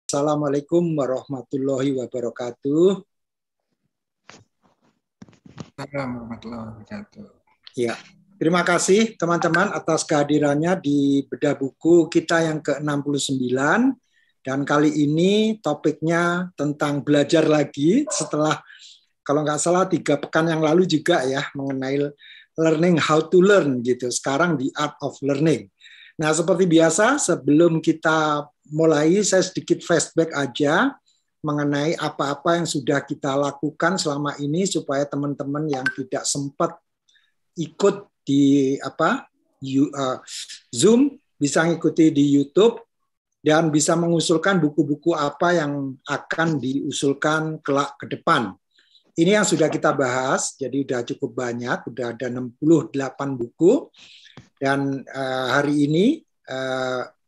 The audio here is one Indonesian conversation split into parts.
Assalamualaikum warahmatullahi wabarakatuh. Assalamualaikum warahmatullahi wabarakatuh. Ya, terima kasih teman-teman atas kehadirannya di bedah buku kita yang ke-69. Dan kali ini topiknya tentang belajar lagi setelah, kalau nggak salah 3 pekan yang lalu juga ya, mengenai learning how to learn gitu. Sekarang the art of learning. Nah, seperti biasa sebelum kita mulai, saya sedikit flashback aja mengenai apa-apa yang sudah kita lakukan selama ini supaya teman-teman yang tidak sempat ikut di Zoom bisa ngikuti di YouTube dan bisa mengusulkan buku-buku apa yang akan diusulkan kelak ke depan. Ini yang sudah kita bahas, jadi sudah cukup banyak, sudah ada 68 buku. Dan hari ini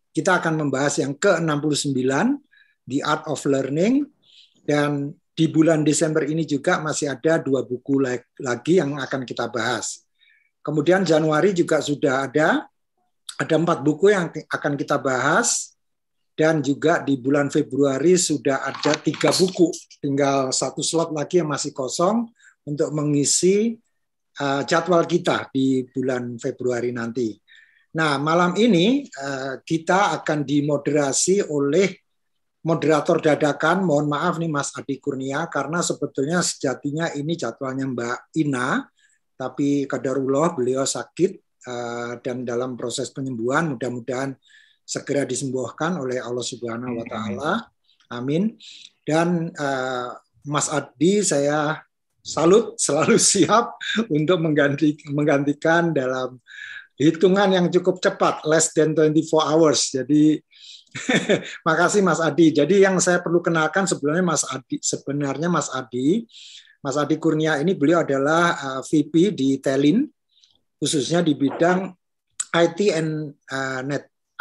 kita akan membahas yang ke-69, The Art of Learning. Dan di bulan Desember ini juga masih ada 2 buku lagi yang akan kita bahas. Kemudian Januari juga sudah ada 4 buku yang akan kita bahas. Dan juga di bulan Februari sudah ada 3 buku. Tinggal 1 slot lagi yang masih kosong untuk mengisi jadwal kita di bulan Februari nanti. Nah, malam ini kita akan dimoderasi oleh moderator dadakan. Mohon maaf nih Mas Adi Kurnia, karena sebetulnya sejatinya ini jadwalnya Mbak Ina, tapi qadarullah beliau sakit dan dalam proses penyembuhan, mudah-mudahan segera disembuhkan oleh Allah Subhanahu wa taala. Amin. Dan Mas Adi saya salut, selalu siap untuk menggantikan dalam hitungan yang cukup cepat, less than 24 hours. Jadi makasih Mas Adi. Jadi yang saya perlu kenalkan sebenarnya Mas Adi Kurnia ini, beliau adalah VP di Telin, khususnya di bidang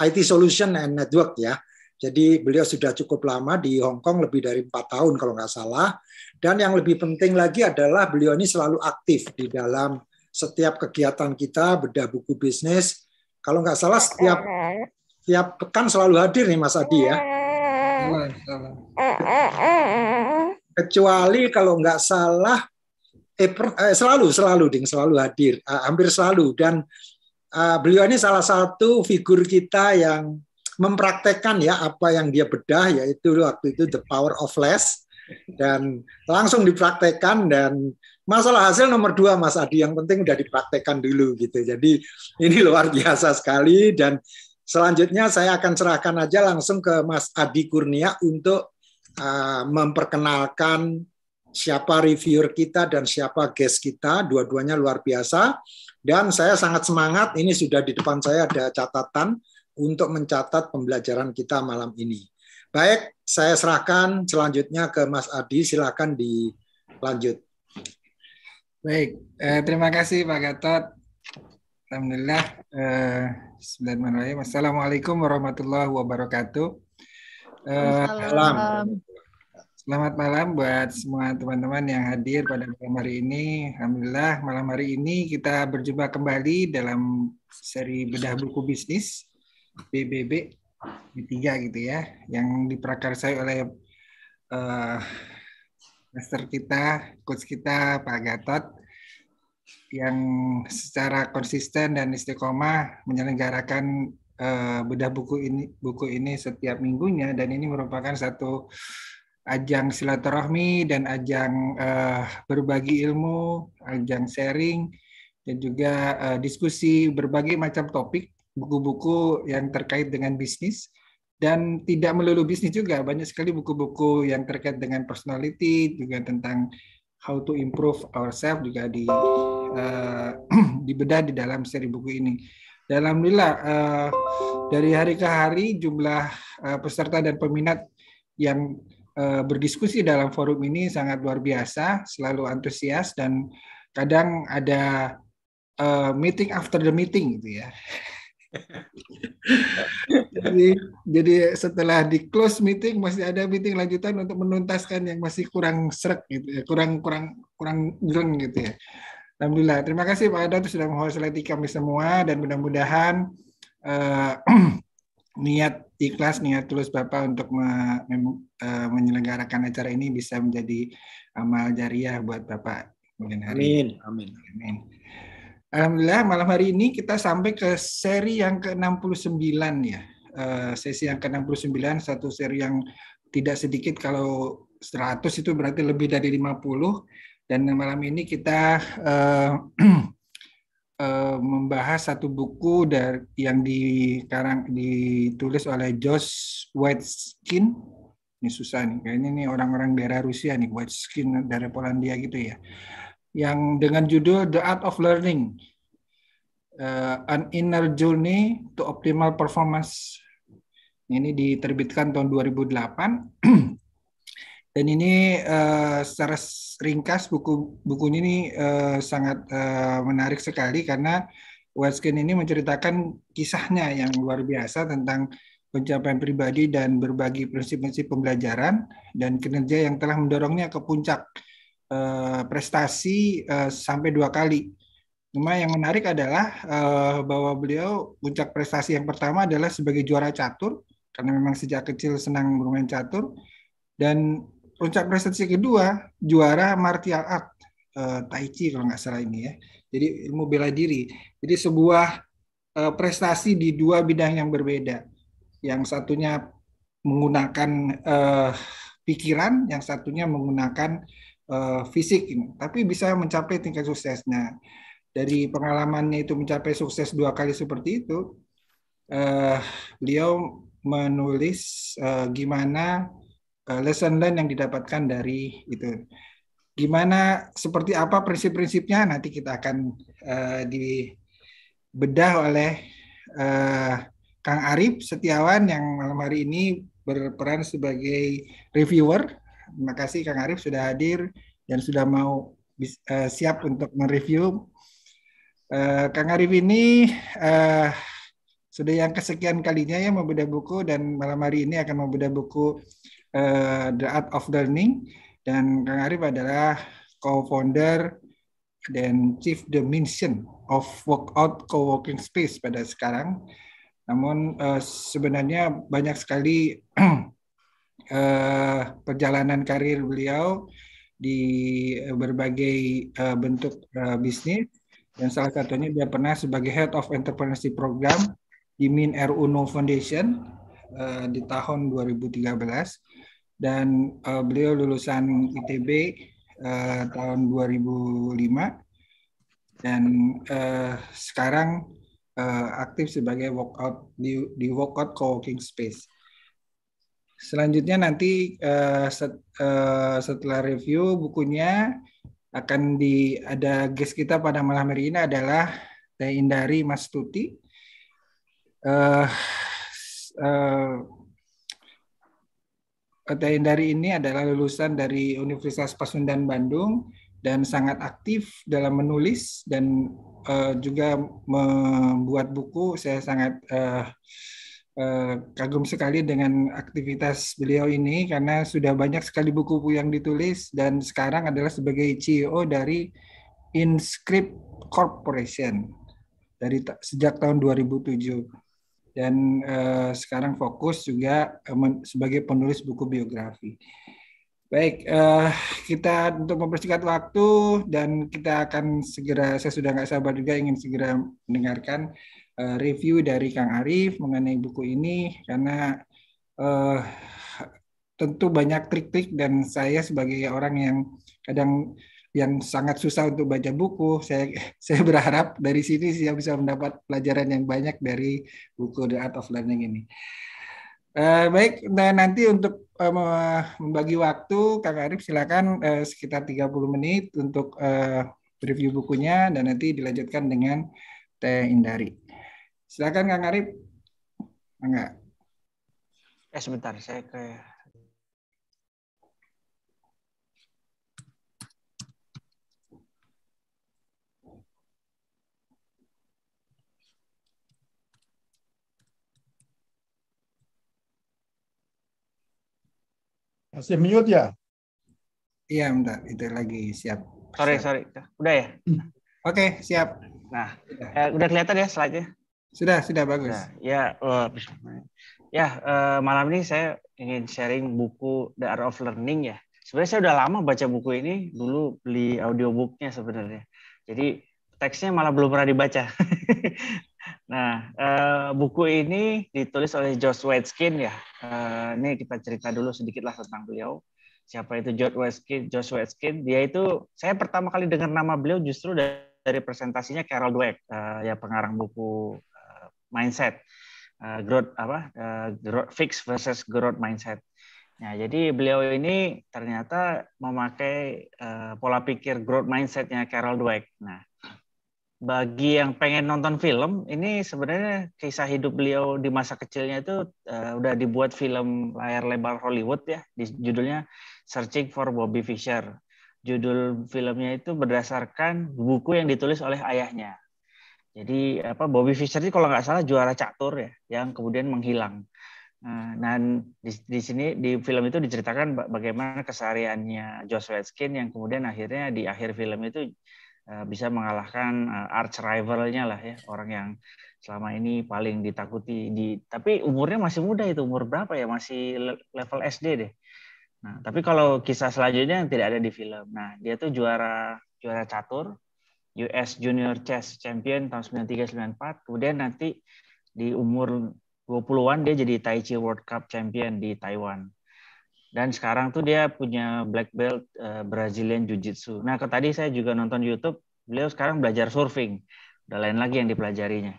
IT Solution and Network ya. Jadi beliau sudah cukup lama di Hong Kong, lebih dari 4 tahun kalau nggak salah. Dan yang lebih penting lagi adalah beliau ini selalu aktif di dalam setiap kegiatan kita, bedah buku bisnis. Kalau nggak salah setiap pekan selalu hadir nih Mas Adi ya. Kecuali kalau nggak salah selalu hadir, hampir selalu. Dan beliau ini salah satu figur kita yang mempraktekkan ya apa yang dia bedah, yaitu waktu itu The Power of Less, dan langsung dipraktekkan. Dan masalah hasil nomor 2 Mas Adi, yang penting udah dipraktekkan dulu gitu. Jadi ini luar biasa sekali. Dan selanjutnya saya akan serahkan aja langsung ke Mas Adi Kurnia untuk memperkenalkan siapa reviewer kita dan siapa guest kita. Dua-duanya luar biasa. Dan saya sangat semangat, ini sudah di depan saya ada catatan untuk mencatat pembelajaran kita malam ini. Baik, saya serahkan selanjutnya ke Mas Adi, silakan dilanjut. Baik, terima kasih Pak Gatot. Alhamdulillah. Bismillahirrahmanirrahim. Assalamualaikum warahmatullahi wabarakatuh. Selamat malam buat semua teman-teman yang hadir pada malam hari ini. Alhamdulillah, malam hari ini kita berjumpa kembali dalam seri bedah buku bisnis BBB B3 gitu ya, yang diprakarsai oleh master kita, coach kita Pak Gatot, yang secara konsisten dan istiqomah menyelenggarakan bedah buku ini setiap minggunya, dan ini merupakan satu ajang silaturahmi dan ajang berbagi ilmu, ajang sharing, dan juga diskusi berbagai macam topik, buku-buku yang terkait dengan bisnis, dan tidak melulu bisnis juga, banyak sekali buku-buku yang terkait dengan personality, juga tentang how to improve ourselves juga dibedah di dalam seri buku ini. Dan alhamdulillah dari hari ke hari jumlah peserta dan peminat yang berdiskusi dalam forum ini sangat luar biasa, selalu antusias, dan kadang ada meeting after the meeting gitu ya. jadi setelah di close meeting masih ada meeting lanjutan untuk menuntaskan yang masih kurang srek gitu ya, kurang jeng gitu ya. Alhamdulillah, terima kasih Pak Adot sudah menghost kami semua, dan mudah-mudahan niat ikhlas, niat tulus Bapak untuk menyelenggarakan acara ini bisa menjadi amal jariah buat Bapak kemudian hari. Amin. Amin. Amin. Alhamdulillah malam hari ini kita sampai ke seri yang ke-69 ya. Sesi yang ke-69, satu seri yang tidak sedikit, kalau 100 itu berarti lebih dari 50. Dan malam ini kita membahas satu buku yang ditulis oleh Josh Waitzkin. Ini susah nih, kayaknya ini orang-orang daerah Rusia nih, Waitzkin dari Polandia gitu ya. Yang dengan judul The Art of Learning, An Inner Journey to Optimal Performance. Ini diterbitkan tahun 2008. Dan ini secara ringkas buku ini sangat menarik sekali karena Waitzkin ini menceritakan kisahnya yang luar biasa tentang pencapaian pribadi dan berbagi prinsip-prinsip pembelajaran dan kinerja yang telah mendorongnya ke puncak prestasi sampai 2 kali. Cuma yang menarik adalah bahwa beliau puncak prestasi yang pertama adalah sebagai juara catur, karena memang sejak kecil senang bermain catur, dan puncak prestasi kedua juara martial art, Tai Chi kalau nggak salah ini ya. Jadi ilmu bela diri. Jadi sebuah prestasi di 2 bidang yang berbeda. Yang satunya menggunakan pikiran, yang satunya menggunakan fisik, tapi bisa mencapai tingkat suksesnya. Dari pengalamannya itu mencapai sukses 2 kali seperti itu, beliau menulis gimana lesson learn yang didapatkan dari itu. Gimana, seperti apa prinsip-prinsipnya, nanti kita akan dibedah oleh Kang Arif Setiawan yang malam hari ini berperan sebagai reviewer. Terima kasih Kang Arif sudah hadir dan sudah mau siap untuk mereview. Kang Arif ini sudah yang kesekian kalinya ya membedah buku, dan malam hari ini akan membedah buku The Art of Learning, dan Kang Arif adalah co-founder dan chief dimension of Workout Co-working Space pada sekarang. Namun sebenarnya banyak sekali perjalanan karir beliau di berbagai bentuk bisnis, dan salah satunya dia pernah sebagai Head of Entrepreneurship Program di Min.Air Uno Foundation di tahun 2013, dan beliau lulusan ITB tahun 2005, dan sekarang aktif sebagai workout di Workout Co-working Space. Selanjutnya nanti setelah review bukunya akan ada guest kita pada malam hari ini adalah Teh Indari Mastuti. Teh Indari ini adalah lulusan dari Universitas Pasundan Bandung dan sangat aktif dalam menulis dan juga membuat buku. Saya sangat kagum sekali dengan aktivitas beliau ini karena sudah banyak sekali buku yang ditulis, dan sekarang adalah sebagai CEO dari Inscript Corporation sejak tahun 2007, dan sekarang fokus juga sebagai penulis buku biografi. Baik, kita untuk mempersingkat waktu, dan kita akan segera, saya sudah nggak sabar juga ingin segera mendengarkan review dari Kang Arif mengenai buku ini, karena tentu banyak trik-trik, dan saya sebagai orang yang sangat susah untuk baca buku, saya berharap dari sini saya bisa mendapat pelajaran yang banyak dari buku The Art of Learning ini. Baik, nah nanti untuk membagi waktu, Kang Arif silakan sekitar 30 menit untuk review bukunya, dan nanti dilanjutkan dengan Teh Indari. Silakan Kang Arif. Enggak. Sebentar, saya ke Masih mute ya? Iya, bentar. Itu lagi siap. Sorry. Udah ya? Oke, siap. Nah, udah kelihatan ya slide-nya? Sudah bagus. Nah, ya, ya malam ini saya ingin sharing buku The Art of Learning ya. Sebenarnya saya udah lama baca buku ini, dulu beli audiobooknya sebenarnya. Jadi teksnya malah belum pernah dibaca. Nah, buku ini ditulis oleh Josh Waitzkin ya. Ini kita cerita dulu sedikit lah tentang beliau. Siapa itu Josh Waitzkin? Dia itu, saya pertama kali dengar nama beliau justru dari presentasinya Carol Dweck, ya pengarang buku Mindset, growth fix versus growth mindset. Nah, jadi beliau ini ternyata memakai pola pikir growth mindsetnya Carol Dweck. Nah, bagi yang pengen nonton film, ini sebenarnya kisah hidup beliau di masa kecilnya itu udah dibuat film layar lebar Hollywood ya, judulnya Searching for Bobby Fischer. Judul filmnya itu berdasarkan buku yang ditulis oleh ayahnya. Jadi Bobby Fischer itu kalau nggak salah juara catur ya, yang kemudian menghilang. Dan di sini di film itu diceritakan bagaimana kesehariannya Josh Waitzkin yang kemudian akhirnya di akhir film itu bisa mengalahkan arch rivalnya lah ya, orang yang selama ini paling ditakuti tapi umurnya masih muda, itu umur berapa ya, masih level SD deh. Nah, tapi kalau kisah selanjutnya yang tidak ada di film. Nah, dia tuh juara catur US Junior Chess Champion tahun 93-94, kemudian nanti di umur 20-an dia jadi Tai Chi World Cup Champion di Taiwan. Dan sekarang tuh dia punya black belt Brazilian Jiu-Jitsu. Nah, tadi saya juga nonton YouTube, beliau sekarang belajar surfing. Udah lain lagi yang dipelajarinya.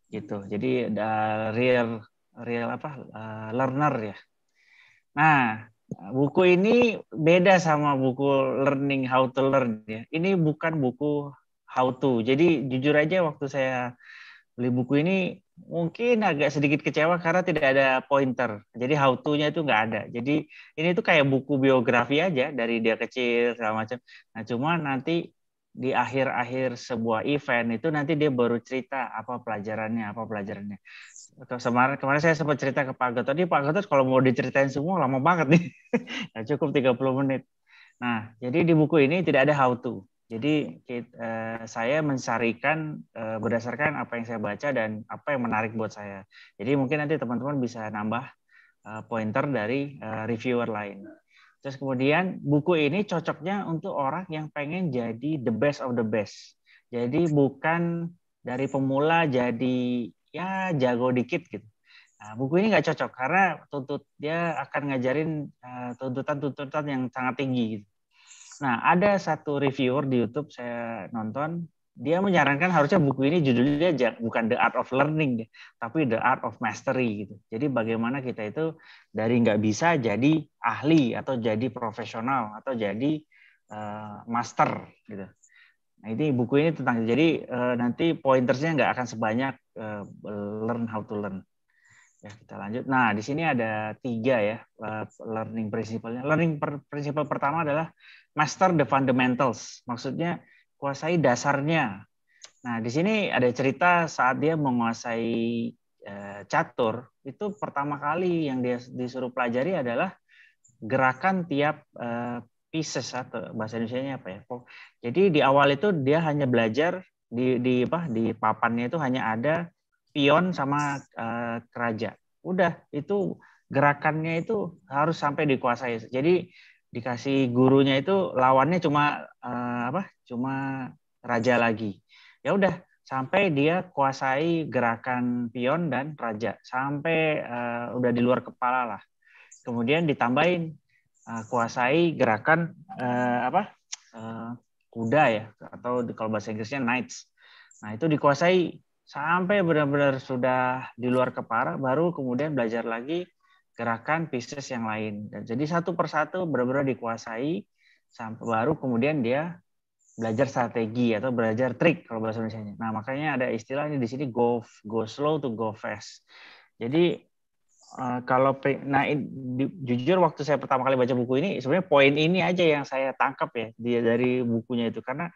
Gitu. Jadi ada real learner ya. Nah, buku ini beda sama buku Learning How to Learn ya. Ini bukan buku how to. Jadi jujur aja waktu saya beli buku ini mungkin agak sedikit kecewa karena tidak ada pointer. Jadi how to-nya itu nggak ada. Jadi ini tuh kayak buku biografi aja dari dia kecil segala macam. Nah, cuma nanti di akhir-akhir sebuah event itu nanti dia baru cerita apa pelajarannya. Kemarin saya sempat cerita ke Pak Gatot. Pak Gatot kalau mau diceritain semua lama banget nih. Nah, cukup 30 menit. Nah, jadi di buku ini tidak ada how to. Jadi saya mencarikan berdasarkan apa yang saya baca dan apa yang menarik buat saya. Jadi mungkin nanti teman-teman bisa nambah pointer dari reviewer lain. Terus kemudian buku ini cocoknya untuk orang yang pengen jadi the best of the best. Jadi bukan dari pemula jadi ya jago dikit gitu. Nah, buku ini nggak cocok karena dia akan ngajarin tuntutan-tuntutan yang sangat tinggi gitu. Nah, ada satu reviewer di YouTube saya nonton, dia menyarankan harusnya buku ini judulnya bukan The Art of Learning, tapi The Art of Mastery gitu. Jadi bagaimana kita itu dari nggak bisa jadi ahli atau jadi profesional atau jadi master gitu. Nah, ini buku ini tentang jadi nanti pointersnya nggak akan sebanyak learn how to learn. Ya, kita lanjut. Nah, di sini ada 3 ya learning principle-nya. Learning principle pertama adalah master the fundamentals. Maksudnya kuasai dasarnya. Nah, di sini ada cerita saat dia menguasai catur, itu pertama kali yang dia disuruh pelajari adalah gerakan tiap pieces atau bahasa Indonesianya apa ya. Jadi di awal itu dia hanya belajar di papannya itu hanya ada pion sama keraja. Udah, itu gerakannya itu harus sampai dikuasai. Jadi dikasih gurunya itu lawannya cuma cuma raja lagi. Ya udah, sampai dia kuasai gerakan pion dan raja sampai udah di luar kepala lah. Kemudian ditambahin kuasai gerakan kuda ya, atau kalau bahasa Inggrisnya knights. Nah, itu dikuasai sampai benar-benar sudah di luar kepala, baru kemudian belajar lagi gerakan pieces yang lain. Dan jadi satu persatu benar-benar dikuasai sampai baru kemudian dia belajar strategi atau belajar trik kalau bahasa Indonesia. Nah, makanya ada istilahnya di sini go slow to go fast. Jadi jujur waktu saya pertama kali baca buku ini sebenarnya poin ini aja yang saya tangkap ya dari bukunya itu, karena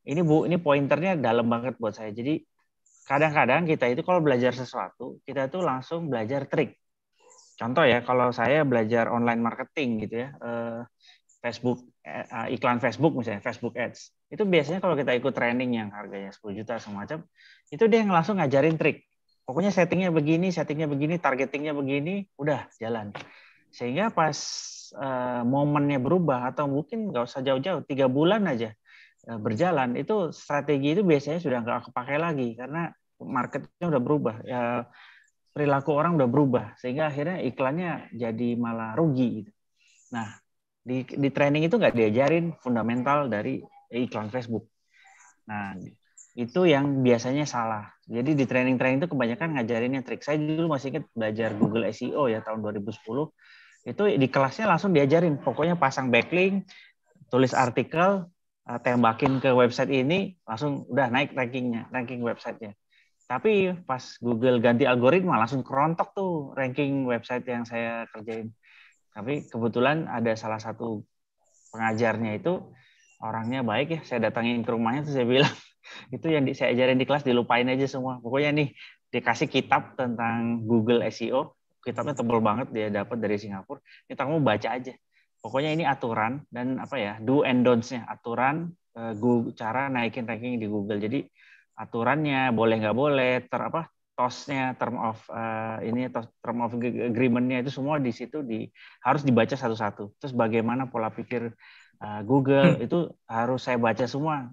ini pointernya dalam banget buat saya. Jadi kadang-kadang kita itu kalau belajar sesuatu kita tuh langsung belajar trik. Contoh ya, kalau saya belajar online marketing gitu ya, Facebook iklan Facebook misalnya, Facebook Ads, itu biasanya kalau kita ikut training yang harganya 10 juta semacam, itu dia langsung ngajarin trik. Pokoknya settingnya begini, targetingnya begini, udah jalan. Sehingga pas momennya berubah, atau mungkin nggak usah jauh-jauh, 3 bulan aja berjalan, itu strategi itu biasanya sudah nggak kepakai lagi karena marketnya udah berubah, ya perilaku orang udah berubah, sehingga akhirnya iklannya jadi malah rugi gitu. Nah, di training itu nggak diajarin fundamental dari iklan Facebook. Nah, itu yang biasanya salah. Jadi di training-training itu kebanyakan ngajarinnya trik. Saya dulu masih ingat belajar Google SEO ya tahun 2010. Itu di kelasnya langsung diajarin. Pokoknya pasang backlink, tulis artikel, tembakin ke website ini, langsung udah naik ranking websitenya. Tapi pas Google ganti algoritma, langsung kerontok tuh ranking website yang saya kerjain. Tapi kebetulan ada salah satu pengajarnya itu orangnya baik ya, saya datangin ke rumahnya terus saya bilang, itu yang saya ajarin di kelas dilupain aja semua. Pokoknya nih dikasih kitab tentang Google SEO, kitabnya tebal banget dia dapat dari Singapura. Ini kamu baca aja. Pokoknya ini aturan dan apa ya, do and don'ts-nya, aturan cara naikin ranking di Google. Jadi aturannya boleh nggak boleh, TOS-nya, term of agreement-nya itu semua di situ harus dibaca satu-satu. Terus bagaimana pola pikir Google itu harus saya baca semua.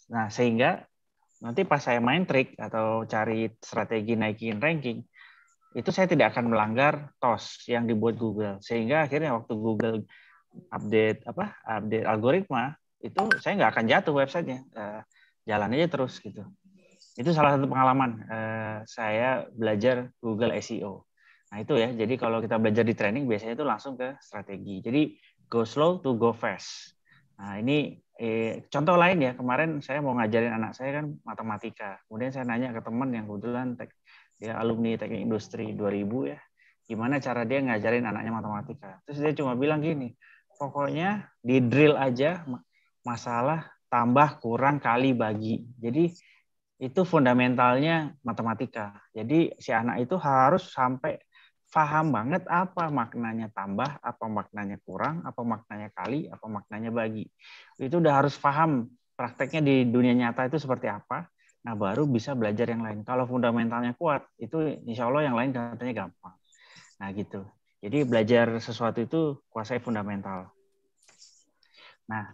Nah, sehingga nanti pas saya main trik atau cari strategi naikin ranking, itu saya tidak akan melanggar TOS yang dibuat Google. Sehingga akhirnya waktu Google update algoritma, itu saya nggak akan jatuh websitenya. Jalan aja terus gitu. Itu salah satu pengalaman saya belajar Google SEO. Nah itu ya, jadi kalau kita belajar di training biasanya itu langsung ke strategi. Jadi go slow to go fast. Nah ini contoh lain ya, kemarin saya mau ngajarin anak saya kan matematika. Kemudian saya nanya ke teman yang kebetulan dia alumni teknik industri 2000 ya, gimana cara dia ngajarin anaknya matematika. Terus dia cuma bilang gini, pokoknya di drill aja masalah tambah, kurang, kali, bagi. Jadi itu fundamentalnya matematika. Jadi si anak itu harus sampai paham banget apa maknanya tambah, apa maknanya kurang, apa maknanya kali, apa maknanya bagi. Itu udah harus paham prakteknya di dunia nyata itu seperti apa. Nah baru bisa belajar yang lain. Kalau fundamentalnya kuat, itu insya Allah yang lain katanya gampang. Nah gitu. Jadi belajar sesuatu itu kuasai fundamental. Nah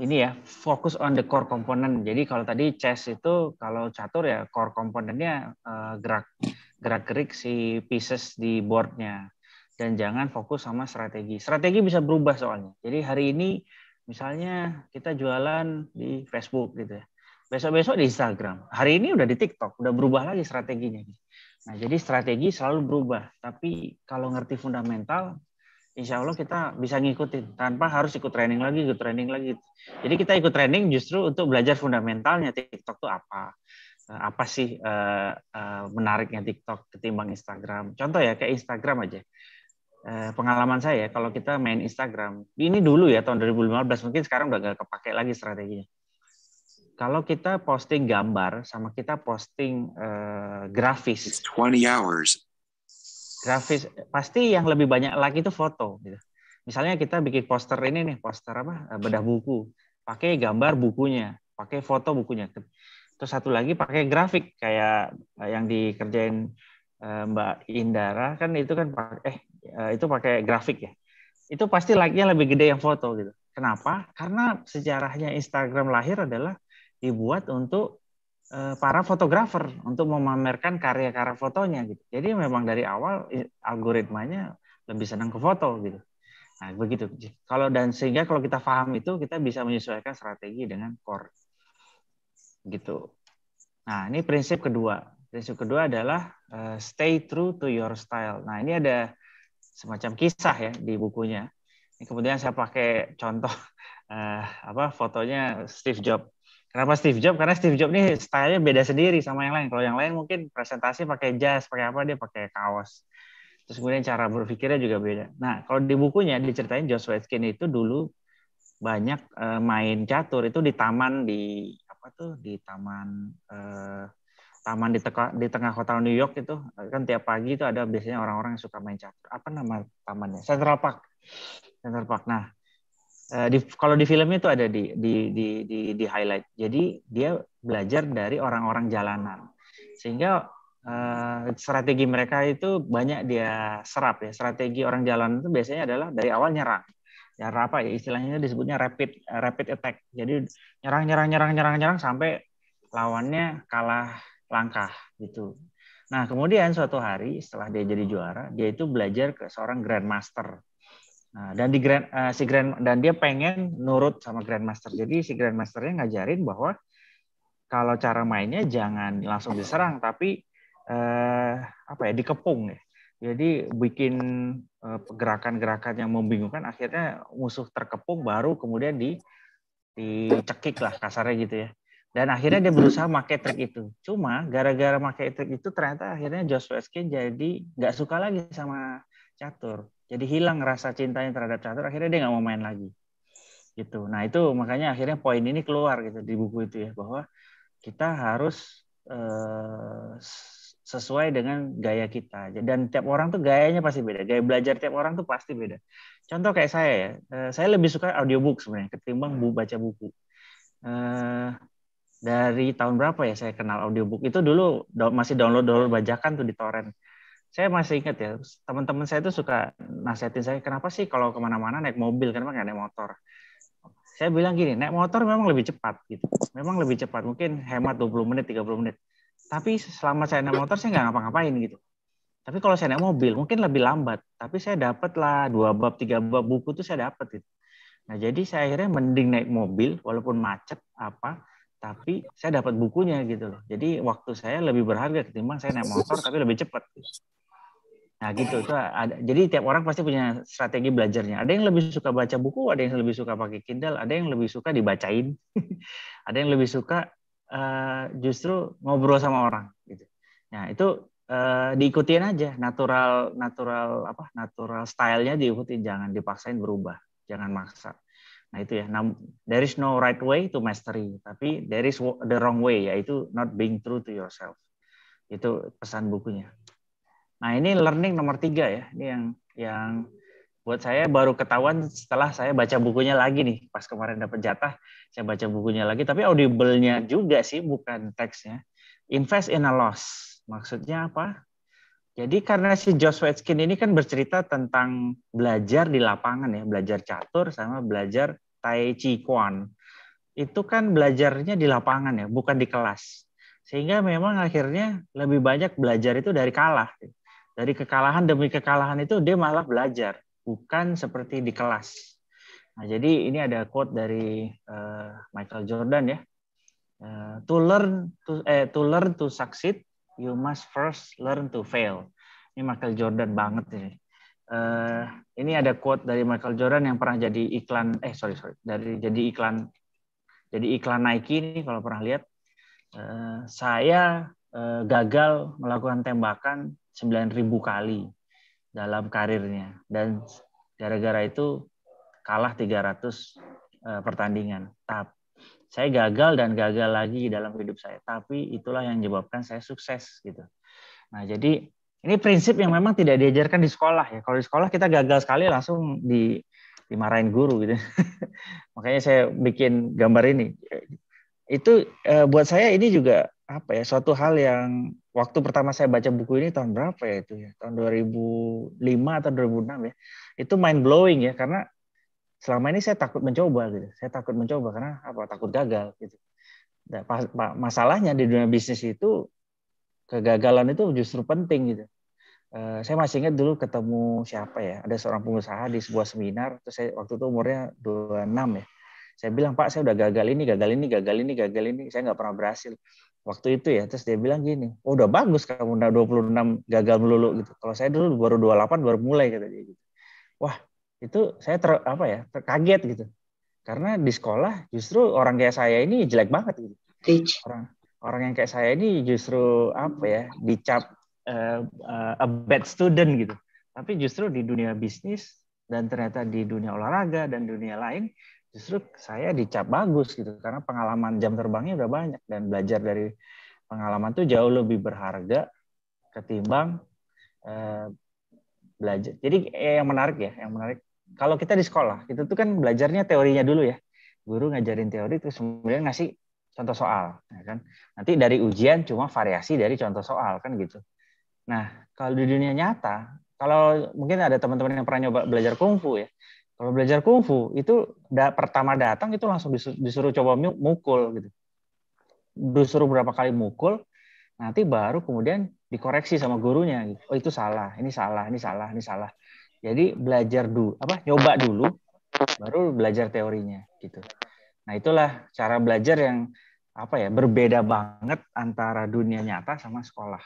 ini ya, fokus on the core component. Jadi kalau tadi chess itu, kalau catur ya core komponennya gerak-gerik si pieces di boardnya. Dan jangan fokus sama strategi. Strategi bisa berubah soalnya. Jadi hari ini misalnya kita jualan di Facebook gitu ya. Besok-besok di Instagram. Hari ini udah di TikTok, udah berubah lagi strateginya. Nah jadi strategi selalu berubah. Tapi kalau ngerti fundamental, insya Allah kita bisa ngikutin tanpa harus ikut training lagi. Jadi kita ikut training justru untuk belajar fundamentalnya TikTok itu apa sih menariknya TikTok ketimbang Instagram. Contoh ya kayak Instagram aja. Pengalaman saya kalau kita main Instagram, ini dulu ya tahun 2015, mungkin sekarang udah gak kepake lagi strateginya. Kalau kita posting gambar sama kita posting grafis. It's 20 hours. Grafis pasti yang lebih banyak like itu foto gitu. Misalnya kita bikin poster ini nih, poster bedah buku, pakai gambar bukunya, pakai foto bukunya. Terus satu lagi pakai grafik kayak yang dikerjain Mbak Indara kan itu kan itu pakai grafik ya. Itu pasti like-nya lebih gede yang foto gitu. Kenapa? Karena sejarahnya Instagram lahir adalah dibuat untuk para fotografer untuk memamerkan karya-karya fotonya gitu. Jadi memang dari awal algoritmanya lebih senang ke foto gitu. Nah, begitu. Sehingga kalau kita paham itu kita bisa menyesuaikan strategi dengan core. Gitu. Nah, ini prinsip kedua. Prinsip kedua adalah stay true to your style. Nah, ini ada semacam kisah ya di bukunya. Ini kemudian saya pakai contoh fotonya Steve Jobs. Kenapa Steve Jobs? Karena Steve Jobs ini stylenya beda sendiri sama yang lain. Kalau yang lain mungkin presentasi pakai jas, pakai apa, dia pakai kaos. Terus kemudian cara berpikirnya juga beda. Nah, kalau di bukunya diceritain Josh Waitzkin itu dulu banyak main catur itu di taman di taman di tengah kota New York itu kan tiap pagi itu ada biasanya orang-orang yang suka main catur. Apa nama tamannya? Central Park. Nah, kalau di filmnya itu ada di highlight. Jadi dia belajar dari orang-orang jalanan. Sehingga strategi mereka itu banyak dia serap ya. Strategi orang jalan itu biasanya adalah dari awal nyerang. Ya apa ya istilahnya disebutnya rapid attack. Jadi nyerang sampai lawannya kalah langkah gitu. Nah, kemudian suatu hari setelah dia jadi juara, dia itu belajar ke seorang grandmaster. Nah, dan dan dia pengen nurut sama grandmaster. Jadi si grandmasternya ngajarin bahwa kalau cara mainnya jangan langsung diserang, tapi dikepung ya. Jadi bikin gerakan-gerakan yang membingungkan, akhirnya musuh terkepung, baru kemudian dicekik lah kasarnya gitu ya. Dan akhirnya dia berusaha pakai trik itu. Cuma gara-gara pakai trik itu ternyata akhirnya Joshua Waitzkin jadi nggak suka lagi sama catur. Jadi hilang rasa cintanya terhadap catur. Akhirnya dia nggak mau main lagi. Gitu. Nah itu makanya akhirnya poin ini keluar gitu di buku itu ya, bahwa kita harus sesuai dengan gaya kita. Dan tiap orang tuh gayanya pasti beda. Gaya belajar tiap orang tuh pasti beda. Contoh kayak saya ya, saya lebih suka audiobook sebenarnya ketimbang baca buku. Dari tahun berapa ya saya kenal audiobook itu, dulu masih download bajakan tuh di torrent. Saya masih ingat ya, teman-teman saya tuh suka nasihatin saya, kenapa sih kalau kemana-mana naik mobil, kenapa nggak naik motor? Saya bilang gini, naik motor memang lebih cepat gitu, memang lebih cepat, mungkin hemat 20 menit 30 menit. Tapi selama saya naik motor saya nggak ngapa-ngapain gitu. Tapi kalau saya naik mobil mungkin lebih lambat, tapi saya dapat lah 2 bab 3 bab buku tuh saya dapat gitu. Nah jadi saya akhirnya mending naik mobil walaupun macet tapi saya dapat bukunya gitu loh. Jadi waktu saya lebih berharga ketimbang saya naik motor tapi lebih cepat. Nah gitu, itu ada. Jadi tiap orang pasti punya strategi belajarnya. Ada yang lebih suka baca buku, ada yang lebih suka pakai Kindle, ada yang lebih suka dibacain, ada yang lebih suka justru ngobrol sama orang. Gitu. Nah itu diikutin aja, natural style-nya diikutin, jangan dipaksain berubah, jangan maksa. Nah itu ya, there is no right way to mastery, tapi there is the wrong way, yaitu not being true to yourself. Itu pesan bukunya. Nah ini learning nomor 3 ya, ini yang buat saya baru ketahuan setelah saya baca bukunya lagi nih, pas kemarin dapat jatah, saya baca bukunya lagi, tapi audible-nya juga sih, bukan teksnya. Invest in a loss, maksudnya apa? Jadi karena si Joshua Waitzkin ini kan bercerita tentang belajar di lapangan ya, belajar catur sama belajar Tai Chi Chuan. Itu kan belajarnya di lapangan ya, bukan di kelas. Sehingga memang akhirnya lebih banyak belajar itu dari kalah. Dari kekalahan demi kekalahan itu dia malah belajar, bukan seperti di kelas. Nah, jadi ini ada quote dari Michael Jordan ya. To learn to succeed, you must first learn to fail. Ini Michael Jordan banget ini. Ini ada quote dari Michael Jordan yang pernah jadi iklan, jadi iklan Nike ini kalau pernah lihat. Saya gagal melakukan tembakan 9.000 kali dalam karirnya, dan gara-gara itu kalah 300 pertandingan. Tapi saya gagal dan gagal lagi dalam hidup saya, tapi itulah yang menyebabkan saya sukses gitu. Nah, jadi ini prinsip yang memang tidak diajarkan di sekolah ya. Kalau di sekolah kita gagal sekali langsung dimarahin guru gitu. Makanya saya bikin gambar ini. Itu buat saya ini juga suatu hal yang waktu pertama saya baca buku ini tahun berapa ya itu ya, tahun 2005 atau 2006 ya, itu mind blowing ya, karena selama ini saya takut mencoba gitu, karena takut gagal gitu. Nah, masalahnya di dunia bisnis itu kegagalan itu justru penting gitu. Saya masih ingat dulu ketemu siapa ya, ada seorang pengusaha di sebuah seminar, terus saya waktu itu umurnya 26 ya. Saya bilang, Pak, saya udah gagal ini, saya nggak pernah berhasil. Waktu itu ya, terus dia bilang gini, oh udah bagus kamu udah 26 gagal melulu gitu. Kalau saya dulu baru 28 baru mulai kata dia gitu. Wah, itu saya terkaget gitu. Karena di sekolah justru orang kayak saya ini jelek banget gitu. Orang yang kayak saya ini justru dicap a bad student gitu. Tapi justru di dunia bisnis dan ternyata di dunia olahraga dan dunia lain, justru saya dicap bagus gitu, karena pengalaman jam terbangnya udah banyak, dan belajar dari pengalaman tuh jauh lebih berharga ketimbang belajar. Jadi yang menarik kalau kita di sekolah itu tuh kan belajarnya teorinya dulu ya, guru ngajarin teori terus kemudian ngasih contoh soal, ya kan? Nanti dari ujian cuma variasi dari contoh soal kan gitu. Nah, kalau di dunia nyata, kalau mungkin ada teman-teman yang pernah nyoba belajar kungfu ya. Kalau belajar kungfu itu pertama datang itu langsung disuruh coba mukul gitu. Disuruh berapa kali mukul, nanti baru kemudian dikoreksi sama gurunya gitu. Oh, itu salah, ini salah, ini salah, ini salah. Jadi belajar dulu, nyoba dulu baru belajar teorinya gitu. Nah, itulah cara belajar yang berbeda banget antara dunia nyata sama sekolah.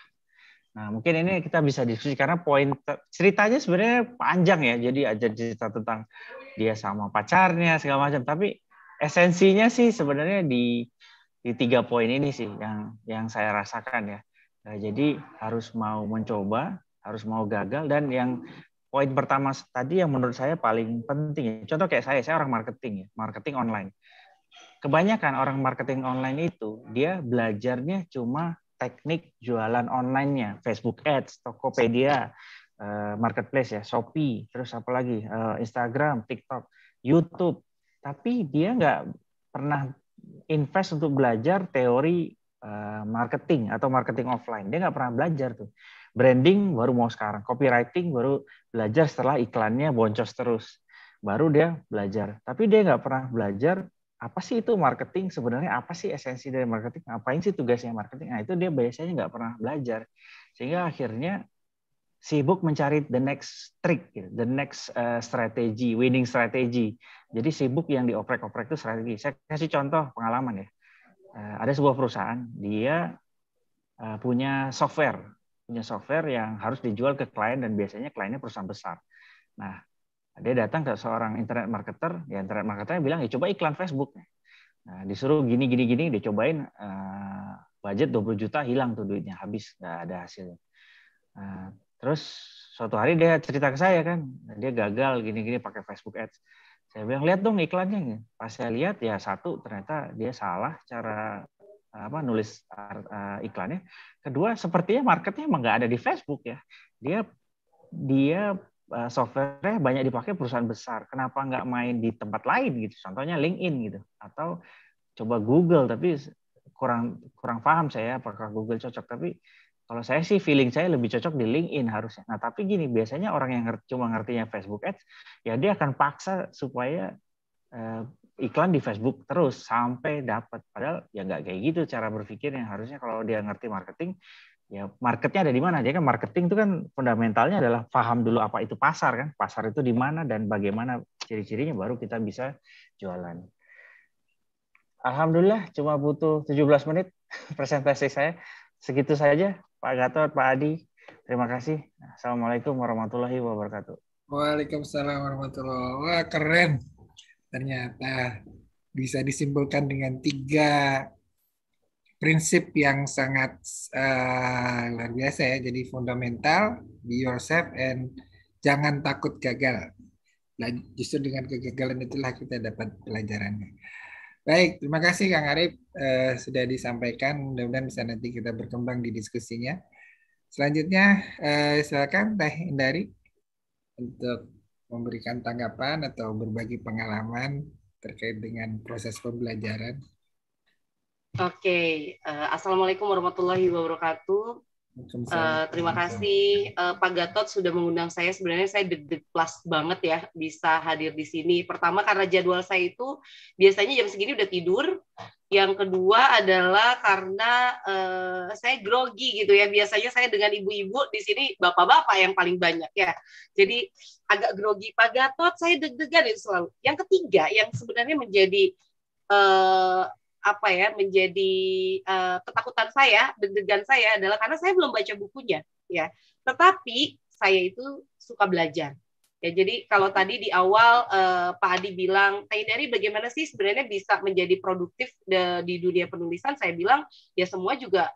Nah, mungkin ini kita bisa diskusi karena poin ceritanya sebenarnya panjang ya. Jadi ada cerita tentang dia sama pacarnya segala macam, tapi esensinya sih sebenarnya di 3 poin ini sih yang saya rasakan ya. Nah, jadi harus mau mencoba, harus mau gagal, dan yang poin pertama tadi yang menurut saya paling penting ya. Contoh kayak saya orang marketing ya, marketing online. Kebanyakan orang marketing online itu dia belajarnya cuma teknik jualan online-nya, Facebook Ads, Tokopedia, marketplace ya, Shopee, terus apa lagi, Instagram, TikTok, YouTube. Tapi dia nggak pernah invest untuk belajar teori marketing atau marketing offline. Dia nggak pernah belajar tuh. Branding baru mau sekarang, copywriting baru belajar setelah iklannya boncos terus. Baru dia belajar. Tapi dia nggak pernah belajar apa sih itu marketing sebenarnya, apa sih esensi dari marketing, ngapain sih tugasnya marketing. Nah, itu dia biasanya nggak pernah belajar. Sehingga akhirnya sibuk mencari the next trick, the next strategy, winning strategy. Jadi sibuk yang dioprek-oprek itu strategi. Saya kasih contoh pengalaman ya. Ada sebuah perusahaan, dia punya software yang harus dijual ke klien dan biasanya kliennya perusahaan besar. Nah, dia datang ke seorang internet marketer, ya internet marketernya bilang, ya coba iklan Facebook. Nah, disuruh gini, dia cobain, budget 20 juta hilang tuh duitnya, habis, nggak ada hasilnya. Terus suatu hari dia cerita ke saya kan, dia gagal gini-gini pakai Facebook Ads. Saya bilang, lihat dong iklannya. Pas saya lihat, ya satu, ternyata dia salah cara nulis iklannya. Kedua, sepertinya marketnya emang nggak ada di Facebook ya. Dia software-nya banyak dipakai perusahaan besar. Kenapa nggak main di tempat lain gitu? Contohnya LinkedIn gitu, atau coba Google. Tapi kurang paham saya apakah Google cocok. Tapi kalau saya sih feeling saya lebih cocok di LinkedIn harusnya. Nah, tapi gini, biasanya orang yang cuma ngertinya Facebook Ads, ya dia akan paksa supaya iklan di Facebook terus sampai dapat. Padahal ya nggak kayak gitu cara berpikir yang harusnya. Kalau dia ngerti marketing, ya marketnya ada di mana. Dia kan marketing itu kan fundamentalnya adalah paham dulu apa itu pasar kan. Pasar itu di mana dan bagaimana ciri-cirinya, baru kita bisa jualan. Alhamdulillah cuma butuh 17 menit presentasi saya. Segitu saja Pak Gatot, Pak Adi. Terima kasih. Assalamualaikum warahmatullahi wabarakatuh. Waalaikumsalam warahmatullahi wabarakatuh. Wah, keren. Ternyata bisa disimpulkan dengan 3 prinsip yang sangat luar biasa ya. Jadi fundamental, be yourself, and jangan takut gagal. Nah, justru dengan kegagalan itulah kita dapat pelajarannya. Baik, terima kasih Kang Arif sudah disampaikan. Mudah-mudahan bisa nanti kita berkembang di diskusinya. Selanjutnya silakan Teh Indari untuk memberikan tanggapan atau berbagi pengalaman terkait dengan proses pembelajaran. Oke, Assalamualaikum warahmatullahi wabarakatuh. Terima kasih Pak Gatot sudah mengundang saya. Sebenarnya saya deg-deg plus banget ya bisa hadir di sini. Pertama karena jadwal saya itu biasanya jam segini udah tidur. Yang kedua adalah karena saya grogi gitu ya. Biasanya saya dengan ibu-ibu, di sini bapak-bapak yang paling banyak ya. Jadi agak grogi. Pak Gatot saya deg-degan itu selalu. Yang ketiga yang sebenarnya menjadi menjadi ketakutan saya, deg-degan saya adalah karena saya belum baca bukunya ya. Tetapi saya itu suka belajar. Ya, jadi kalau tadi di awal Pak Adi bilang, Teh Indari bagaimana sih sebenarnya bisa menjadi produktif di dunia penulisan? Saya bilang ya semua juga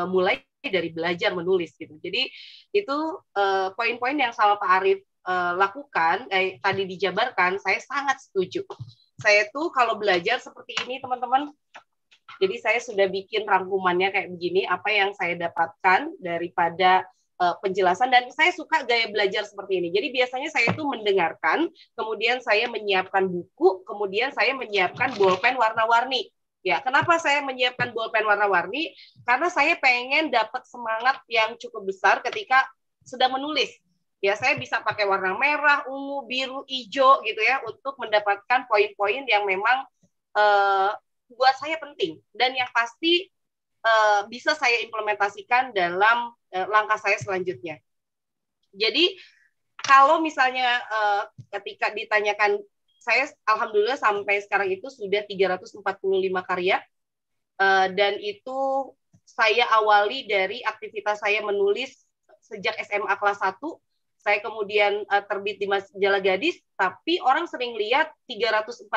mulai dari belajar menulis gitu. Jadi itu poin-poin yang sama Pak Arif lakukan tadi dijabarkan, saya sangat setuju. Saya tuh kalau belajar seperti ini teman-teman, jadi saya sudah bikin rangkumannya kayak begini, apa yang saya dapatkan daripada penjelasan, dan saya suka gaya belajar seperti ini. Jadi biasanya saya tuh mendengarkan, kemudian saya menyiapkan buku, kemudian saya menyiapkan bolpen warna-warni. Ya, kenapa saya menyiapkan bolpen warna-warni? Karena saya pengen dapat semangat yang cukup besar ketika sedang menulis. Ya, saya bisa pakai warna merah, ungu, biru, hijau gitu ya untuk mendapatkan poin-poin yang memang buat saya penting dan yang pasti bisa saya implementasikan dalam langkah saya selanjutnya. Jadi kalau misalnya ketika ditanyakan, saya alhamdulillah sampai sekarang itu sudah 345 karya, dan itu saya awali dari aktivitas saya menulis sejak SMA kelas 1. Saya kemudian terbit di majalah Gadis, tapi orang sering lihat 345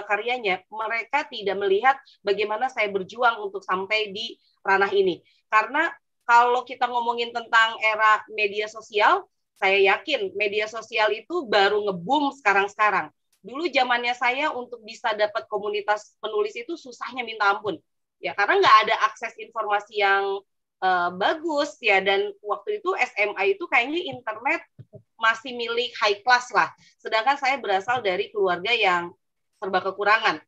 karyanya. Mereka tidak melihat bagaimana saya berjuang untuk sampai di ranah ini. Karena kalau kita ngomongin tentang era media sosial, saya yakin media sosial itu baru nge-boom sekarang-sekarang. Dulu zamannya saya untuk bisa dapat komunitas penulis itu susahnya minta ampun. Ya, karena nggak ada akses informasi yang bagus ya, dan waktu itu SMA itu kayaknya internet masih milik high class lah. Sedangkan saya berasal dari keluarga yang serba kekurangan.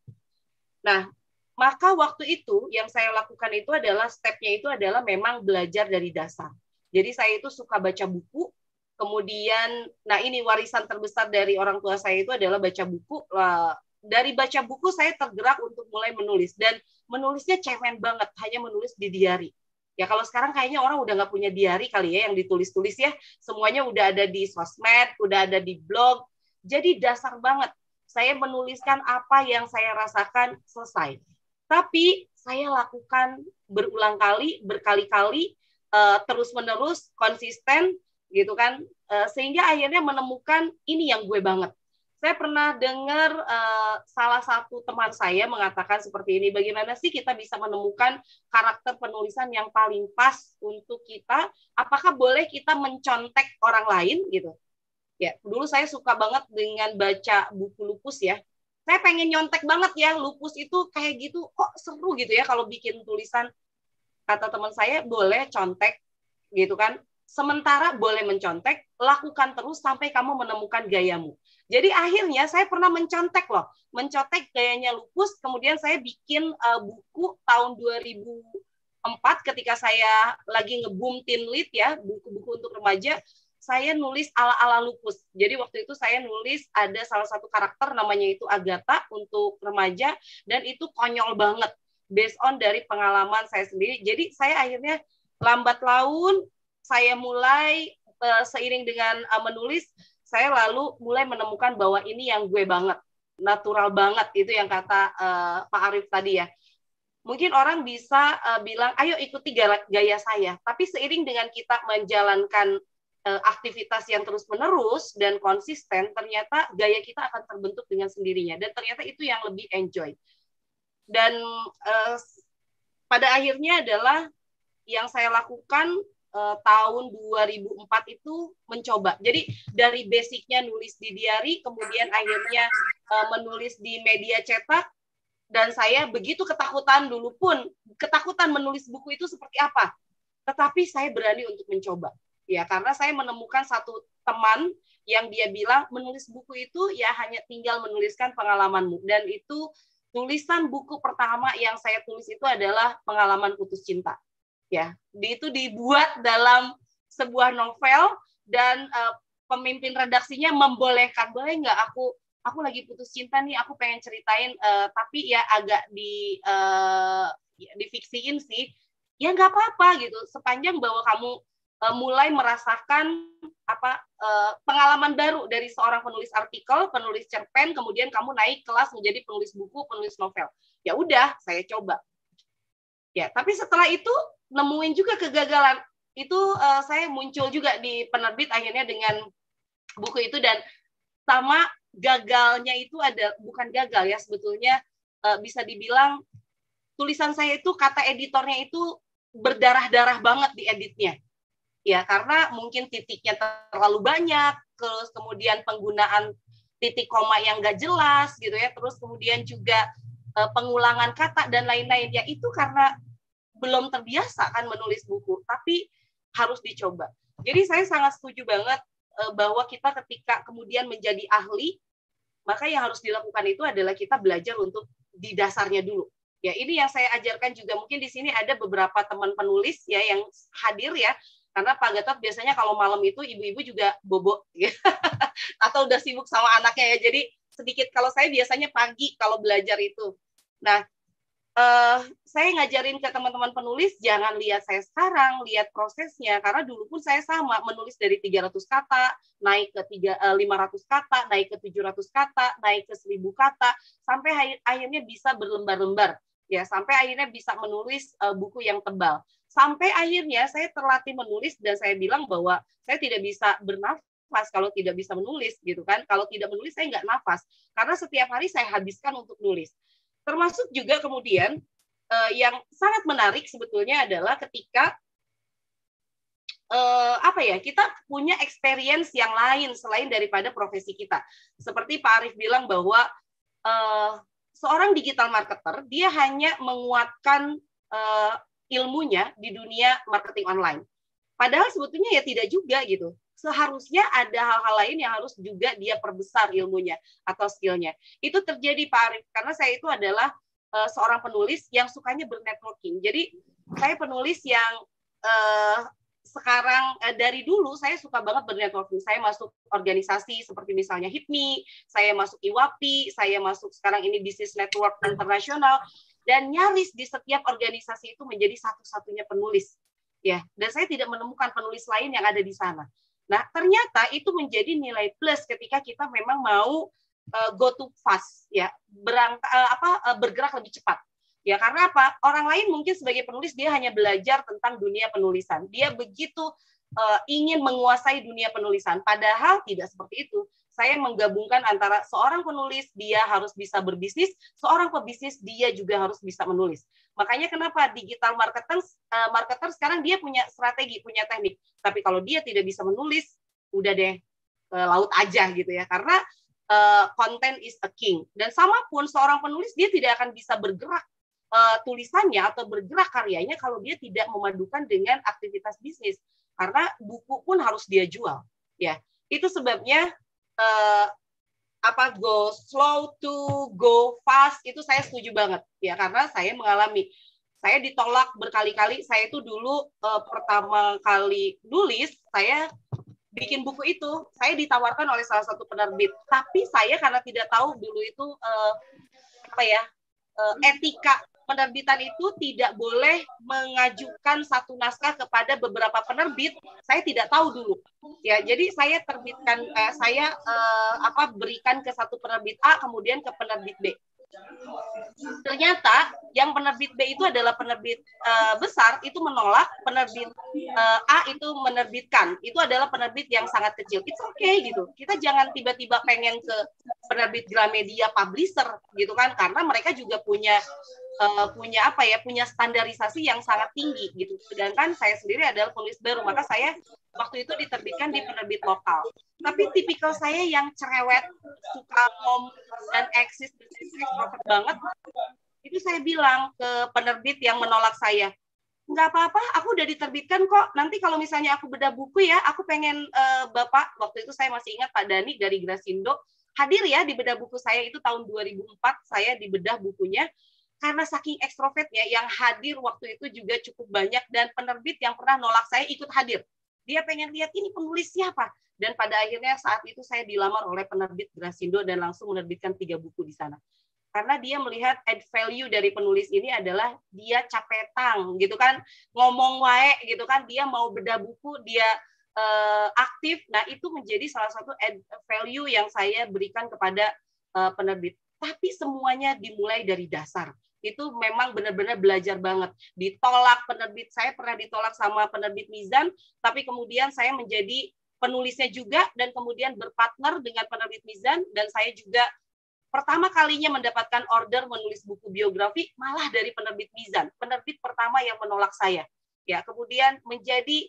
Nah, maka waktu itu yang saya lakukan itu adalah stepnya itu adalah memang belajar dari dasar. Jadi saya itu suka baca buku. Kemudian, nah ini warisan terbesar dari orang tua saya itu adalah baca buku. Dari baca buku saya tergerak untuk mulai menulis. Dan menulisnya cemen banget, hanya menulis di diary. Ya kalau sekarang kayaknya orang udah nggak punya diary kali ya yang ditulis-tulis ya. Semuanya udah ada di sosmed, udah ada di blog. Jadi dasar banget. Saya menuliskan apa yang saya rasakan, selesai. Tapi saya lakukan berulang kali, berkali-kali, terus-menerus, konsisten, gitu kan, sehingga akhirnya menemukan ini yang gue banget. Saya pernah dengar salah satu teman saya mengatakan seperti ini, bagaimana sih kita bisa menemukan karakter penulisan yang paling pas untuk kita, apakah boleh kita mencontek orang lain gitu. Ya, dulu saya suka banget dengan baca buku lupus ya. Saya pengen nyontek banget ya, lupus itu kayak gitu, kok seru gitu ya kalau bikin tulisan. Kata teman saya, boleh contek gitu kan. Sementara boleh mencontek, lakukan terus sampai kamu menemukan gayamu. Jadi akhirnya saya pernah mencontek loh, mencontek gayanya lupus, kemudian saya bikin buku tahun 2004 ketika saya lagi nge-boom teen lit ya, buku-buku untuk remaja, saya nulis ala-ala lupus. Jadi waktu itu saya nulis ada salah satu karakter namanya itu Agatha untuk remaja, dan itu konyol banget, based on dari pengalaman saya sendiri. Jadi saya akhirnya lambat laun, saya mulai seiring dengan menulis, saya lalu mulai menemukan bahwa ini yang gue banget, natural banget, itu yang kata Pak Arief tadi ya. Mungkin orang bisa bilang, ayo ikuti gaya saya, tapi seiring dengan kita menjalankan aktivitas yang terus-menerus dan konsisten, ternyata gaya kita akan terbentuk dengan sendirinya, dan ternyata itu yang lebih enjoy. Dan pada akhirnya adalah yang saya lakukan tahun 2004 itu mencoba. Jadi dari basicnya nulis di diary, kemudian akhirnya menulis di media cetak, dan saya begitu ketakutan dulu pun, ketakutan menulis buku itu seperti apa. Tetapi saya berani untuk mencoba. Ya, karena saya menemukan satu teman yang dia bilang menulis buku itu ya hanya tinggal menuliskan pengalamanmu, dan itu tulisan buku pertama yang saya tulis itu adalah pengalaman putus cinta. Ya, itu dibuat dalam sebuah novel, dan pemimpin redaksinya membolehkan, boleh nggak aku lagi putus cinta nih, aku pengen ceritain, tapi ya agak difiksiin sih, ya nggak apa-apa gitu, sepanjang bahwa kamu mulai merasakan pengalaman baru dari seorang penulis artikel, penulis cerpen, kemudian kamu naik kelas menjadi penulis buku, penulis novel. Ya udah, saya coba. Ya, tapi setelah itu nemuin juga kegagalan. Itu saya muncul juga di penerbit akhirnya dengan buku itu, dan sama gagalnya itu ada, bukan gagal ya sebetulnya, bisa dibilang tulisan saya itu kata editornya itu berdarah-darah banget di editnya. Ya, karena mungkin titiknya terlalu banyak, terus kemudian penggunaan titik koma yang nggak jelas gitu ya, terus kemudian juga pengulangan kata dan lain-lain. Ya itu karena belum terbiasa kan menulis buku, tapi harus dicoba. Jadi saya sangat setuju banget bahwa kita ketika kemudian menjadi ahli, maka yang harus dilakukan itu adalah kita belajar untuk di dasarnya dulu. Ya, ini yang saya ajarkan juga. Mungkin di sini ada beberapa teman penulis ya yang hadir ya. Karena Pak Gatot biasanya kalau malam itu ibu-ibu juga bobo ya. Atau udah sibuk sama anaknya ya. Jadi sedikit, kalau saya biasanya pagi kalau belajar itu. Nah, saya ngajarin ke teman-teman penulis, jangan lihat saya sekarang, lihat prosesnya. Karena dulu pun saya sama, menulis dari 300 kata, naik ke 500 kata, naik ke 700 kata, naik ke 1000 kata, sampai akhirnya bisa berlembar-lembar. Ya, sampai akhirnya bisa menulis buku yang tebal. Sampai akhirnya saya terlatih menulis, dan saya bilang bahwa saya tidak bisa bernafas kalau tidak bisa menulis, gitu kan. Kalau tidak menulis, saya nggak nafas. Karena setiap hari saya habiskan untuk nulis. Termasuk juga kemudian yang sangat menarik sebetulnya adalah ketika kita punya experience yang lain selain daripada profesi kita. Seperti Pak Arief bilang bahwa seorang digital marketer dia hanya menguatkan ilmunya di dunia marketing online. Padahal sebetulnya ya tidak juga gitu. Seharusnya ada hal-hal lain yang harus juga dia perbesar ilmunya atau skillnya. Itu terjadi Pak Arief, karena saya itu adalah seorang penulis yang sukanya bernetworking. Jadi saya penulis yang sekarang dari dulu saya suka banget bernetworking. Saya masuk organisasi seperti misalnya HIPMI, saya masuk IWAPI, saya masuk sekarang ini Business Network Internasional, dan nyaris di setiap organisasi itu menjadi satu-satunya penulis. Ya, dan saya tidak menemukan penulis lain yang ada di sana. Nah, ternyata itu menjadi nilai plus ketika kita memang mau go too fast, ya, bergerak lebih cepat. Ya, karena apa? Orang lain mungkin sebagai penulis dia hanya belajar tentang dunia penulisan. Dia begitu ingin menguasai dunia penulisan, padahal tidak seperti itu. Saya menggabungkan antara seorang penulis dia harus bisa berbisnis, seorang pebisnis dia juga harus bisa menulis. Makanya kenapa digital marketer sekarang dia punya strategi, punya teknik. Tapi kalau dia tidak bisa menulis, udah deh ke laut aja gitu ya. Karena content is a king. Dan sama pun seorang penulis dia tidak akan bisa bergerak tulisannya atau bergerak karyanya kalau dia tidak memadukan dengan aktivitas bisnis. Karena buku pun harus dia jual. Ya, itu sebabnya go slow to go fast itu saya setuju banget ya, karena saya mengalami, saya ditolak berkali-kali. Saya itu dulu pertama kali nulis, saya bikin buku itu, saya ditawarkan oleh salah satu penerbit, tapi saya karena tidak tahu dulu itu etika penerbitan itu tidak boleh mengajukan satu naskah kepada beberapa penerbit. Saya tidak tahu dulu. Ya, jadi saya terbitkan, berikan ke satu penerbit A, kemudian ke penerbit B. Ternyata yang penerbit B itu adalah penerbit besar, itu menolak, penerbit A itu menerbitkan. Itu adalah penerbit yang sangat kecil. It's okay gitu. Kita jangan tiba-tiba pengen ke penerbit Gramedia publisher gitu kan, karena mereka juga punya standarisasi yang sangat tinggi gitu. Sedangkan saya sendiri adalah penulis baru, maka saya waktu itu diterbitkan di penerbit lokal. Tapi tipikal saya yang cerewet, suka ngomong dan eksis banget. Itu saya bilang ke penerbit yang menolak saya, nggak apa-apa, aku udah diterbitkan kok. Nanti kalau misalnya aku bedah buku ya, aku pengen Bapak, waktu itu saya masih ingat Pak Dani dari Grasindo, hadir ya di bedah buku saya itu tahun 2004, saya dibedah bukunya. Karena saking ekstrovertnya, yang hadir waktu itu juga cukup banyak, dan penerbit yang pernah nolak saya ikut hadir. Dia pengen lihat ini penulis siapa. Dan pada akhirnya saat itu saya dilamar oleh penerbit Grasindo dan langsung menerbitkan 3 buku di sana. Karena dia melihat add value dari penulis ini adalah dia capetang gitu kan, ngomong wae gitu kan, dia mau bedah buku, dia aktif. Nah, itu menjadi salah satu add value yang saya berikan kepada penerbit. Tapi semuanya dimulai dari dasar. Itu memang benar-benar belajar banget. Ditolak penerbit, saya pernah ditolak sama penerbit Mizan, tapi kemudian saya menjadi penulisnya juga, dan kemudian berpartner dengan penerbit Mizan, dan saya juga pertama kalinya mendapatkan order menulis buku biografi malah dari penerbit Mizan, penerbit pertama yang menolak saya. Ya, kemudian menjadi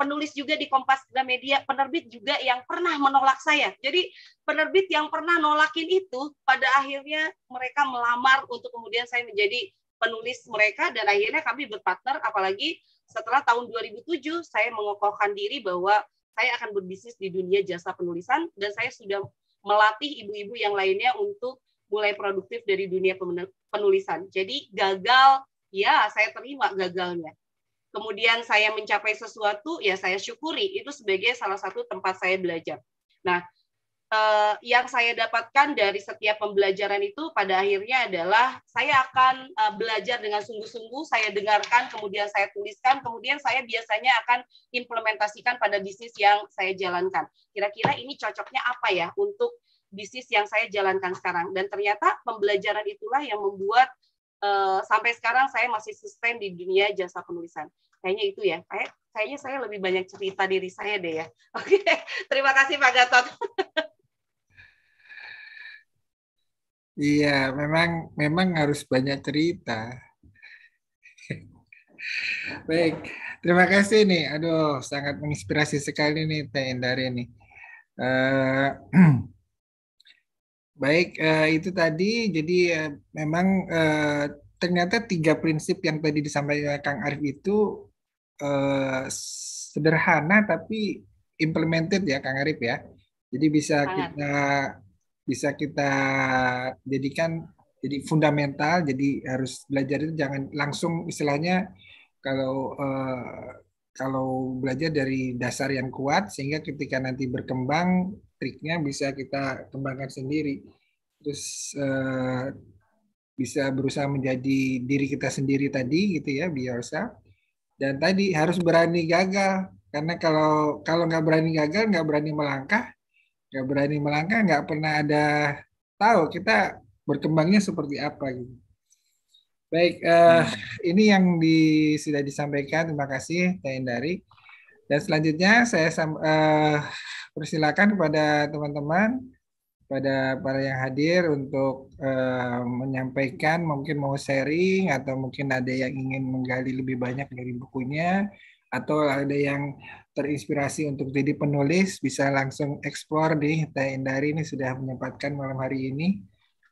penulis juga di Kompas Gramedia, penerbit juga yang pernah menolak saya. Jadi penerbit yang pernah nolakin itu, pada akhirnya mereka melamar untuk kemudian saya menjadi penulis mereka, dan akhirnya kami berpartner, apalagi setelah tahun 2007 saya mengokohkan diri bahwa saya akan berbisnis di dunia jasa penulisan, dan saya sudah melatih ibu-ibu yang lainnya untuk mulai produktif dari dunia penulisan. Jadi gagal, ya saya terima gagalnya. Kemudian saya mencapai sesuatu, ya saya syukuri. Itu sebagai salah satu tempat saya belajar. Nah, yang saya dapatkan dari setiap pembelajaran itu pada akhirnya adalah saya akan belajar dengan sungguh-sungguh, saya dengarkan, kemudian saya tuliskan, kemudian saya biasanya akan implementasikan pada bisnis yang saya jalankan. Kira-kira ini cocoknya apa ya untuk bisnis yang saya jalankan sekarang. Dan ternyata pembelajaran itulah yang membuat sampai sekarang saya masih sustain di dunia jasa penulisan. Kayaknya itu ya. Kayaknya saya lebih banyak cerita diri saya deh ya. Oke, terima kasih Pak Gatot. Iya, memang harus banyak cerita. Baik, terima kasih nih. Aduh, sangat menginspirasi sekali nih Teh Endari nih. Baik, itu tadi. Jadi memang ternyata 3 prinsip yang tadi disampaikan Kang Arif itu sederhana tapi implemented ya Kang Arif ya. Jadi bisa kita jadikan jadi fundamental. Jadi harus belajar itu jangan langsung istilahnya kalau belajar dari dasar yang kuat sehingga ketika nanti berkembang triknya bisa kita kembangkan sendiri. Terus bisa berusaha menjadi diri kita sendiri tadi gitu ya, be yourself. Dan tadi harus berani gagal karena kalau nggak berani gagal, nggak berani melangkah, nggak pernah ada tahu kita berkembangnya seperti apa gitu. Baik, ini yang sudah disampaikan. Terima kasih Teh Endari. Dan selanjutnya saya persilakan kepada teman-teman, pada para yang hadir untuk menyampaikan, mungkin mau sharing atau mungkin ada yang ingin menggali lebih banyak dari bukunya atau ada yang terinspirasi untuk jadi penulis, bisa langsung eksplor di Teh Endari ini sudah menyempatkan malam hari ini.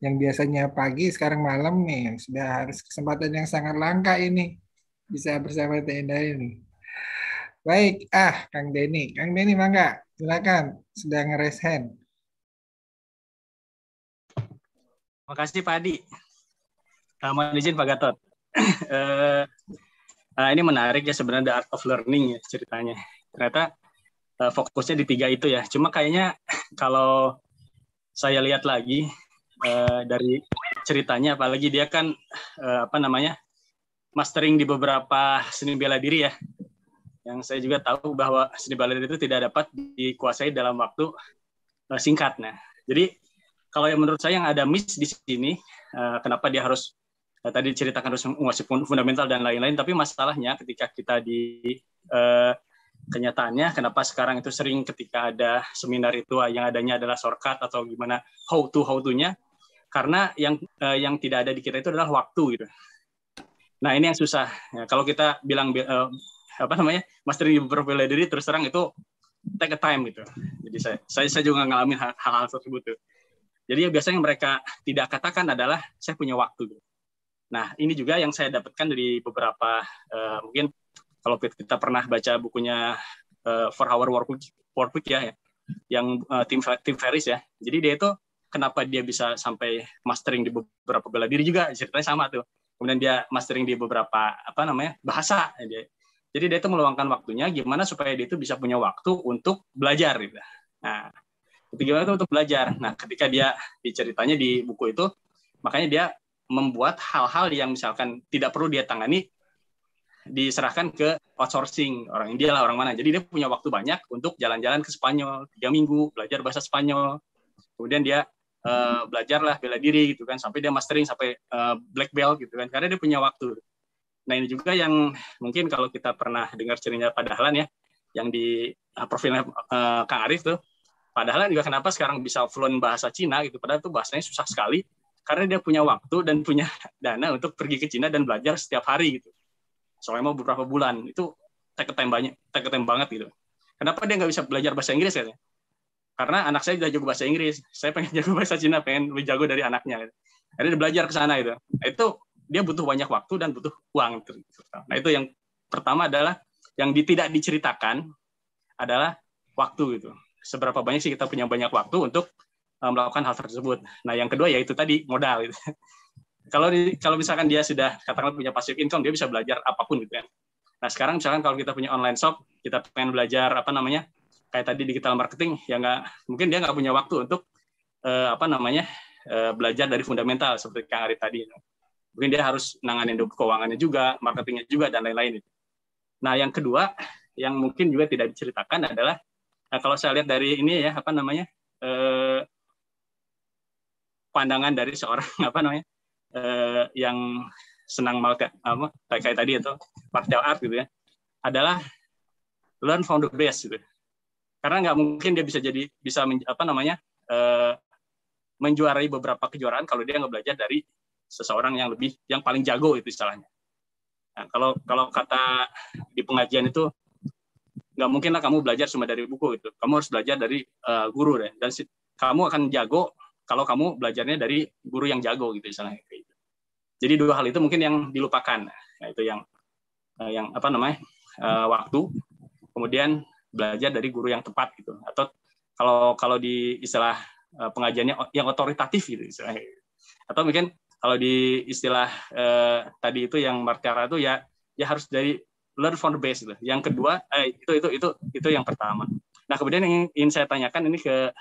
Yang biasanya pagi, sekarang malam nih, sudah harus kesempatan yang sangat langka ini bisa bersama Teh Endari ini. Baik, Kang Denny mangga, silakan, sudah nge-raise hand. Makasih Pak Adi. Mohon izin Pak Gatot. Ini menarik ya sebenarnya, The Art of Learning ya ceritanya. Ternyata fokusnya di 3 itu ya. Cuma kayaknya kalau saya lihat lagi dari ceritanya, apalagi dia kan mastering di beberapa seni bela diri ya. Yang saya juga tahu bahwa seni bela diri itu tidak dapat dikuasai dalam waktu singkat. Nah, jadi kalau yang menurut saya yang ada miss di sini, kenapa dia harus tadi ceritakan harus menguasai fundamental dan lain-lain, tapi masalahnya ketika kita di kenyataannya, kenapa sekarang itu sering ketika ada seminar itu yang adanya adalah shortcut atau gimana how to-nya, karena yang tidak ada di kita itu adalah waktu gitu. Nah ini yang susah. Ya, kalau kita bilang mastering di beberapa bela diri, terus terang itu take a time gitu. Jadi saya juga ngalamin hal-hal tersebut tuh. Jadi biasanya yang mereka tidak katakan adalah saya punya waktu. Nah, ini juga yang saya dapatkan dari beberapa, mungkin kalau kita pernah baca bukunya 4-Hour Workweek ya, yang Tim Ferriss ya. Jadi dia itu kenapa dia bisa sampai mastering di beberapa bela diri juga, ceritanya sama tuh. Kemudian dia mastering di beberapa bahasa. Jadi dia itu meluangkan waktunya gimana supaya dia itu bisa punya waktu untuk belajar gitu. Nah, gimana itu untuk belajar. Nah, ketika dia diceritanya di buku itu, makanya dia membuat hal-hal yang misalkan tidak perlu dia tangani, diserahkan ke outsourcing, orang India lah, orang mana. Jadi dia punya waktu banyak untuk jalan-jalan ke Spanyol, 3 minggu, belajar bahasa Spanyol. Kemudian dia belajarlah bela diri gitu kan, sampai dia mastering sampai black belt gitu kan, karena dia punya waktu. Nah ini juga yang mungkin kalau kita pernah dengar ceritanya Pak Dahlan ya, yang di profilnya Kang Arif tuh, Pak Dahlan juga kenapa sekarang bisa fluent bahasa Cina gitu, padahal itu bahasanya susah sekali, karena dia punya waktu dan punya dana untuk pergi ke Cina dan belajar setiap hari gitu. Soalnya mau beberapa bulan, itu take time banget gitu. Kenapa dia nggak bisa belajar bahasa Inggris katanya? Karena anak saya udah jago bahasa Inggris, saya pengen jago bahasa Cina, pengen lebih jago dari anaknya. Akhirnya dia belajar ke sana gitu. Itu dia butuh banyak waktu dan butuh uang. Nah itu yang pertama adalah yang tidak diceritakan adalah waktu gitu. Seberapa banyak sih kita punya banyak waktu untuk melakukan hal tersebut. Nah, yang kedua yaitu tadi modal. Gitu. Kalau misalkan dia sudah katakanlah punya passive income, dia bisa belajar apapun gitu kan. Nah, sekarang misalkan kalau kita punya online shop, kita pengen belajar kayak tadi digital marketing, ya mungkin dia nggak punya waktu untuk belajar dari fundamental seperti Kang Arif tadi. Mungkin dia harus nanganin keuangannya juga, marketingnya juga, dan lain-lain. Nah, yang kedua yang mungkin juga tidak diceritakan adalah kalau saya lihat dari ini ya pandangan dari seorang yang senang kayak tadi itu martial art gitu ya, adalah learn from the best gitu. Karena nggak mungkin dia bisa menjuarai beberapa kejuaraan kalau dia nggak belajar dari seseorang yang paling jago itu istilahnya. Nah, kalau kata di pengajian itu nggak mungkin lah kamu belajar cuma dari buku itu. Kamu harus belajar dari guru deh. Dan kamu akan jago kalau kamu belajarnya dari guru yang jago gitu istilahnya. Jadi dua hal itu mungkin yang dilupakan. Nah, itu yang waktu, kemudian belajar dari guru yang tepat gitu. Atau kalau di istilah pengajiannya yang otoritatif gitu istilahnya. Atau mungkin kalau di istilah tadi itu yang martial itu ya harus dari learn from the best gitu. Yang kedua itu yang pertama. Nah, kemudian yang ingin saya tanyakan ini ke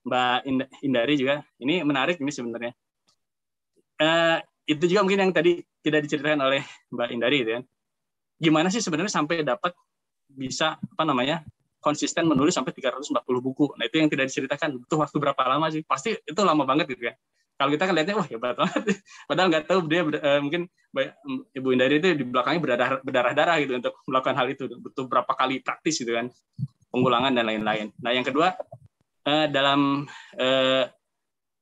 Mbak Indari juga. Ini menarik ini sebenarnya. Itu juga mungkin yang tadi tidak diceritakan oleh Mbak Indari gitu kan. Gimana sih sebenarnya sampai dapat bisa konsisten menulis sampai 340 buku. Nah, itu yang tidak diceritakan. Butuh waktu berapa lama sih? Pasti itu lama banget gitu kan. Kalau kita kan lihatnya, wah hebat banget. Padahal nggak tahu dia mungkin Ibu Indari itu di belakangnya berdarah-darah gitu untuk melakukan hal itu. Butuh berapa kali praktis gitu kan, pengulangan dan lain-lain. Nah, yang kedua dalam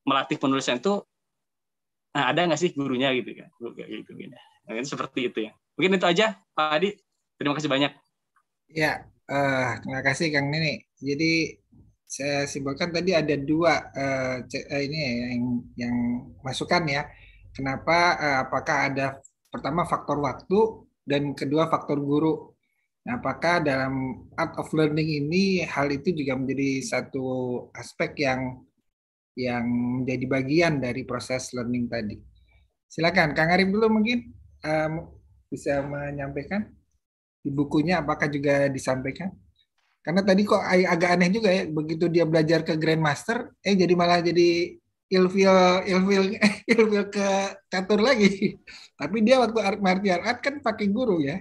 melatih penulisan itu ada nggak sih gurunya gitu kan? Nah, seperti itu ya. Mungkin itu aja Pak Adi. Terima kasih banyak. Ya, terima kasih Kang Nini. Jadi saya simpulkan tadi ada dua ini yang masukan ya. Kenapa? Apakah ada pertama faktor waktu dan kedua faktor guru. Nah, apakah dalam art of learning ini hal itu juga menjadi satu aspek yang menjadi bagian dari proses learning tadi. Silakan Kang Arif dulu mungkin bisa menyampaikan di bukunya apakah juga disampaikan? Karena tadi kok agak aneh juga ya, begitu dia belajar ke Grandmaster, jadi malah jadi ilfil ke catur lagi. Tapi dia waktu martial art kan pakai guru ya.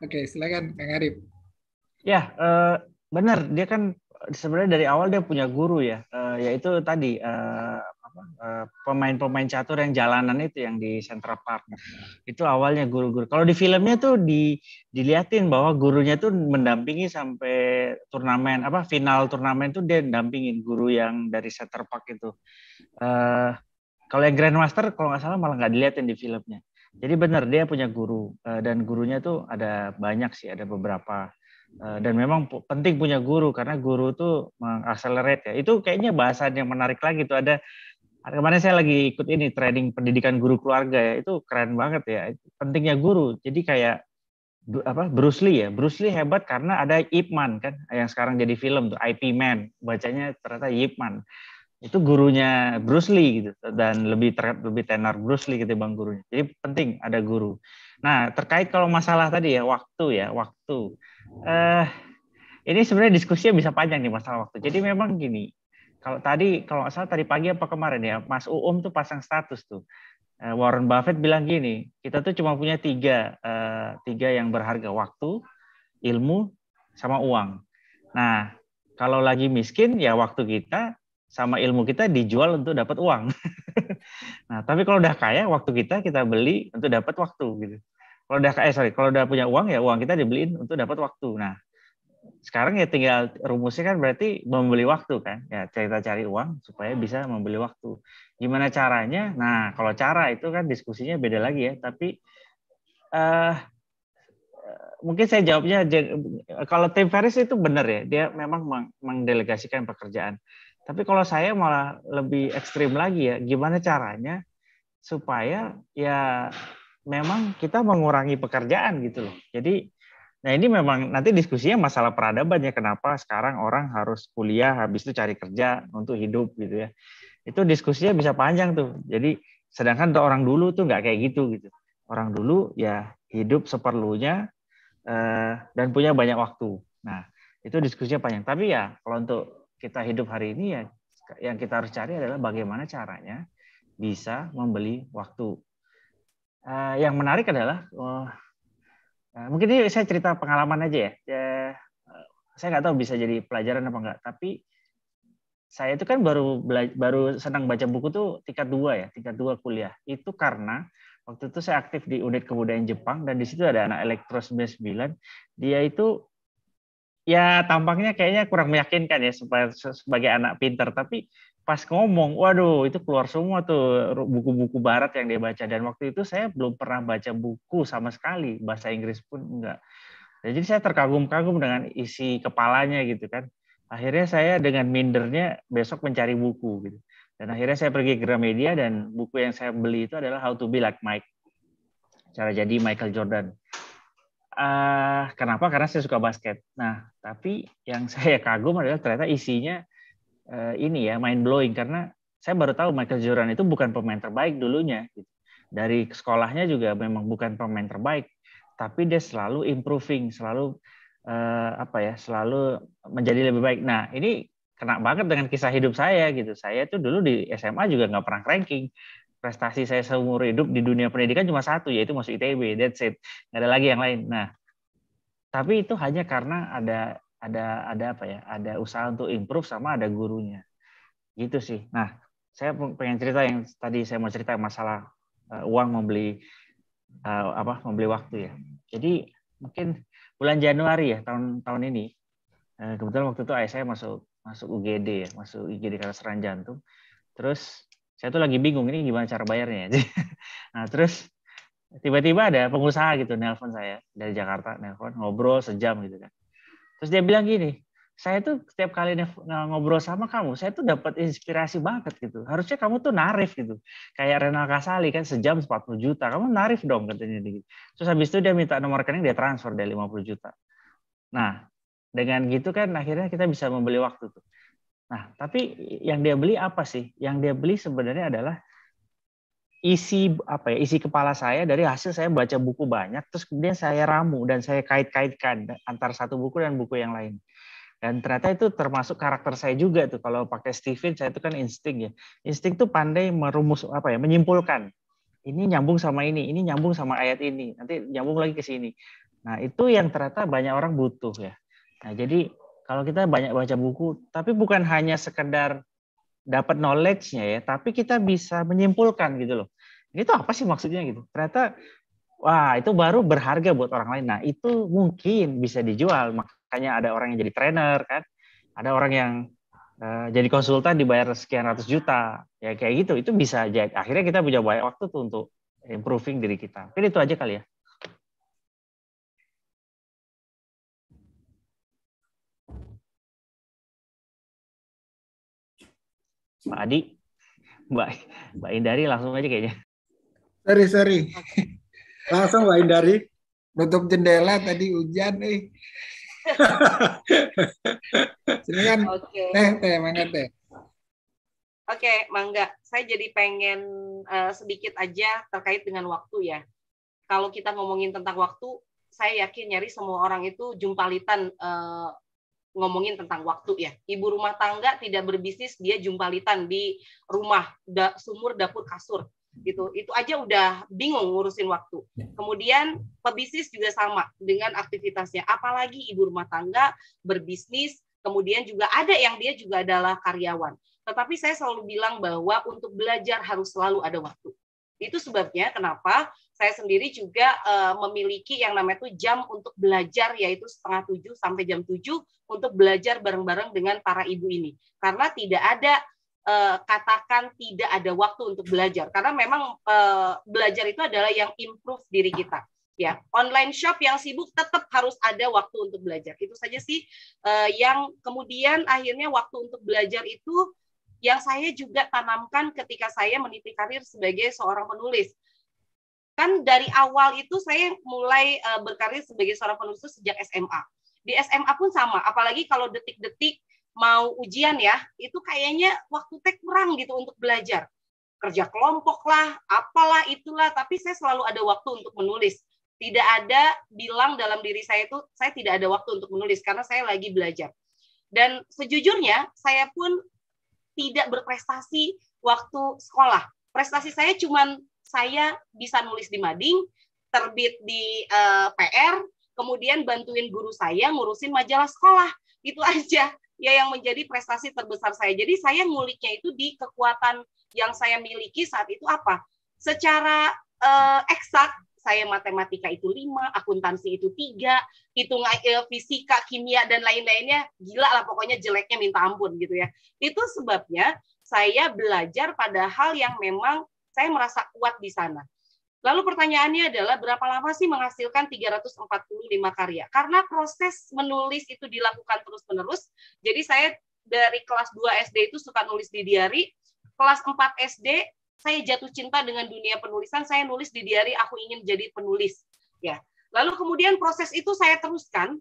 Oke, silakan Kang Arif. Ya, benar. Dia kan sebenarnya dari awal dia punya guru ya, yaitu tadi pemain-pemain catur yang jalanan itu yang di Central Park. Itu awalnya guru-guru. Kalau di filmnya tuh dilihatin bahwa gurunya tuh mendampingi sampai turnamen final turnamen tuh dia dampingin guru yang dari Central Park itu. Kalau yang Grandmaster kalau nggak salah malah nggak dilihatin di filmnya. Jadi benar dia punya guru dan gurunya tuh ada banyak sih, ada beberapa. Dan memang penting punya guru karena guru tuh mengakselerate ya. Itu kayaknya bahasan yang menarik lagi tuh ada. Kemarin saya lagi ikut ini training pendidikan guru keluarga ya, itu keren banget ya. Pentingnya guru. Jadi kayak Bruce Lee ya. Bruce Lee hebat karena ada Ip Man kan, yang sekarang jadi film tuh IP Man. Bacanya ternyata Ip Man. Itu gurunya Bruce Lee gitu dan lebih tenar Bruce Lee ketimbang gurunya. Jadi penting ada guru. Nah, terkait kalau masalah tadi ya waktu. Ini sebenarnya diskusinya bisa panjang nih masalah waktu. Jadi memang gini. Kalau nggak salah tadi pagi apa kemarin ya, Mas Uum tuh pasang status tuh. Warren Buffett bilang gini, kita tuh cuma punya tiga yang berharga, waktu, ilmu, sama uang. Nah, kalau lagi miskin ya waktu kita sama ilmu kita dijual untuk dapat uang. Nah, tapi kalau udah kaya, waktu kita beli untuk dapat waktu gitu. Kalau udah punya uang ya uang kita dibeliin untuk dapat waktu. Nah, sekarang ya tinggal rumusnya kan berarti membeli waktu kan. Ya kita cari uang supaya bisa membeli waktu. Gimana caranya? Nah, kalau cara itu kan diskusinya beda lagi ya. Tapi mungkin saya jawabnya kalau Tim Ferriss itu benar ya. Dia memang mendelegasikan pekerjaan. Tapi kalau saya malah lebih ekstrim lagi ya. Gimana caranya supaya ya memang kita mengurangi pekerjaan gitu loh. Jadi Nah ini memang nanti diskusinya masalah peradaban ya, kenapa sekarang orang harus kuliah habis itu cari kerja untuk hidup gitu ya. Itu diskusinya bisa panjang tuh. Jadi sedangkan untuk orang dulu tuh nggak kayak gitu. Orang dulu ya hidup seperlunya dan punya banyak waktu. Nah itu diskusinya panjang. Tapi ya kalau untuk kita hidup hari ini ya yang kita harus cari adalah bagaimana caranya bisa membeli waktu. Yang menarik adalah mungkin ini saya cerita pengalaman aja ya. Saya nggak tahu bisa jadi pelajaran apa enggak, tapi saya itu kan baru senang baca buku tuh tingkat 2 ya, tingkat 2 kuliah. Itu karena waktu itu saya aktif di unit kebudayaan Jepang dan di situ ada anak elektro 99. Dia itu ya tampaknya kayaknya kurang meyakinkan ya sebagai anak pinter, tapi pas ngomong, waduh itu keluar semua tuh buku-buku barat yang dia baca. Dan waktu itu saya belum pernah baca buku sama sekali, bahasa Inggris pun enggak. Jadi saya terkagum-kagum dengan isi kepalanya gitu kan. Akhirnya saya dengan mindernya besok mencari buku gitu. Dan akhirnya saya pergi ke Gramedia dan buku yang saya beli itu adalah How to Be Like Mike. Cara jadi Michael Jordan. Kenapa? Karena saya suka basket. Nah, tapi yang saya kagum adalah ternyata isinya ini ya mind blowing karena saya baru tahu Michael Jordan itu bukan pemain terbaik dulunya. Dari sekolahnya juga memang bukan pemain terbaik, tapi dia selalu improving, selalu selalu menjadi lebih baik. Nah, ini kena banget dengan kisah hidup saya gitu. Saya tuh dulu di SMA juga nggak pernah ranking. Prestasi saya seumur hidup di dunia pendidikan cuma satu, yaitu masuk ITB. That's it. Nggak ada lagi yang lain. Nah, tapi itu hanya karena ada usaha untuk improve sama ada gurunya. Gitu sih. Nah, saya pengen cerita yang tadi saya mau cerita masalah uang membeli waktu ya. Jadi mungkin bulan Januari ya tahun ini kebetulan waktu itu ayah saya masuk UGD ya, masuk IGD Kedokteran Jantung. Terus saya tuh lagi bingung ini gimana cara bayarnya. Nah, terus tiba-tiba ada pengusaha gitu nelpon saya dari Jakarta, nelpon ngobrol sejam gitu kan. Terus dia bilang gini, saya tuh setiap kali ngobrol sama kamu, saya tuh dapat inspirasi banget gitu. Harusnya kamu tuh narif gitu. Kayak Renal Kasali kan sejam 40 juta. Kamu narif dong katanya gitu. Terus habis itu dia minta nomor rekening, dia transfer dari 50 juta. Nah, dengan gitu kan akhirnya kita bisa membeli waktu tuh. Nah, tapi yang dia beli apa sih? Yang dia beli sebenarnya adalah isi kepala saya dari hasil saya baca buku banyak, terus kemudian saya ramu dan saya kait-kaitkan antara satu buku dan buku yang lain. Dan ternyata itu termasuk karakter saya juga tuh. Kalau pakai Steven, saya itu kan insting ya. Insting tuh pandai merumus menyimpulkan. Ini nyambung sama ini nyambung sama ayat ini, nanti nyambung lagi ke sini. Nah, itu yang ternyata banyak orang butuh ya. Nah, jadi kalau kita banyak baca buku, tapi bukan hanya sekedar dapat knowledge-nya ya, tapi kita bisa menyimpulkan gitu loh. Itu apa sih maksudnya gitu. Ternyata wah, itu baru berharga buat orang lain. Nah, itu mungkin bisa dijual. Makanya ada orang yang jadi trainer kan. Ada orang yang jadi konsultan dibayar sekian ratus juta. Ya kayak gitu. Itu bisa jadi. Akhirnya kita punya banyak waktu tuh untuk improving diri kita. Mungkin itu aja kali ya. Pak Adi, Mbak Indari langsung aja kayaknya. Sorry. Langsung Mbak Indari. Nutup jendela tadi hujan nih. Silakan. Teh, mangga teh. Oke, mangga. Saya jadi pengen sedikit aja terkait dengan waktu ya. Kalau kita ngomongin tentang waktu, saya yakin nyari semua orang itu jumpalitan ngomongin tentang waktu ya. Ibu rumah tangga tidak berbisnis, dia jumpalitan di rumah, sumur, dapur, kasur. Gitu. Itu aja udah bingung ngurusin waktu. Kemudian pebisnis juga sama dengan aktivitasnya. Apalagi ibu rumah tangga berbisnis, kemudian juga ada yang dia juga adalah karyawan. Tetapi saya selalu bilang bahwa untuk belajar harus selalu ada waktu. Itu sebabnya kenapa saya sendiri juga memiliki yang namanya tuh jam untuk belajar, yaitu 6:30 sampai jam 7 untuk belajar bareng-bareng dengan para ibu ini. Karena tidak ada katakan tidak ada waktu untuk belajar. Karena memang belajar itu adalah yang improve diri kita. Ya, online shop yang sibuk tetap harus ada waktu untuk belajar. Itu saja sih yang kemudian akhirnya waktu untuk belajar itu yang saya juga tanamkan ketika saya meniti karir sebagai seorang penulis. Kan dari awal itu saya mulai berkarir sebagai seorang penulis sejak SMA. Di SMA pun sama, apalagi kalau detik-detik mau ujian ya, itu kayaknya waktu teh kurang gitu untuk belajar. Kerja kelompok lah, apalah itulah, tapi saya selalu ada waktu untuk menulis. Tidak ada bilang dalam diri saya itu, saya tidak ada waktu untuk menulis, karena saya lagi belajar. Dan sejujurnya, saya pun tidak berprestasi waktu sekolah. Prestasi saya cuman saya bisa nulis di mading, terbit di PR, kemudian bantuin guru saya ngurusin majalah sekolah. Itu aja ya yang menjadi prestasi terbesar saya. Jadi saya nguliknya itu di kekuatan yang saya miliki saat itu apa? Secara eksak, saya matematika itu 5, akuntansi itu 3, hitung fisika, kimia, dan lain-lainnya, gila lah pokoknya jeleknya minta ampun gitu ya. Itu sebabnya saya belajar pada hal yang memang saya merasa kuat di sana. Lalu pertanyaannya adalah berapa lama sih menghasilkan 345 karya? Karena proses menulis itu dilakukan terus-menerus. Jadi saya dari kelas 2 SD itu suka nulis di diary. Kelas 4 SD saya jatuh cinta dengan dunia penulisan. Saya nulis di diary, aku ingin jadi penulis. Ya. Lalu kemudian proses itu saya teruskan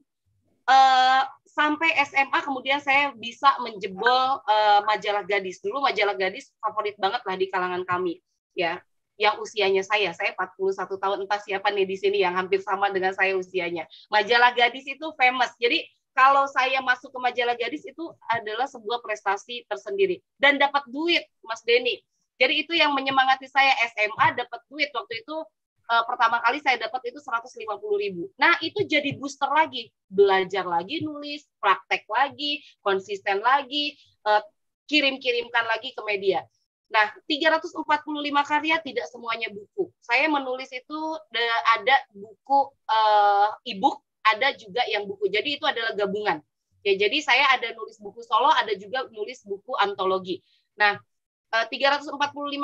sampai SMA, kemudian saya bisa menjebol majalah Gadis. Dulu majalah Gadis favorit banget lah di kalangan kami. Ya, yang usianya saya 41 tahun, entah siapa nih di sini yang hampir sama dengan saya usianya. Majalah Gadis itu famous. Jadi kalau saya masuk ke majalah Gadis itu adalah sebuah prestasi tersendiri dan dapat duit, Mas Denny. Jadi itu yang menyemangati saya. SMA dapat duit waktu itu, pertama kali saya dapat itu 150.000. Nah, itu jadi booster lagi, belajar lagi nulis, praktek lagi, konsisten lagi, kirim-kirimkan lagi ke media. Nah, 345 karya tidak semuanya buku. Saya menulis itu ada buku e-book, ada juga yang buku. Jadi itu adalah gabungan. Ya, jadi saya ada nulis buku solo, ada juga nulis buku antologi. Nah, 345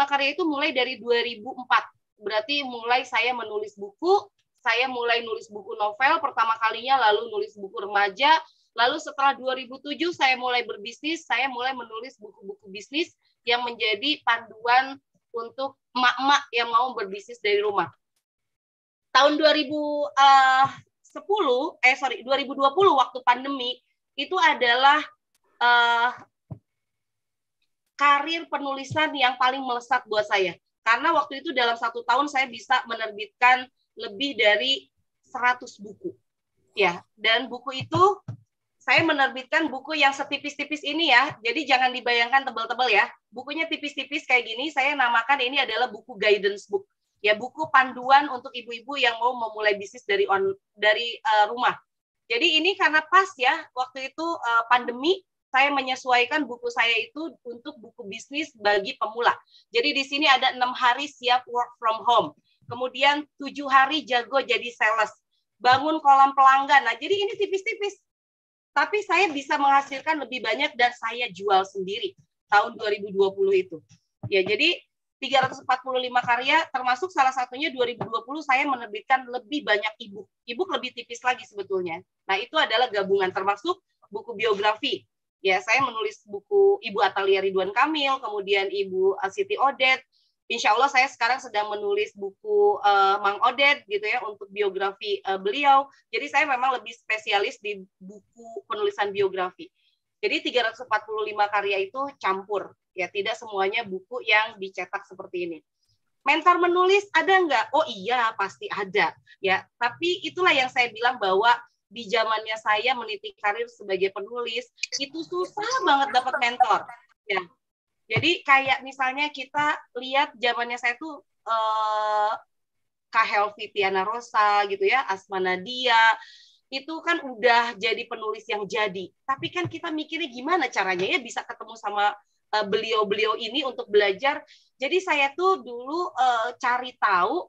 karya itu mulai dari 2004. Berarti mulai saya menulis buku, saya mulai nulis buku novel pertama kalinya, lalu nulis buku remaja, lalu setelah 2007 saya mulai berbisnis, saya mulai menulis buku-buku bisnis yang menjadi panduan untuk emak-emak yang mau berbisnis dari rumah. Tahun 2020 waktu pandemi itu adalah karir penulisan yang paling melesat buat saya. Karena waktu itu dalam 1 tahun saya bisa menerbitkan lebih dari 100 buku. Ya, dan buku itu saya menerbitkan buku yang setipis-tipis ini ya. Jadi jangan dibayangkan tebal-tebal ya. Bukunya tipis-tipis kayak gini, saya namakan ini adalah buku guidance book. Ya, buku panduan untuk ibu-ibu yang mau memulai bisnis dari rumah. Jadi ini karena pas ya, waktu itu pandemi, saya menyesuaikan buku saya itu untuk buku bisnis bagi pemula. Jadi di sini ada 6 hari siap work from home. Kemudian 7 hari jago jadi sales. Bangun kolam pelanggan. Nah, jadi ini tipis-tipis. Tapi saya bisa menghasilkan lebih banyak dan saya jual sendiri tahun 2020 itu. Ya, jadi 345 karya, termasuk salah satunya 2020 saya menerbitkan lebih banyak e-book. E-book lebih tipis lagi sebetulnya. Nah, itu adalah gabungan termasuk buku biografi. Ya, saya menulis buku Ibu Atalia Ridwan Kamil, kemudian Ibu Siti Odet. Insya Allah saya sekarang sedang menulis buku Mang Odet gitu ya untuk biografi beliau. Jadi saya memang lebih spesialis di buku penulisan biografi. Jadi 345 karya itu campur. Ya, tidak semuanya buku yang dicetak seperti ini. Mentor menulis ada nggak? Oh iya, pasti ada. Ya, tapi itulah yang saya bilang bahwa di zamannya saya meniti karir sebagai penulis itu susah banget dapat mentor. Ya. Jadi kayak misalnya kita lihat zamannya saya tuh Kak Helvi Tiana Rosa gitu ya, Asma Nadia, itu kan udah jadi penulis yang jadi. Tapi kan kita mikirnya gimana caranya ya bisa ketemu sama beliau-beliau ini untuk belajar. Jadi saya tuh dulu cari tahu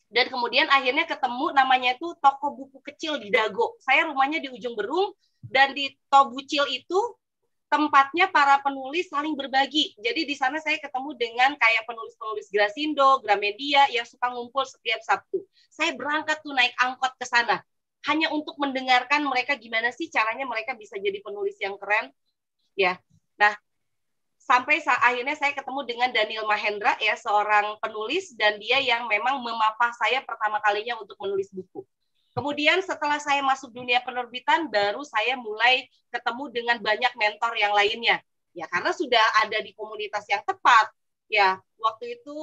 dan kemudian akhirnya ketemu namanya itu toko buku kecil di Dago. Saya rumahnya di ujung Berung dan di Tobucil itu tempatnya para penulis saling berbagi. Jadi di sana saya ketemu dengan kayak penulis-penulis Grasindo, Gramedia yang suka ngumpul setiap Sabtu. Saya berangkat tuh naik angkot ke sana hanya untuk mendengarkan mereka gimana sih caranya mereka bisa jadi penulis yang keren. Ya. Nah, sampai akhirnya saya ketemu dengan Daniel Mahendra ya, seorang penulis, dan dia yang memang memapah saya pertama kalinya untuk menulis buku. Kemudian setelah saya masuk dunia penerbitan, baru saya mulai ketemu dengan banyak mentor yang lainnya. Ya, karena sudah ada di komunitas yang tepat. Ya, waktu itu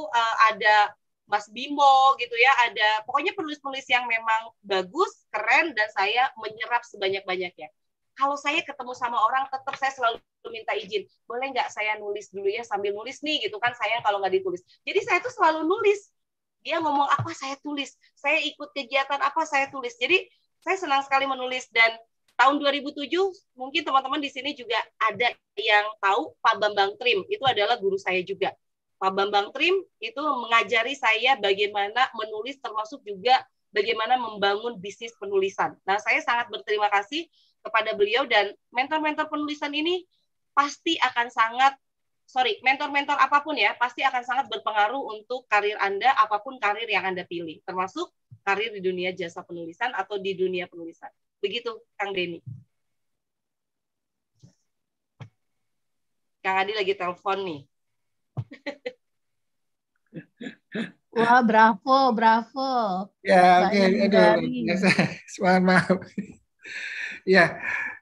ada Mas Bimo gitu ya, ada pokoknya penulis-penulis yang memang bagus, keren, dan saya menyerap sebanyak-banyaknya. Kalau saya ketemu sama orang, tetap saya selalu minta izin. Boleh nggak saya nulis dulu ya, sambil nulis nih gitu kan, sayang kalau nggak ditulis. Jadi saya tuh selalu nulis. Dia ngomong apa, saya tulis. Saya ikut kegiatan apa, saya tulis. Jadi saya senang sekali menulis. Dan tahun 2007, mungkin teman-teman di sini juga ada yang tahu Pak Bambang Trim. Itu adalah guru saya juga. Pak Bambang Trim itu mengajari saya bagaimana menulis, termasuk juga bagaimana membangun bisnis penulisan. Nah, saya sangat berterima kasih kepada beliau, dan mentor-mentor penulisan ini pasti akan mentor-mentor apapun ya, pasti akan sangat berpengaruh untuk karir Anda, apapun karir yang Anda pilih, termasuk karir di dunia jasa penulisan atau di dunia penulisan. Begitu, Kang Denny. Kang Adi lagi telepon nih. Wah, bravo. Ya, oke. Aduh, maaf. Ya,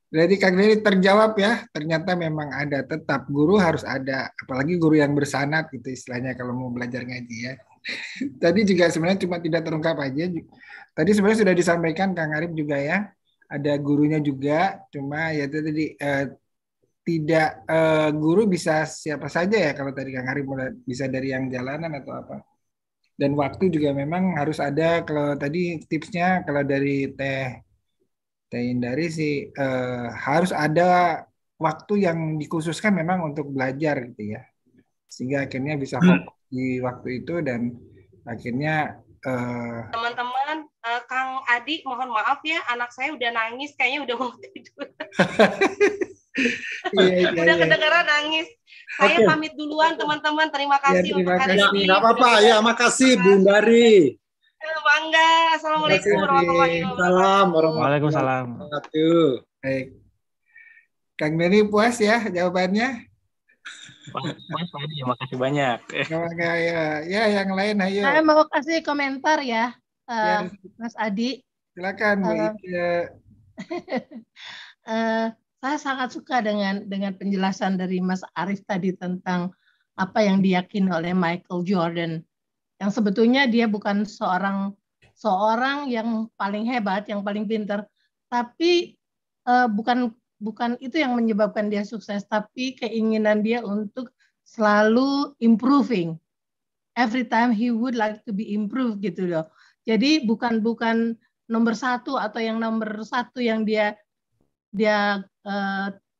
berarti Kang Denny terjawab ya. Ternyata memang ada, tetap guru harus ada, apalagi guru yang bersanad gitu istilahnya kalau mau belajar ngaji ya. Tadi juga sebenarnya cuma tidak terungkap aja. Tadi sebenarnya sudah disampaikan Kang Arif juga ya. Ada gurunya juga, cuma ya itu tadi tidak guru bisa siapa saja ya, kalau tadi Kang Arif bisa dari yang jalanan atau apa. Dan waktu juga memang harus ada. Kalau tadi tipsnya kalau dari Teh Indari sih harus ada waktu yang dikhususkan memang untuk belajar gitu ya, sehingga akhirnya bisa fokus di waktu itu, dan akhirnya teman-teman, Kang Adi mohon maaf ya, anak saya udah nangis, kayaknya udah mau tidur. Udah kedengeran nangis. Saya pamit duluan teman-teman, terima kasih untuk hari ini. Nggak apa-apa ya, makasih Bu Indari. Bangga. Assalamualaikum warahmatullahi wabarakatuh. Waalaikumsalam. Baik. Kang Denny puas ya jawabannya? Puas Pak Adi, makasih banyak. Ya, yang lain ayo. Saya mau kasih komentar ya, Mas Adi. Silakan Bu. Saya sangat suka dengan penjelasan dari Mas Arif tadi tentang apa yang diyakini oleh Michael Jordan. Yang sebetulnya dia bukan seorang yang paling hebat, yang paling pintar, tapi bukan itu yang menyebabkan dia sukses, tapi keinginan dia untuk selalu improving. Every time he would like to be improved gitu loh. Jadi bukan nomor satu atau yang nomor satu yang dia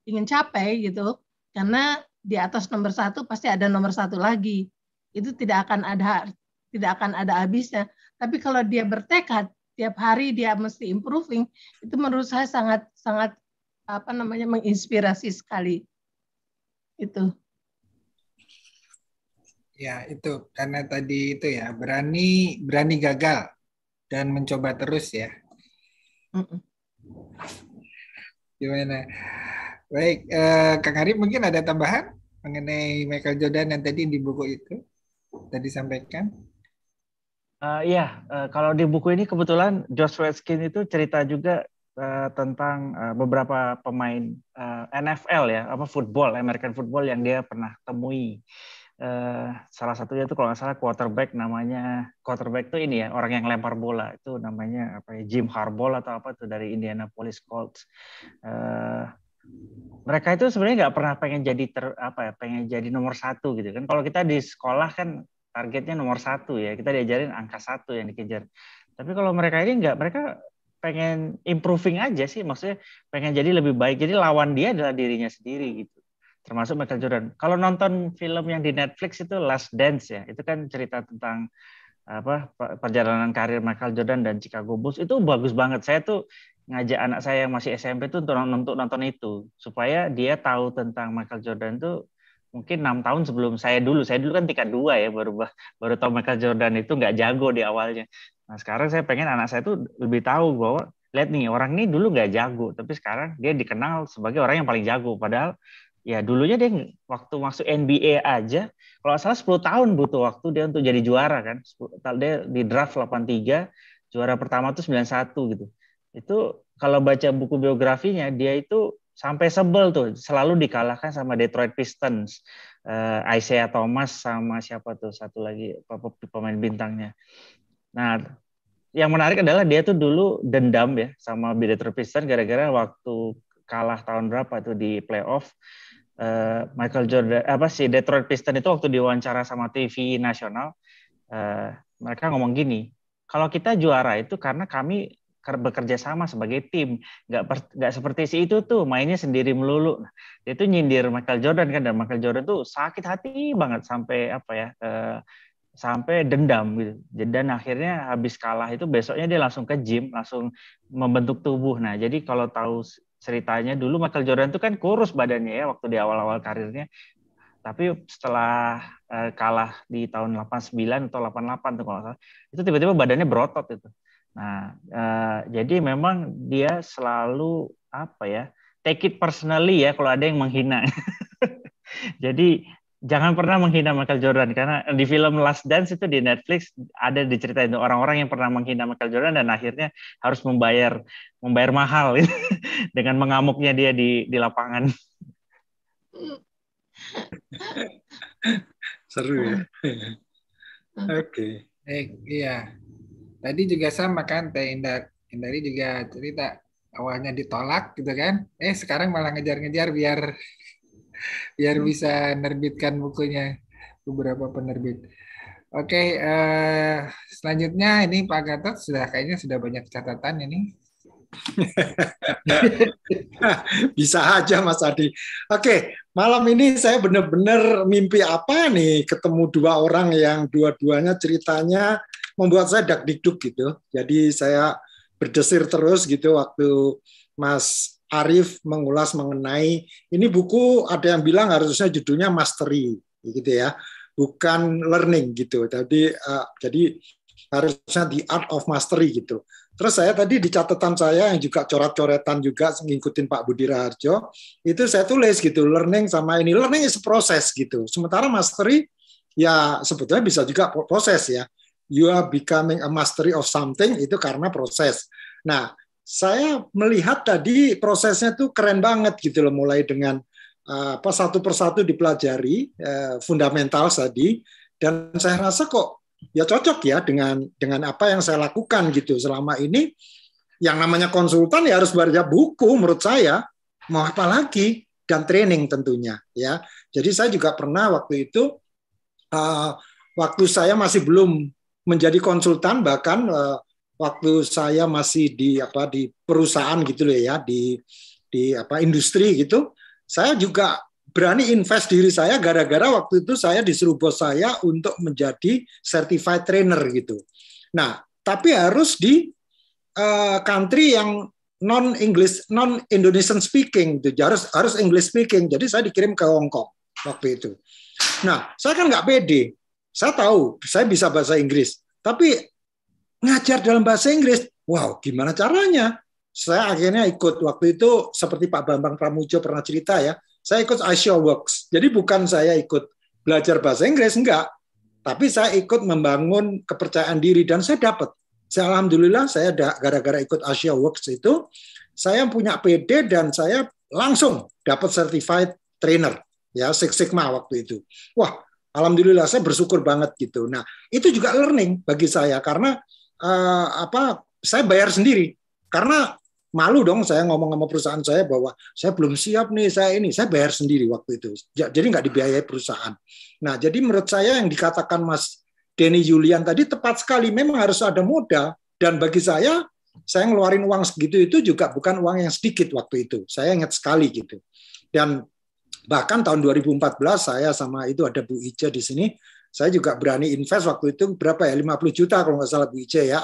ingin capai gitu, karena di atas nomor satu pasti ada nomor satu lagi. Itu tidak akan ada habisnya. Tapi kalau dia bertekad tiap hari dia mesti improving, itu menurut saya sangat menginspirasi sekali. Itu. Ya, itu karena tadi itu ya, berani gagal dan mencoba terus ya. Gimana? Baik, Kang Arif mungkin ada tambahan mengenai Michael Jordan yang tadi di buku itu tadi sampaikan? Kalau di buku ini kebetulan Josh Waitzkin itu cerita juga tentang beberapa pemain NFL ya, American football yang dia pernah temui. Salah satunya itu kalau nggak salah quarterback itu ini ya, orang yang lempar bola itu namanya Jim Harbaugh atau apa itu dari Indianapolis Colts. Mereka itu sebenarnya nggak pernah pengen jadi nomor satu gitu kan. Kalau kita di sekolah kan targetnya nomor satu ya, kita diajarin angka 1 yang dikejar. Tapi kalau mereka ini enggak, mereka pengen improving aja sih, maksudnya pengen jadi lebih baik. Jadi lawan dia adalah dirinya sendiri gitu. Termasuk Michael Jordan. Kalau nonton film yang di Netflix itu Last Dance ya, itu kan cerita tentang perjalanan karir Michael Jordan dan Chicago Bulls, itu bagus banget. Saya tuh ngajak anak saya yang masih SMP tuh untuk nonton itu supaya dia tahu tentang Michael Jordan tuh mungkin 6 tahun sebelum saya dulu kan tingkat 2 ya, baru tahu Michael Jordan itu nggak jago di awalnya. Nah sekarang saya pengen anak saya tuh lebih tahu bahwa lihat nih, orang ini dulu nggak jago, tapi sekarang dia dikenal sebagai orang yang paling jago. Padahal Ya dulunya dia waktu masuk NBA aja, kalau nggak salah 10 tahun butuh waktu dia untuk jadi juara kan. Dia di draft 83, juara pertama tuh 91 gitu. Itu kalau baca buku biografinya, dia itu sampai sebel tuh, selalu dikalahkan sama Detroit Pistons. Isaiah Thomas sama siapa tuh satu lagi pemain bintangnya. Nah, yang menarik adalah dia tuh dulu dendam ya sama Detroit Pistons gara-gara waktu kalah tahun berapa tuh di playoff. Michael Jordan Detroit Pistons itu waktu diwawancara sama TV nasional, mereka ngomong gini, kalau kita juara itu karena kami bekerja sama sebagai tim, nggak seperti si itu tuh mainnya sendiri melulu. Nah, dia tuh nyindir Michael Jordan kan, dan Michael Jordan tuh sakit hati banget sampai sampai dendam gitu. Dan akhirnya habis kalah itu besoknya dia langsung ke gym, langsung membentuk tubuh. Nah, jadi kalau tahu ceritanya dulu Michael Jordan itu kan kurus badannya ya waktu di awal-awal karirnya. Tapi setelah kalah di tahun 89 atau 88 tuh kalau nggak salah, itu tiba-tiba badannya berotot itu. Nah, jadi memang dia selalu take it personally ya kalau ada yang menghina. Jadi jangan pernah menghina Michael Jordan, karena di film Last Dance itu di Netflix ada diceritain orang-orang yang pernah menghina Michael Jordan dan akhirnya harus membayar mahal dengan mengamuknya dia di lapangan. Seru ya. Oke. Iya. Tadi juga sama kan, Teh Indari juga cerita awalnya ditolak gitu kan. Sekarang malah ngejar-ngejar biar bisa nerbitkan bukunya, beberapa penerbit. Oke, selanjutnya ini Pak Gatot kayaknya sudah banyak catatan ini. Bisa aja Mas Adi. Oke, malam ini saya benar-benar mimpi apa nih, ketemu dua orang yang dua-duanya ceritanya membuat saya dak-dikduk gitu. Jadi saya berdesir terus gitu waktu Mas Arief mengulas mengenai ini buku, ada yang bilang harusnya judulnya Mastery gitu ya, bukan learning gitu. Jadi harusnya The Art of Mastery gitu. Terus saya tadi di catatan saya yang juga coret-coretan juga ngikutin Pak Budi Raharjo, itu saya tulis gitu, learning sama ini, learning is proses gitu. Sementara mastery ya sebetulnya bisa juga proses ya. You are becoming a mastery of something itu karena proses. Nah, saya melihat tadi prosesnya tuh keren banget gitu loh, mulai dengan satu persatu dipelajari fundamental tadi, dan saya rasa kok ya cocok ya dengan apa yang saya lakukan gitu selama ini. Yang namanya konsultan ya harus baca buku menurut saya, mau apa lagi, dan training tentunya ya. Jadi saya juga pernah waktu itu waktu saya masih belum menjadi konsultan, bahkan waktu saya masih di perusahaan gitu loh ya, di industri gitu, saya juga berani invest diri saya gara-gara waktu itu saya disuruh bos saya untuk menjadi certified trainer gitu. Nah, tapi harus di country yang non Indonesian speaking gitu. Harus English speaking. Jadi saya dikirim ke Hong Kong waktu itu. Nah, saya kan nggak pede. Saya tahu saya bisa bahasa Inggris, tapi ngajar dalam bahasa Inggris, wow, gimana caranya? Saya akhirnya ikut waktu itu seperti Pak Bambang Pramujo pernah cerita ya, saya ikut Asia Works. Jadi bukan saya ikut belajar bahasa Inggris, enggak. Tapi saya ikut membangun kepercayaan diri dan saya dapat. Alhamdulillah saya gara-gara ikut Asia Works itu, saya punya PD dan saya langsung dapat certified trainer ya, Six Sigma waktu itu. Wah, alhamdulillah saya bersyukur banget gitu. Nah, itu juga learning bagi saya karena saya bayar sendiri. Karena malu dong saya ngomong sama perusahaan saya bahwa saya belum siap nih, saya bayar sendiri waktu itu. Jadi nggak dibiayai perusahaan. Nah, jadi menurut saya yang dikatakan Mas Denny Julian tadi tepat sekali, memang harus ada modal, dan bagi saya ngeluarin uang segitu itu juga bukan uang yang sedikit waktu itu. Saya ingat sekali gitu. Dan bahkan tahun 2014 saya sama itu ada Bu Ica di sini, saya juga berani invest waktu itu berapa ya, 50 juta kalau nggak salah Bu Ica ya,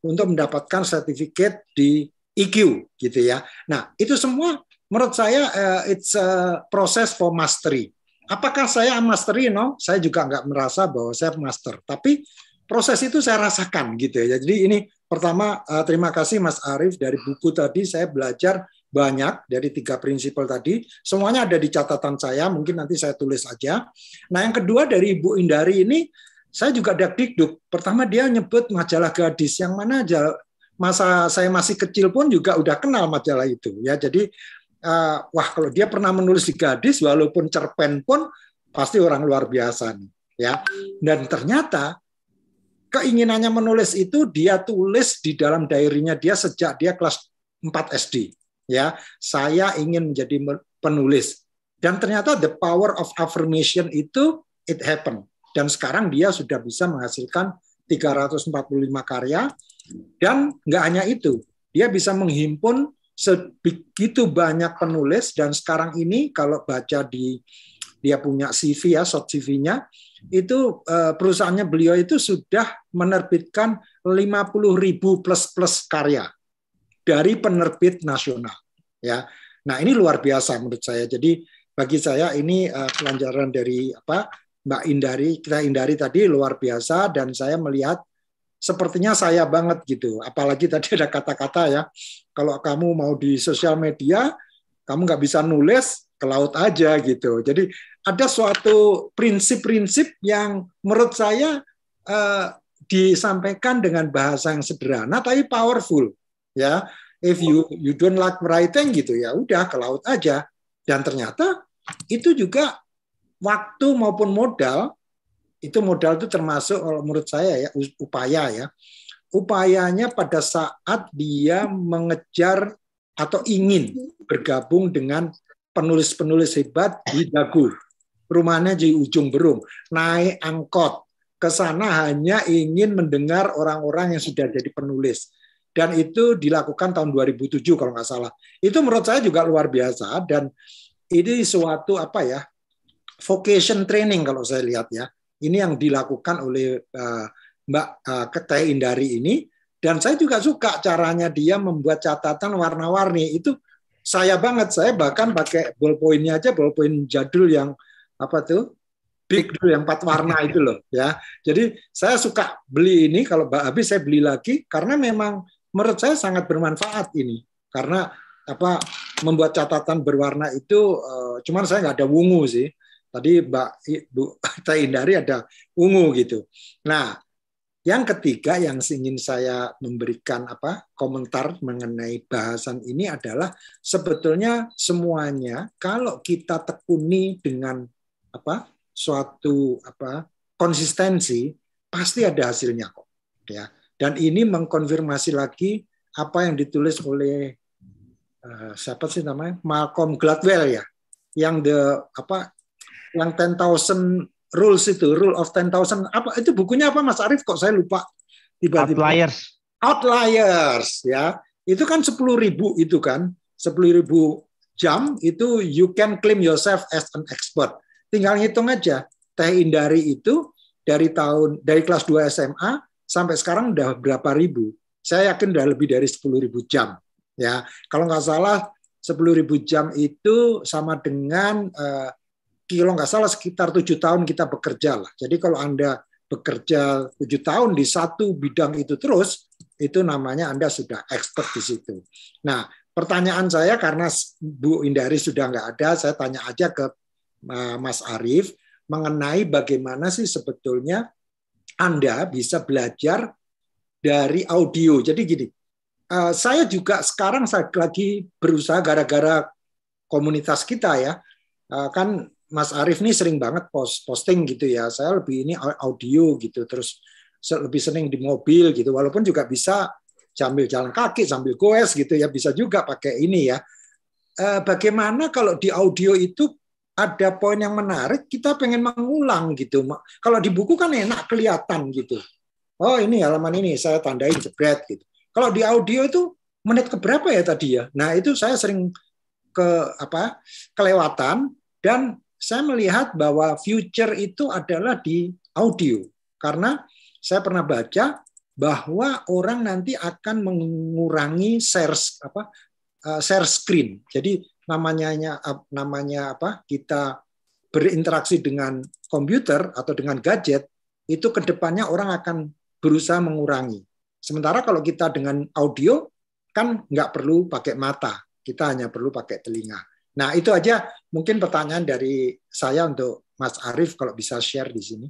untuk mendapatkan sertifikat di EQ gitu ya. Nah, itu semua menurut saya it's a process for mastery. Apakah saya mastery? No, saya juga nggak merasa bahwa saya master. Tapi proses itu saya rasakan gitu ya. Jadi ini pertama terima kasih Mas Arief, dari buku tadi saya belajar banyak dari 3 prinsipal tadi. Semuanya ada di catatan saya, mungkin nanti saya tulis aja. Nah, yang kedua dari Ibu Indari ini, saya juga dakdikduk. Pertama dia nyebut majalah gadis, yang mana aja masa saya masih kecil pun juga udah kenal majalah itu. Ya, jadi wah kalau dia pernah menulis di Gadis, walaupun cerpen pun pasti orang luar biasa nih. Ya, dan ternyata keinginannya menulis itu dia tulis di dalam diary-nya dia sejak dia kelas 4 SD. Ya, saya ingin menjadi penulis. Dan ternyata the power of affirmation itu it happened. Dan sekarang dia sudah bisa menghasilkan 345 karya. Dan nggak hanya itu, dia bisa menghimpun sebegitu banyak penulis. Dan sekarang ini kalau baca dia punya CV ya, short CV-nya, itu perusahaannya beliau itu sudah menerbitkan 50.000 plus karya dari penerbit nasional. Ya, nah ini luar biasa menurut saya. Jadi bagi saya ini pelajaran dari Mbak Indari, kita Indari tadi luar biasa, dan saya melihat sepertinya saya banget gitu. Apalagi tadi ada kata-kata ya, kalau kamu mau di sosial media, kamu nggak bisa nulis, ke laut aja gitu. Jadi ada suatu prinsip-prinsip yang menurut saya disampaikan dengan bahasa yang sederhana tapi powerful. Ya, if you don't like writing gitu ya, udah ke laut aja. Dan ternyata itu juga waktu maupun modal. Itu modal itu termasuk menurut saya ya upaya ya. Upayanya pada saat dia mengejar atau ingin bergabung dengan penulis-penulis hebat di Dagu. Rumahnya di ujung Berung. Naik angkot ke sana hanya ingin mendengar orang-orang yang sudah jadi penulis. Dan itu dilakukan tahun 2007 kalau nggak salah. Itu menurut saya juga luar biasa, dan ini suatu vocation training kalau saya lihat ya. Ini yang dilakukan oleh Mbak Teh Indari ini, dan saya juga suka caranya dia membuat catatan warna-warni. Itu saya banget, saya bahkan pakai ballpoint-nya aja, ballpoint jadul yang big dulu yang 4 warna itu loh ya. Jadi saya suka beli ini, kalau habis saya beli lagi karena memang menurut saya sangat bermanfaat ini. Karena membuat catatan berwarna itu cuman saya nggak ada wungu sih. Tadi Bu Teh Indari ada ungu gitu. Nah, yang ketiga yang ingin saya memberikan komentar mengenai bahasan ini adalah sebetulnya semuanya kalau kita tekuni dengan suatu konsistensi pasti ada hasilnya kok. Ya. Dan ini mengkonfirmasi lagi apa yang ditulis oleh siapa sih namanya? Malcolm Gladwell ya. Yang yang 10,000 rules itu, rule of 10,000 itu bukunya apa Mas Arief, kok saya lupa tiba-tiba. Outliers ya. Itu kan 10.000 itu kan, 10.000 jam itu you can claim yourself as an expert. Tinggal hitung aja. Teh Indari itu dari kelas 2 SMA sampai sekarang udah berapa ribu. Saya yakin udah lebih dari 10.000 jam. Ya, kalau nggak salah 10.000 jam itu sama dengan kalau nggak salah sekitar 7 tahun kita bekerja lah. Jadi kalau Anda bekerja 7 tahun di satu bidang itu terus, itu namanya Anda sudah expert di situ. Nah, pertanyaan saya karena Bu Indari sudah nggak ada, saya tanya aja ke Mas Arief mengenai bagaimana sih sebetulnya Anda bisa belajar dari audio. Jadi gini, saya juga sekarang lagi berusaha gara-gara komunitas kita ya, kan Mas Arief ini sering banget posting gitu ya. Saya lebih ini audio gitu, terus lebih sering di mobil gitu. Walaupun juga bisa sambil jalan kaki, sambil goes gitu ya, bisa juga pakai ini ya. Bagaimana kalau di audio itu ada poin yang menarik, kita pengen mengulang gitu. Kalau di buku kan enak kelihatan gitu. Oh ini halaman ini saya tandain jebret gitu. Kalau di audio itu menit keberapa ya tadi ya. Nah itu saya sering kelewatan, dan saya melihat bahwa future itu adalah di audio. Karena saya pernah baca bahwa orang nanti akan mengurangi share screen. Jadi namanya kita berinteraksi dengan komputer atau dengan gadget, itu kedepannya orang akan berusaha mengurangi. Sementara kalau kita dengan audio kan nggak perlu pakai mata. kita hanya perlu pakai telinga. Nah, itu aja mungkin pertanyaan dari saya untuk Mas Arief, kalau bisa share di sini.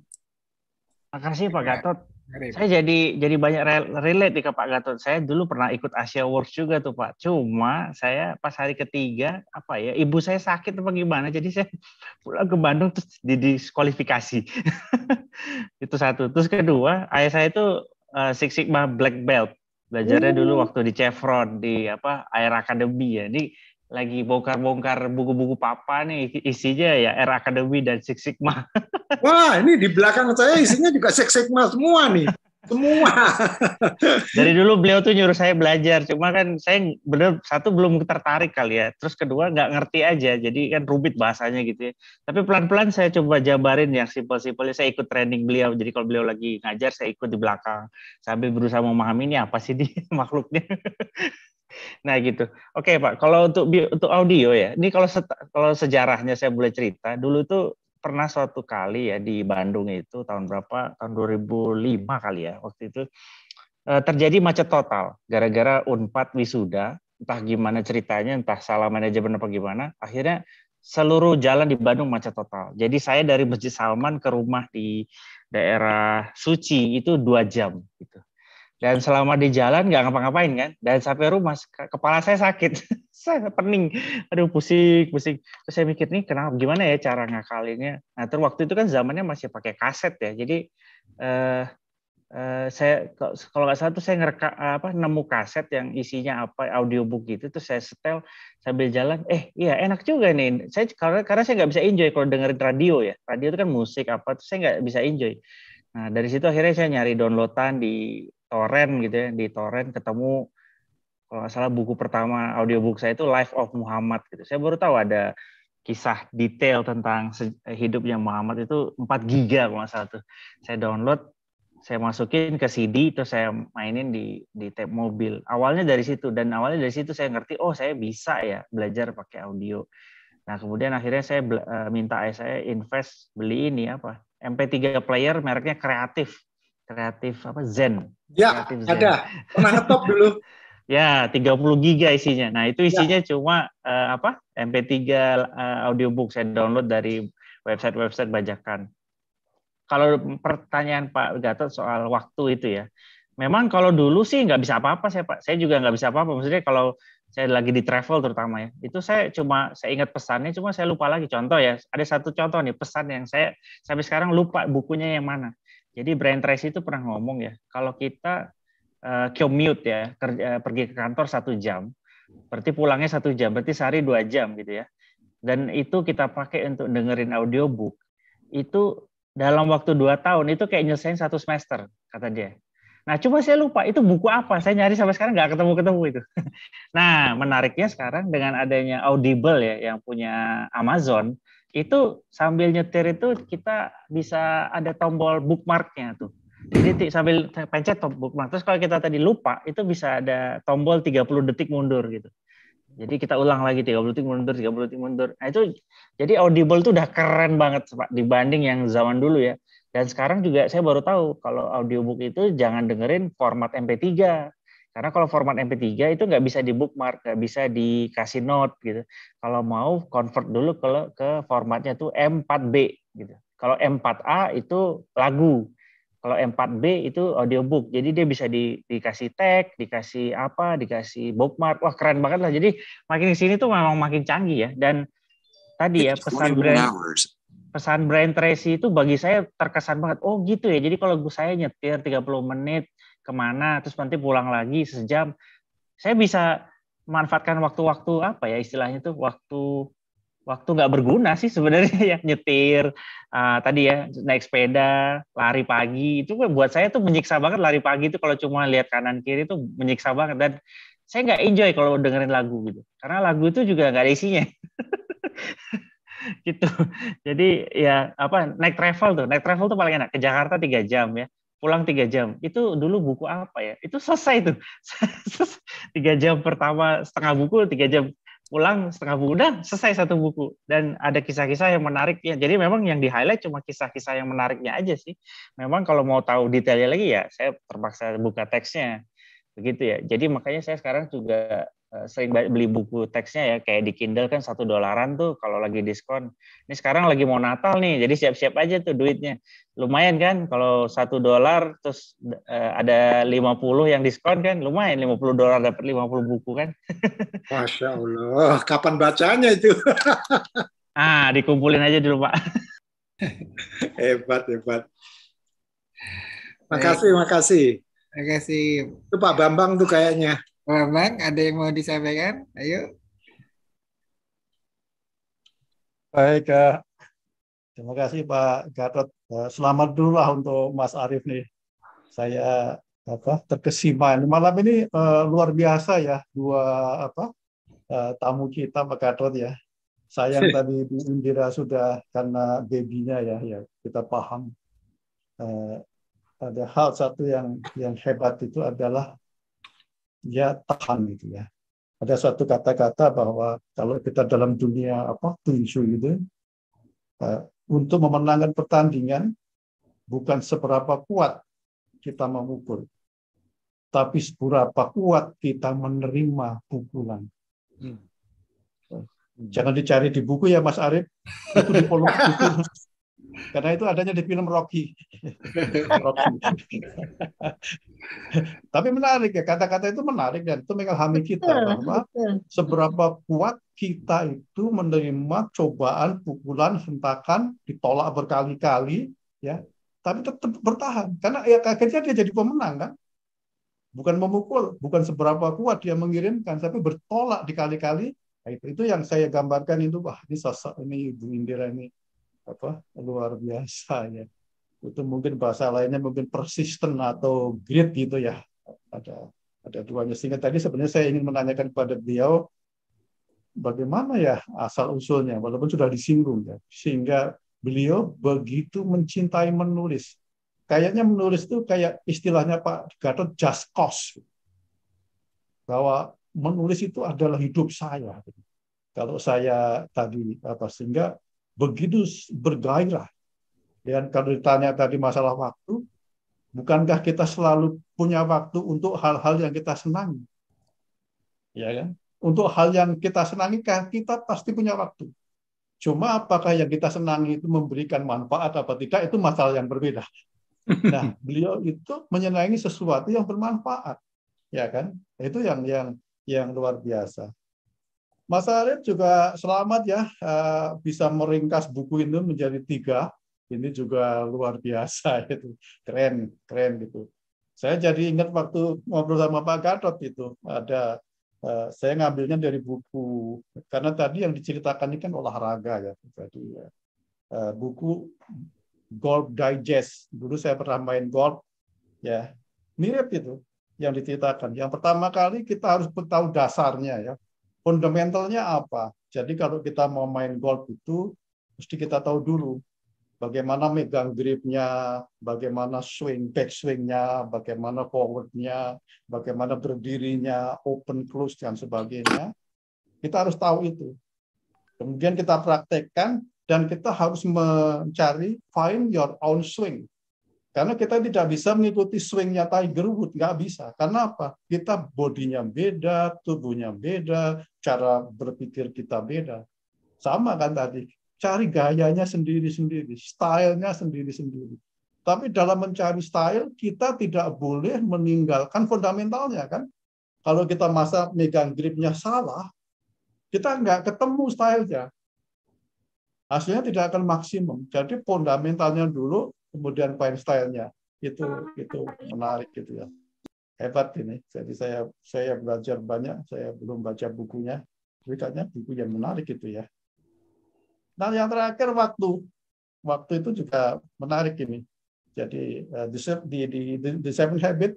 Makasih Pak Gatot. Saya jadi banyak relate nih ke Pak Gatot. Saya dulu pernah ikut Asia Awards juga tuh Pak. Cuma saya pas hari ketiga ibu saya sakit apa gimana, jadi saya pulang ke Bandung terus didiskualifikasi. Itu satu. Terus kedua, ayah saya itu Six Sigma Black Belt. Belajarnya dulu waktu di Chevron di Air Academy ya. Ini lagi bongkar-bongkar buku-buku papa nih, isinya ya Air Academy dan Six Sigma. Wah, ini di belakang saya isinya juga Six Sigma semua nih. Semua. Dari dulu beliau tuh nyuruh saya belajar, cuma kan saya bener satu belum tertarik kali ya, terus kedua nggak ngerti aja, jadi kan rumit bahasanya gitu ya. Tapi pelan-pelan saya coba jabarin yang simpel-simpelnya, saya ikut training beliau, jadi kalau beliau lagi ngajar saya ikut di belakang, sambil berusaha memahami ini apa sih di makhluknya. Nah gitu. Oke Pak, kalau untuk audio ya, ini kalau sejarahnya saya boleh cerita, dulu tuh pernah suatu kali ya di Bandung itu tahun berapa? Tahun 2005 kali ya. Waktu itu terjadi macet total gara-gara Unpad wisuda, entah gimana ceritanya, entah salah manajemen apa gimana, akhirnya seluruh jalan di Bandung macet total. Jadi saya dari Masjid Salman ke rumah di daerah Suci itu 2 jam gitu. Dan selama di jalan nggak ngapa-ngapain kan, dan sampai rumah kepala saya sakit, saya pening, aduh pusing. Terus saya mikir nih kenapa, gimana ya cara ngakalinnya. Nah terus waktu itu kan zamannya masih pakai kaset ya, jadi saya kalau nggak salah tuh saya nemu kaset yang isinya audiobook gitu, terus saya setel sambil jalan, iya enak juga nih. Saya karena saya nggak bisa enjoy kalau dengerin radio ya, radio itu kan musik terus saya nggak bisa enjoy. Nah dari situ akhirnya saya nyari downloadan di torrent gitu ya, di torrent ketemu kalau nggak salah buku pertama audiobook saya itu Life of Muhammad gitu. Saya baru tahu ada kisah detail tentang hidupnya Muhammad itu 4 giga kalau nggak salah tuh. Saya download, saya masukin ke CD, terus saya mainin di tape mobil. Awalnya dari situ, dan awalnya dari situ saya ngerti, oh saya bisa ya belajar pakai audio. Nah kemudian akhirnya saya minta ayah saya invest beli ini MP3 player mereknya Kreatif Zen. Ya, Kreatif Zen. Ada. Pernah ngetop dulu. Ya, 30 giga isinya. Nah, itu isinya cuma MP3 audiobook saya download dari website bajakan. Kalau pertanyaan Pak Gatot soal waktu itu ya, memang kalau dulu sih nggak bisa apa-apa Pak. Saya juga nggak bisa apa-apa. Maksudnya kalau saya lagi di travel terutama ya, itu saya ingat pesannya, cuma saya lupa lagi. Contoh ya, ada satu contoh nih pesan yang saya sampai sekarang lupa bukunya yang mana. Jadi Brian Tracy itu pernah ngomong ya, kalau kita commute ya, pergi ke kantor 1 jam, berarti pulangnya 1 jam, berarti sehari 2 jam gitu ya. Dan itu kita pakai untuk dengerin audiobook, itu dalam waktu 2 tahun itu kayak nyelesain 1 semester, kata dia. Nah, cuma saya lupa itu buku apa, saya nyari sampai sekarang nggak ketemu itu. Nah, menariknya sekarang dengan adanya Audible ya, yang punya Amazon, itu sambil nyetir itu kita bisa ada tombol bookmarknya tuh. Jadi sambil pencet bookmark. Terus kalau kita tadi lupa, itu bisa ada tombol 30 detik mundur gitu. Jadi kita ulang lagi 30 detik mundur, 30 detik mundur. Nah itu jadi Audible itu udah keren banget Pak dibanding yang zaman dulu ya. Dan sekarang juga saya baru tahu kalau audiobook itu jangan dengerin format MP3. Karena kalau format MP3 itu nggak bisa di bookmark, nggak bisa dikasih note gitu. Kalau mau convert dulu ke formatnya tuh M4B gitu. Kalau M4A itu lagu. Kalau M4B itu audiobook. Jadi dia bisa dikasih tag, dikasih bookmark. Wah keren banget lah. Jadi makin di sini tuh memang makin canggih ya. Dan tadi ya pesan Brian Tracy itu bagi saya terkesan banget. Oh gitu ya. Jadi kalau saya nyetir 30 menit kemana, terus nanti pulang lagi sejam, saya bisa memanfaatkan waktu-waktu istilahnya tuh waktu nggak berguna sih sebenarnya ya, nyetir, tadi ya naik sepeda, lari pagi, itu buat saya tuh menyiksa banget. Lari pagi itu kalau cuma lihat kanan kiri itu menyiksa banget, dan saya nggak enjoy kalau dengerin lagu gitu, karena lagu itu juga nggak ada isinya. Gitu. Jadi ya naik travel tuh paling enak, ke Jakarta 3 jam ya, pulang 3 jam. Itu dulu buku ya, itu selesai tuh. 3 jam pertama setengah buku, 3 jam pulang setengah buku, udah selesai 1 buku. Dan ada kisah-kisah yang menarik ya. Jadi memang yang di highlight cuma kisah-kisah yang menariknya aja sih. Memang kalau mau tahu detailnya lagi ya saya terpaksa buka teksnya begitu ya. Jadi makanya saya sekarang juga sering beli buku teksnya ya, kayak di Kindle kan $1 tuh kalau lagi diskon. Ini sekarang lagi mau Natal nih, jadi siap-siap aja tuh duitnya. Lumayan kan kalau $1 terus ada 50 yang diskon kan, lumayan $50 dapat 50 buku kan. Masya Allah, kapan bacanya itu? Dikumpulin aja dulu Pak. Hebat, hebat. Baik, Makasih. terima kasih. Itu Pak Bambang tuh kayaknya. Pak Bambang, ada yang mau disampaikan? Ayo. Baik, terima kasih Pak Gatot. Selamat dulu lah untuk Mas Arief nih. Saya terkesima. Malam ini luar biasa ya, dua tamu kita Pak Gatot ya. Sayang tadi Bu Indira sudah karena babynya ya kita paham. Ada hal satu yang hebat itu adalah ya tahan gitu ya. Ada suatu kata-kata bahwa kalau kita dalam dunia tinju gitu, untuk memenangkan pertandingan bukan seberapa kuat kita memukul, tapi seberapa kuat kita menerima pukulan. Jangan dicari di buku ya Mas Arief, itu di volume buku. Karena itu adanya di film Rocky. Tapi menarik ya, kata-kata itu menarik dan itu mengilhami kita bahwa seberapa kuat kita itu menerima cobaan, pukulan, hentakan, ditolak berkali-kali, ya, tapi tetap bertahan. Karena ya akhirnya dia jadi pemenang kan. Bukan memukul, bukan seberapa kuat dia mengirimkan, tapi bertolak dikali-kali. Nah, itu yang saya gambarkan itu, wah ini sosok ini Ibu Indira ini luar biasa ya. Itu mungkin bahasa lainnya mungkin persisten atau grit gitu ya. Ada duanya. Sehingga tadi sebenarnya saya ingin menanyakan kepada beliau bagaimana ya asal usulnya, walaupun sudah disinggung ya. Sehingga beliau begitu mencintai menulis. Kayaknya menulis itu kayak istilahnya Pak Gatot just cause. Bahwa menulis itu adalah hidup saya. Kalau saya tadi sehingga begitu bergairah. Dan kalau ditanya tadi masalah waktu, bukankah kita selalu punya waktu untuk hal-hal yang kita senangi? Ya kan? Untuk hal yang kita senangi, kita pasti punya waktu. Cuma apakah yang kita senangi itu memberikan manfaat apa tidak, itu masalah yang berbeda. Nah, beliau itu menyenangi sesuatu yang bermanfaat. Ya kan? Itu yang luar biasa. Mas Arief juga selamat ya, bisa meringkas buku ini menjadi 3. Ini juga luar biasa itu, keren gitu. Saya jadi ingat waktu ngobrol sama Pak Gatot itu ada, saya ngambilnya dari buku karena tadi yang diceritakan ini kan olahraga ya, jadi buku Golf Digest. Dulu saya pernah main golf, ya mirip itu yang diceritakan. Yang pertama kali kita harus tahu dasarnya ya. Fundamentalnya apa? Jadi kalau kita mau main golf itu mesti kita tahu dulu bagaimana megang gripnya, bagaimana backswingnya, bagaimana forwardnya, bagaimana berdirinya, open close dan sebagainya. Kita harus tahu itu. Kemudian kita praktekkan dan kita harus mencari find your own swing. Karena kita tidak bisa mengikuti swingnya Tiger Woods, nggak bisa. Karena apa? Kita bodinya beda, tubuhnya beda, cara berpikir kita beda. Sama kan tadi, cari gayanya sendiri-sendiri, stylenya sendiri-sendiri. Tapi dalam mencari style, kita tidak boleh meninggalkan fundamentalnya kan. Kalau kita masa megang gripnya salah, kita nggak ketemu stylenya. Hasilnya tidak akan maksimum. Jadi fundamentalnya dulu, kemudian fine style-nya itu menarik gitu ya, hebat ini. Jadi saya belajar banyak, saya belum baca bukunya, tapi kayaknya buku yang menarik itu ya. Nah yang terakhir waktu itu juga menarik ini. Jadi di Seven Habits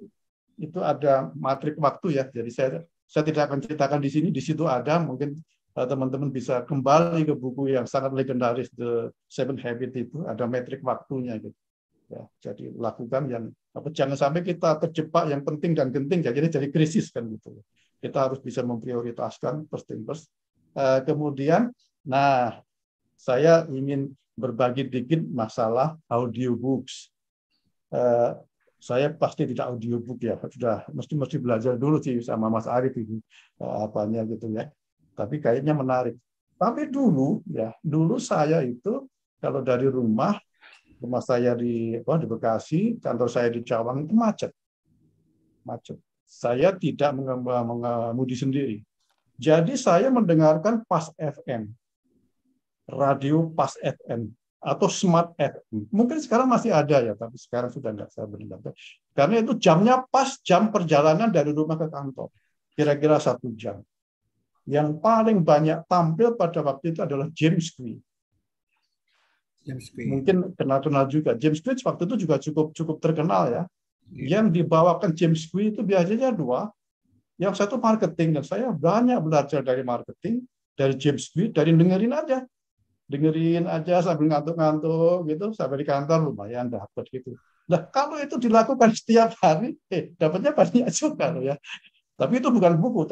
itu ada matrik waktu ya. Jadi saya tidak akan ceritakan di sini. Di situ ada, mungkin teman-teman bisa kembali ke buku yang sangat legendaris The Seven Habits itu, ada metrik waktunya gitu. Ya, jadi lakukan yang jangan sampai kita terjebak yang penting dan genting, jadi krisis kan gitu. Kita harus bisa memprioritaskan first thing first. Kemudian, nah saya ingin berbagi dikit masalah audiobooks. Saya pasti tidak audiobook ya, sudah mesti belajar dulu sih sama Mas Arief ini apanya gitu ya. Tapi kayaknya menarik. Tapi dulu saya itu kalau dari rumah saya di Bekasi, kantor saya di Cawang itu macet. Saya tidak mengemudi sendiri. Jadi saya mendengarkan Pas FM, radio Pas FM atau Smart FM. Mungkin sekarang masih ada ya, tapi sekarang sudah nggak saya mendengar. Karena itu jamnya pas jam perjalanan dari rumah ke kantor, kira-kira 1 jam. Yang paling banyak tampil pada waktu itu adalah James Cui. Mungkin kenal juga. James Cui waktu itu juga cukup terkenal ya. Yang dibawakan James Cui itu biasanya 2. Yang satu marketing, dan saya banyak belajar dari marketing, dari James Cui, dari dengerin aja sambil ngantuk-ngantuk gitu, sampai di kantor lumayan dapat gitu. Nah, kalau itu dilakukan setiap hari, dapatnya banyak juga loh ya. Tapi itu bukan buku,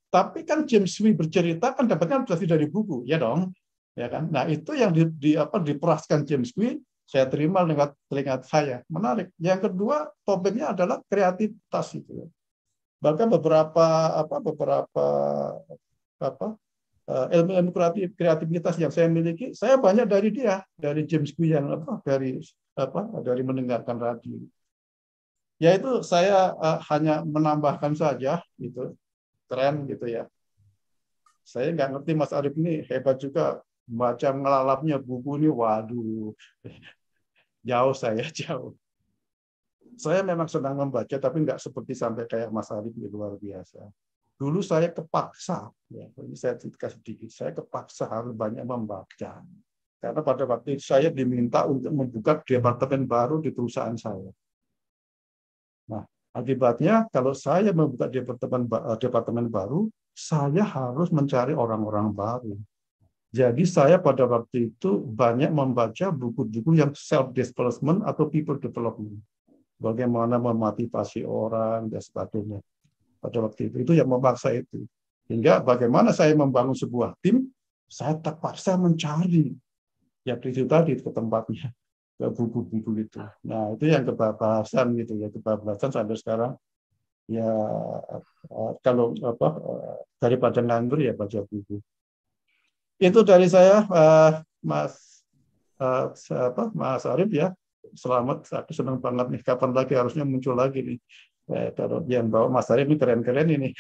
tapi kan James Cui bercerita kan dapatnya pasti dari buku, ya dong, ya kan. Nah itu yang diperaskan James Cui, saya terima lewat telinga saya, menarik. Yang kedua topiknya adalah kreativitas itu. Bahkan beberapa ilmu kreativitas yang saya miliki, saya banyak dari dia, dari James Cui yang dari mendengarkan radio. Ya itu saya hanya menambahkan saja, gitu, keren gitu ya. Saya nggak ngerti Mas Arief ini hebat juga, baca ngelalapnya buku ini, waduh, jauh. Saya memang senang membaca, tapi nggak seperti sampai kayak Mas Arief, luar biasa. Dulu saya kepaksa, ya, ini saya kasih sedikit, saya kepaksa harus banyak membaca. Karena pada waktu itu saya diminta untuk membuka departemen baru di perusahaan saya. Nah, akibatnya kalau saya membuka departemen baru, saya harus mencari orang-orang baru. Jadi saya pada waktu itu banyak membaca buku-buku yang self-development atau people development. Bagaimana memotivasi orang, dan sebagainya. Pada waktu itu yang memaksa itu. Hingga bagaimana saya membangun sebuah tim, saya terpaksa mencari ya itu tadi ke tempatnya, ke buku-buku itu. Nah itu yang kebablasan gitu ya, kebablasan sampai sekarang ya kalau daripada nganggur ya baca buku. Itu dari saya, Mas Arief ya. Selamat, aku senang banget nih. Kapan lagi harusnya muncul lagi nih. Kalau yang bawa Mas Arief ini keren-keren ini.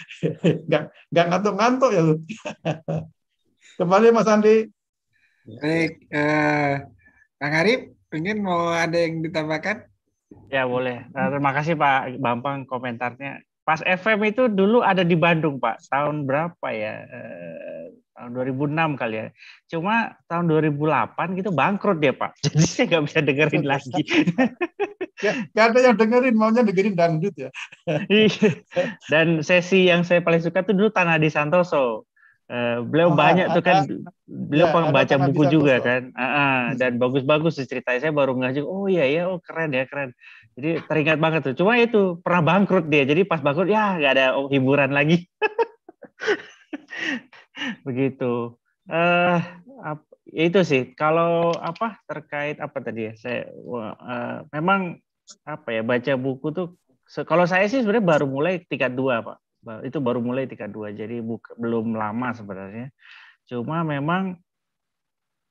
Nggak ngantuk-ngantuk ya. Kembali Mas Andi. Baik, Kang Arief, mungkin mau ada yang ditambahkan? Ya boleh. Terima kasih Pak Bambang komentarnya. Pas FM itu dulu ada di Bandung Pak. Tahun berapa ya? Tahun 2006 kali ya. Cuma tahun 2008 gitu bangkrut dia Pak. Jadi saya nggak bisa dengerin lagi. Gak ada yang dengerin, maunya dengerin dangdut ya. Dan sesi yang saya paling suka tuh dulu Tanadi Santoso. Beliau banyak tuh kan, beliau pembaca buku juga kan, dan bagus-bagus ceritanya. Saya baru ngajak, oh iya ya, oh keren ya, keren. Jadi teringat banget tuh. Cuma itu pernah bangkrut dia, jadi pas bangkrut ya nggak ada hiburan lagi. Begitu. Itu sih. Kalau terkait apa tadi ya? Saya memang baca buku tuh. Kalau saya sih sebenarnya baru mulai tingkat 2 Pak. Itu baru mulai tingkat 2, jadi belum lama sebenarnya. Cuma memang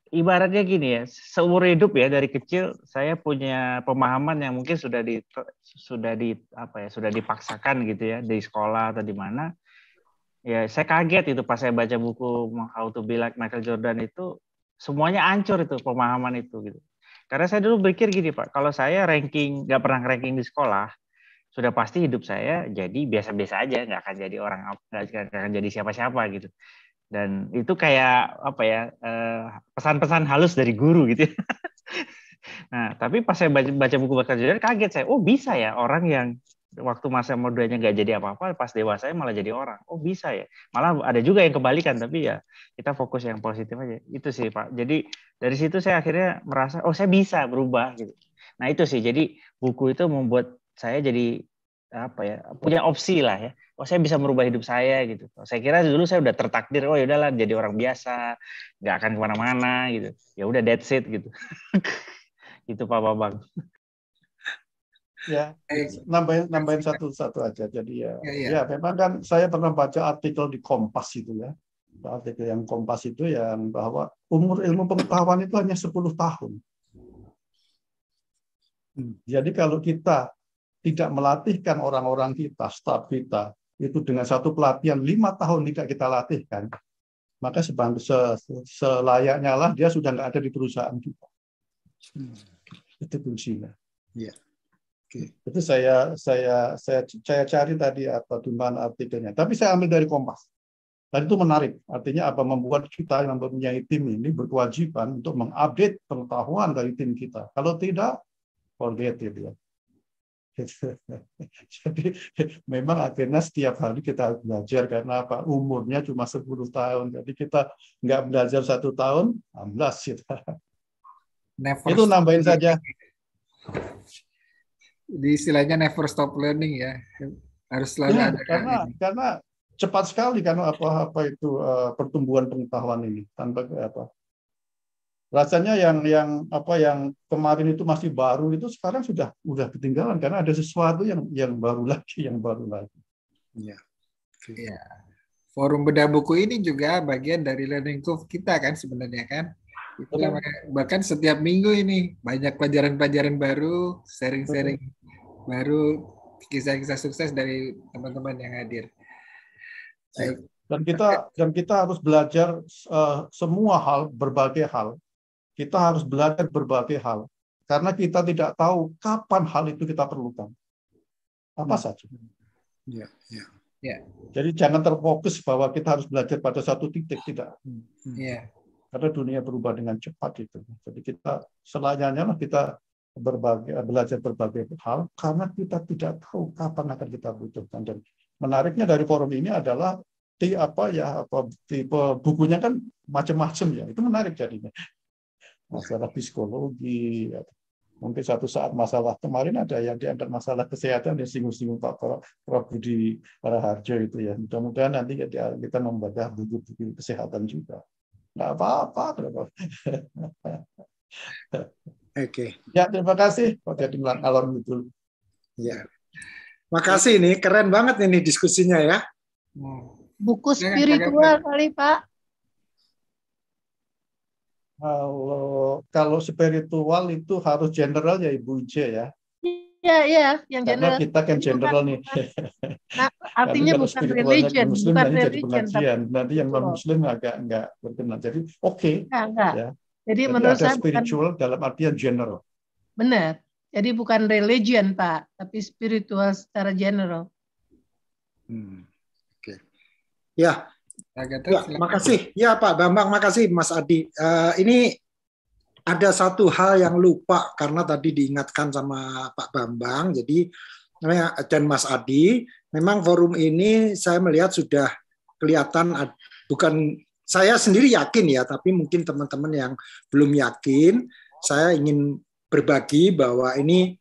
ibaratnya gini ya, seumur hidup ya dari kecil saya punya pemahaman yang mungkin sudah dipaksakan gitu ya di sekolah atau di mana. Ya saya kaget itu pas saya baca buku How to Be Like Michael Jordan itu semuanya hancur itu pemahaman itu gitu. Karena saya dulu berpikir gini Pak, kalau saya nggak pernah ranking di sekolah, sudah pasti hidup saya jadi biasa-biasa aja, nggak akan jadi orang, nggak akan jadi siapa-siapa gitu. Dan itu kayak pesan-pesan halus dari guru gitu. Nah, tapi pas saya baca buku Michael Jordan kaget saya, oh bisa ya orang yang waktu masa mudanya nggak jadi apa-apa, pas dewasanya malah jadi orang. Oh bisa ya. Malah ada juga yang kebalikan, tapi ya kita fokus yang positif aja. Itu sih Pak. Jadi dari situ saya akhirnya merasa, oh saya bisa berubah gitu. Nah itu sih. Jadi buku itu membuat saya jadi punya opsi lah ya. Oh saya bisa merubah hidup saya gitu. Saya kira dulu saya udah tertakdir, oh ya udahlah jadi orang biasa, nggak akan kemana-mana gitu. Ya udah that's it gitu. Itu Pak Bambang. Ya, nambahin satu aja. Jadi ya memang kan saya pernah baca artikel di Kompas itu ya. Artikel yang Kompas itu yang bahwa umur ilmu pengetahuan itu hanya 10 tahun. Jadi kalau kita tidak melatihkan orang-orang kita, staf kita, itu dengan satu pelatihan 5 tahun tidak kita latihkan, maka selayaknya lah dia sudah nggak ada di perusahaan kita. Itu kuncinya. Ya. Okay. Itu saya cari tadi di mana artikelnya. Tapi saya ambil dari Kompas. Dan itu menarik. Artinya apa? Membuat kita yang mempunyai tim ini berkewajiban untuk mengupdate pengetahuan dari tim kita. Kalau tidak, forget it ya. Jadi memang akhirnya setiap hari kita harus belajar karena apa? Umurnya cuma 10 tahun. Jadi kita nggak belajar 1 tahun, 16 kita. Itu nambahin saja. Di istilahnya never stop learning ya. Harus selalu ada. Karena cepat sekali karena apa itu pertumbuhan pengetahuan ini tanpa apa. Rasanya yang kemarin itu masih baru itu sekarang sudah ketinggalan karena ada sesuatu yang baru lagi. Ya. Ya. Forum bedah buku ini juga bagian dari learning curve kita kan sebenarnya kan. Itulah bahkan setiap minggu ini banyak pelajaran-pelajaran baru, sharing-sharing baru, kisah-kisah sukses dari teman-teman yang hadir. Baik. Dan kita harus belajar semua hal, berbagai hal. Kita harus belajar berbagai hal karena kita tidak tahu kapan hal itu kita perlukan. Apa saja. Ya. Jadi jangan terfokus bahwa kita harus belajar pada satu titik, tidak. Iya. Karena dunia berubah dengan cepat itu. Jadi kita selayaknya kita belajar berbagai hal karena kita tidak tahu kapan akan kita butuhkan. Dan menariknya dari forum ini adalah tipe bukunya kan macam-macam ya. Itu menarik jadinya. Masalah psikologi, mungkin satu saat masalah kemarin ada yang diangkat masalah kesehatan yang singgung-singgung Pak Prof. Budi Raharjo itu ya. Mudah-mudahan nanti kita membaca buku-buku kesehatan juga. Nggak apa-apa. Oke. Ya, terima kasih Pak Jadi Alon itu. Ya. Makasih ini keren banget ini diskusinya ya. Buku spiritual kali Pak. Kalau spiritual itu harus general ya Ibu Ije ya. Iya, yang karena general. Kita kan general nih. Nah, artinya bukan religion, Muslim bukan nanti religion. Jadi pengajian. Nanti yang non Muslim agak enggak berkenan. Jadi oke. Enggak. Ya. Jadi menurut ada saya spiritual dalam artian general. Benar. Jadi bukan religion Pak, tapi spiritual secara general. Oke. Ya. Makasih. Ya Pak Bambang, makasih Mas Adi. Ini ada satu hal yang lupa karena tadi diingatkan sama Pak Bambang. Jadi dan Mas Adi, memang forum ini saya melihat sudah kelihatan bukan saya sendiri yakin ya, tapi mungkin teman-teman yang belum yakin, saya ingin berbagi bahwa ini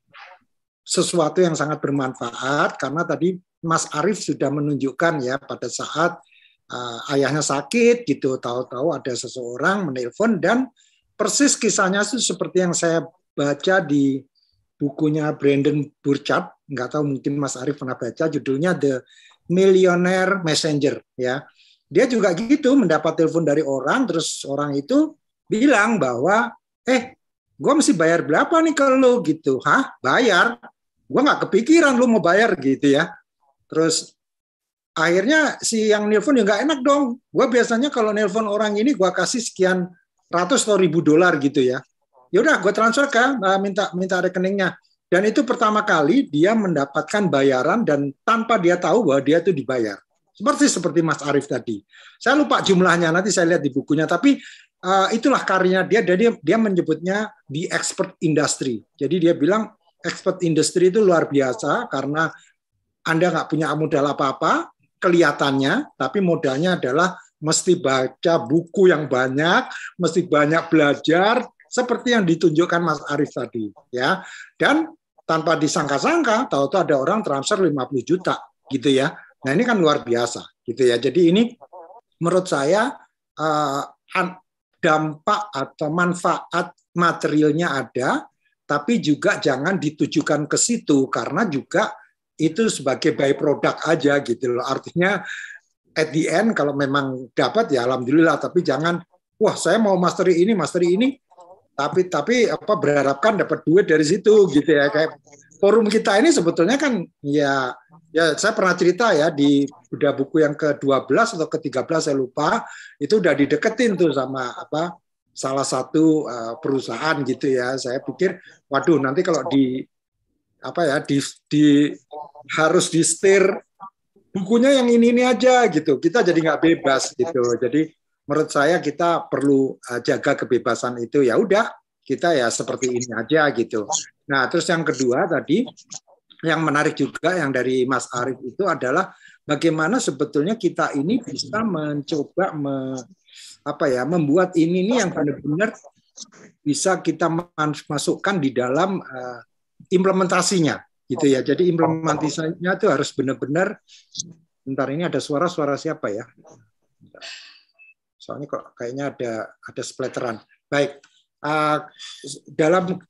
sesuatu yang sangat bermanfaat karena tadi Mas Arief sudah menunjukkan ya pada saat ayahnya sakit gitu, tahu-tahu ada seseorang menelpon dan persis kisahnya itu seperti yang saya baca di bukunya Brandon Burchard, nggak tahu mungkin Mas Arief pernah baca, judulnya The Millionaire Messenger ya. Dia juga gitu mendapat telepon dari orang, terus orang itu bilang bahwa gue mesti bayar berapa nih ke lu gitu. Hah? Bayar? Gue nggak kepikiran lu mau bayar gitu ya. Terus akhirnya si yang nelpon ya nggak enak dong. Gue biasanya kalau nelpon orang ini gue kasih sekian ratus atau ribu dolar gitu ya. Ya udah gue transfer ke minta rekeningnya. Dan itu pertama kali dia mendapatkan bayaran dan tanpa dia tahu bahwa dia itu dibayar. Seperti Mas Arief tadi. Saya lupa jumlahnya, nanti saya lihat di bukunya. Tapi itulah karyanya dia menyebutnya the expert industry. Jadi dia bilang expert industry itu luar biasa karena Anda nggak punya modal apa-apa, kelihatannya, tapi modalnya adalah mesti baca buku yang banyak, mesti banyak belajar, seperti yang ditunjukkan Mas Arief tadi. Ya. Dan tanpa disangka-sangka, tahu-tahu ada orang transfer 50 juta, gitu ya. Nah ini kan luar biasa, gitu ya. Jadi ini menurut saya dampak atau manfaat materialnya ada, tapi juga jangan ditujukan ke situ karena juga itu sebagai byproduct aja gitu loh. Artinya at the end kalau memang dapat ya alhamdulillah, tapi jangan wah saya mau mastery ini tapi berharapkan dapat duit dari situ gitu ya. Kayak forum kita ini sebetulnya kan ya saya pernah cerita ya di udah buku yang ke-12 atau ke-13 saya lupa, itu udah dideketin tuh sama salah satu perusahaan gitu ya. Saya pikir waduh nanti kalau harus di setir bukunya yang ini aja gitu, kita jadi nggak bebas gitu. Jadi menurut saya kita perlu jaga kebebasan itu. Ya udah kita ya seperti ini aja gitu. Nah terus yang kedua tadi yang menarik juga yang dari Mas Arief itu adalah bagaimana sebetulnya kita ini bisa mencoba membuat ini yang benar-benar bisa kita masukkan di dalam implementasinya gitu ya. Jadi implementasinya itu harus benar-benar. Bentar, ini ada suara siapa ya? Soalnya kok kayaknya ada splatteran. Baik, dalam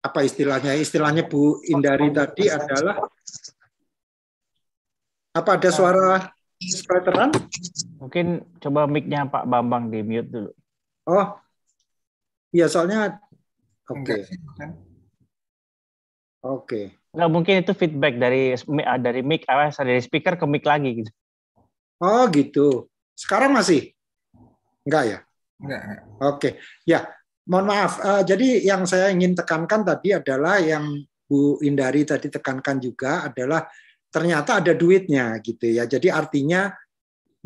apa istilahnya Bu Indari tadi adalah apa ada suara splatteran? Mungkin coba mic-nya Pak Bambang di mute dulu. Oh, iya soalnya oke. Nggak, mungkin itu feedback dari mic, dari speaker ke mic lagi gitu. Oh gitu. Sekarang masih? Enggak ya? Enggak. Oke. Ya, mohon maaf. Jadi yang saya ingin tekankan tadi adalah yang Bu Indari tadi tekankan juga adalah ternyata ada duitnya gitu ya. Jadi artinya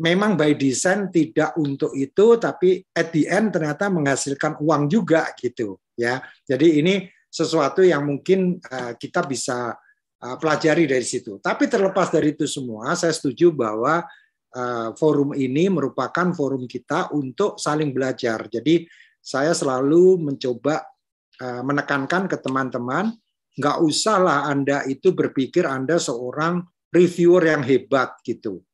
memang by design tidak untuk itu, tapi at the end ternyata menghasilkan uang juga gitu ya. Jadi ini sesuatu yang mungkin kita bisa pelajari dari situ. Tapi terlepas dari itu semua, saya setuju bahwa forum ini merupakan forum kita untuk saling belajar. Jadi saya selalu mencoba menekankan ke teman-teman, nggak usahlah Anda itu berpikir Anda seorang reviewer yang hebat gitu.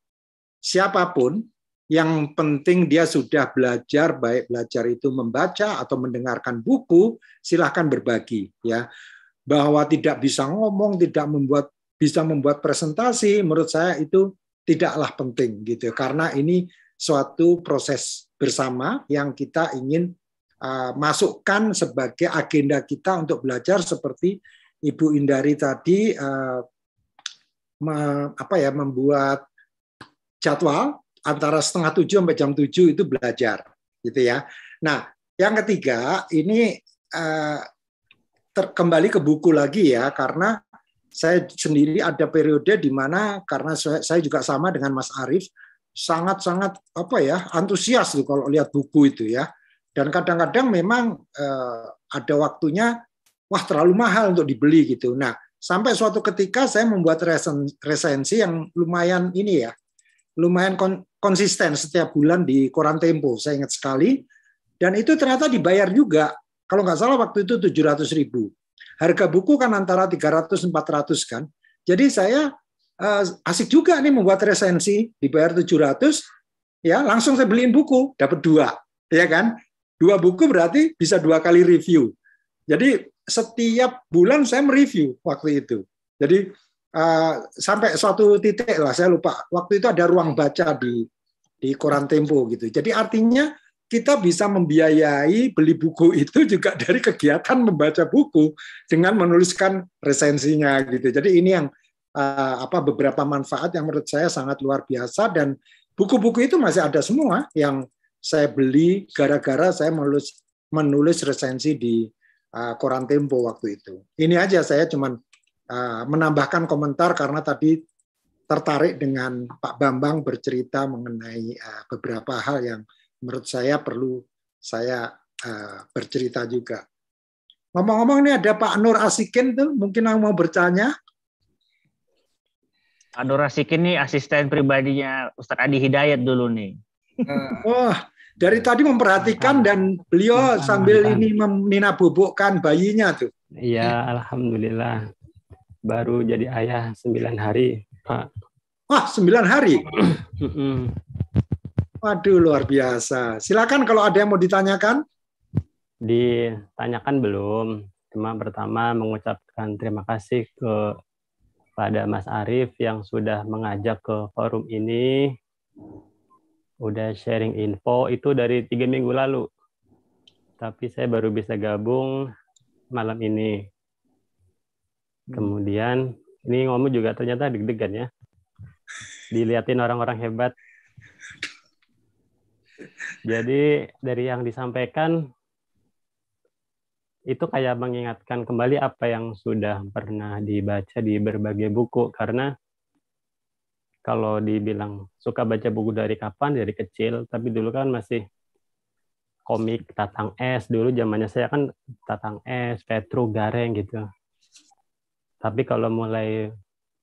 Siapapun, yang penting dia sudah belajar, baik belajar itu membaca atau mendengarkan buku, silahkan berbagi ya. Bahwa tidak bisa ngomong, tidak bisa membuat presentasi, menurut saya itu tidaklah penting gitu. Karena ini suatu proses bersama yang kita ingin masukkan sebagai agenda kita untuk belajar seperti Ibu Indari tadi membuat jadwal antara 6:30 sampai jam 7 itu belajar gitu ya. Nah, yang ketiga ini kembali ke buku lagi ya, karena saya sendiri ada periode di mana karena saya juga sama dengan Mas Arief sangat-sangat antusias tuh kalau lihat buku itu ya. Dan kadang-kadang memang ada waktunya terlalu mahal untuk dibeli gitu. Nah, sampai suatu ketika saya membuat resensi yang lumayan lumayan konsisten setiap bulan di Koran Tempo, saya ingat sekali. Dan itu ternyata dibayar juga. Kalau nggak salah waktu itu 700.000. Harga buku kan antara 300-400 kan. Jadi saya asik juga nih membuat resensi, dibayar 700, ya langsung saya beliin buku, dapat 2, ya kan? 2 buku berarti bisa 2 kali review. Jadi setiap bulan saya mereview waktu itu. Jadi sampai suatu titik lah, saya lupa. Waktu itu ada ruang baca di Koran Tempo gitu. Jadi artinya kita bisa membiayai beli buku itu juga dari kegiatan membaca buku dengan menuliskan resensinya gitu. Jadi ini yang beberapa manfaat yang menurut saya sangat luar biasa, dan buku-buku itu masih ada semua yang saya beli gara-gara saya menulis resensi di Koran Tempo waktu itu. Ini aja saya cuman menambahkan komentar karena tadi tertarik dengan Pak Bambang bercerita mengenai beberapa hal yang menurut saya perlu saya bercerita juga. Ngomong-ngomong ini ada Pak Nur Asikin tuh, mungkin yang mau bertanya. Pak Nur Asikin nih asisten pribadinya Ustadz Adi Hidayat dulu nih. Dari tadi memperhatikan dan beliau sambil ini menabubukkan bayinya tuh. Iya, alhamdulillah. Baru jadi ayah 9 hari, Pak. Wah, 9 hari? Waduh, luar biasa. Silakan kalau ada yang mau ditanyakan. Ditanyakan belum. Cuma pertama mengucapkan terima kasih kepada Mas Arief yang sudah mengajak ke forum ini, udah sharing info itu dari 3 minggu lalu. Tapi saya baru bisa gabung malam ini. Kemudian ini ngomong juga ternyata deg-degan ya. Dilihatin orang-orang hebat. Jadi dari yang disampaikan itu kayak mengingatkan kembali apa yang sudah pernah dibaca di berbagai buku. Karena kalau dibilang suka baca buku dari kapan, dari kecil, tapi dulu kan masih komik Tatang S, dulu zamannya saya kan Tatang S, Petru, Gareng gitu. Tapi kalau mulai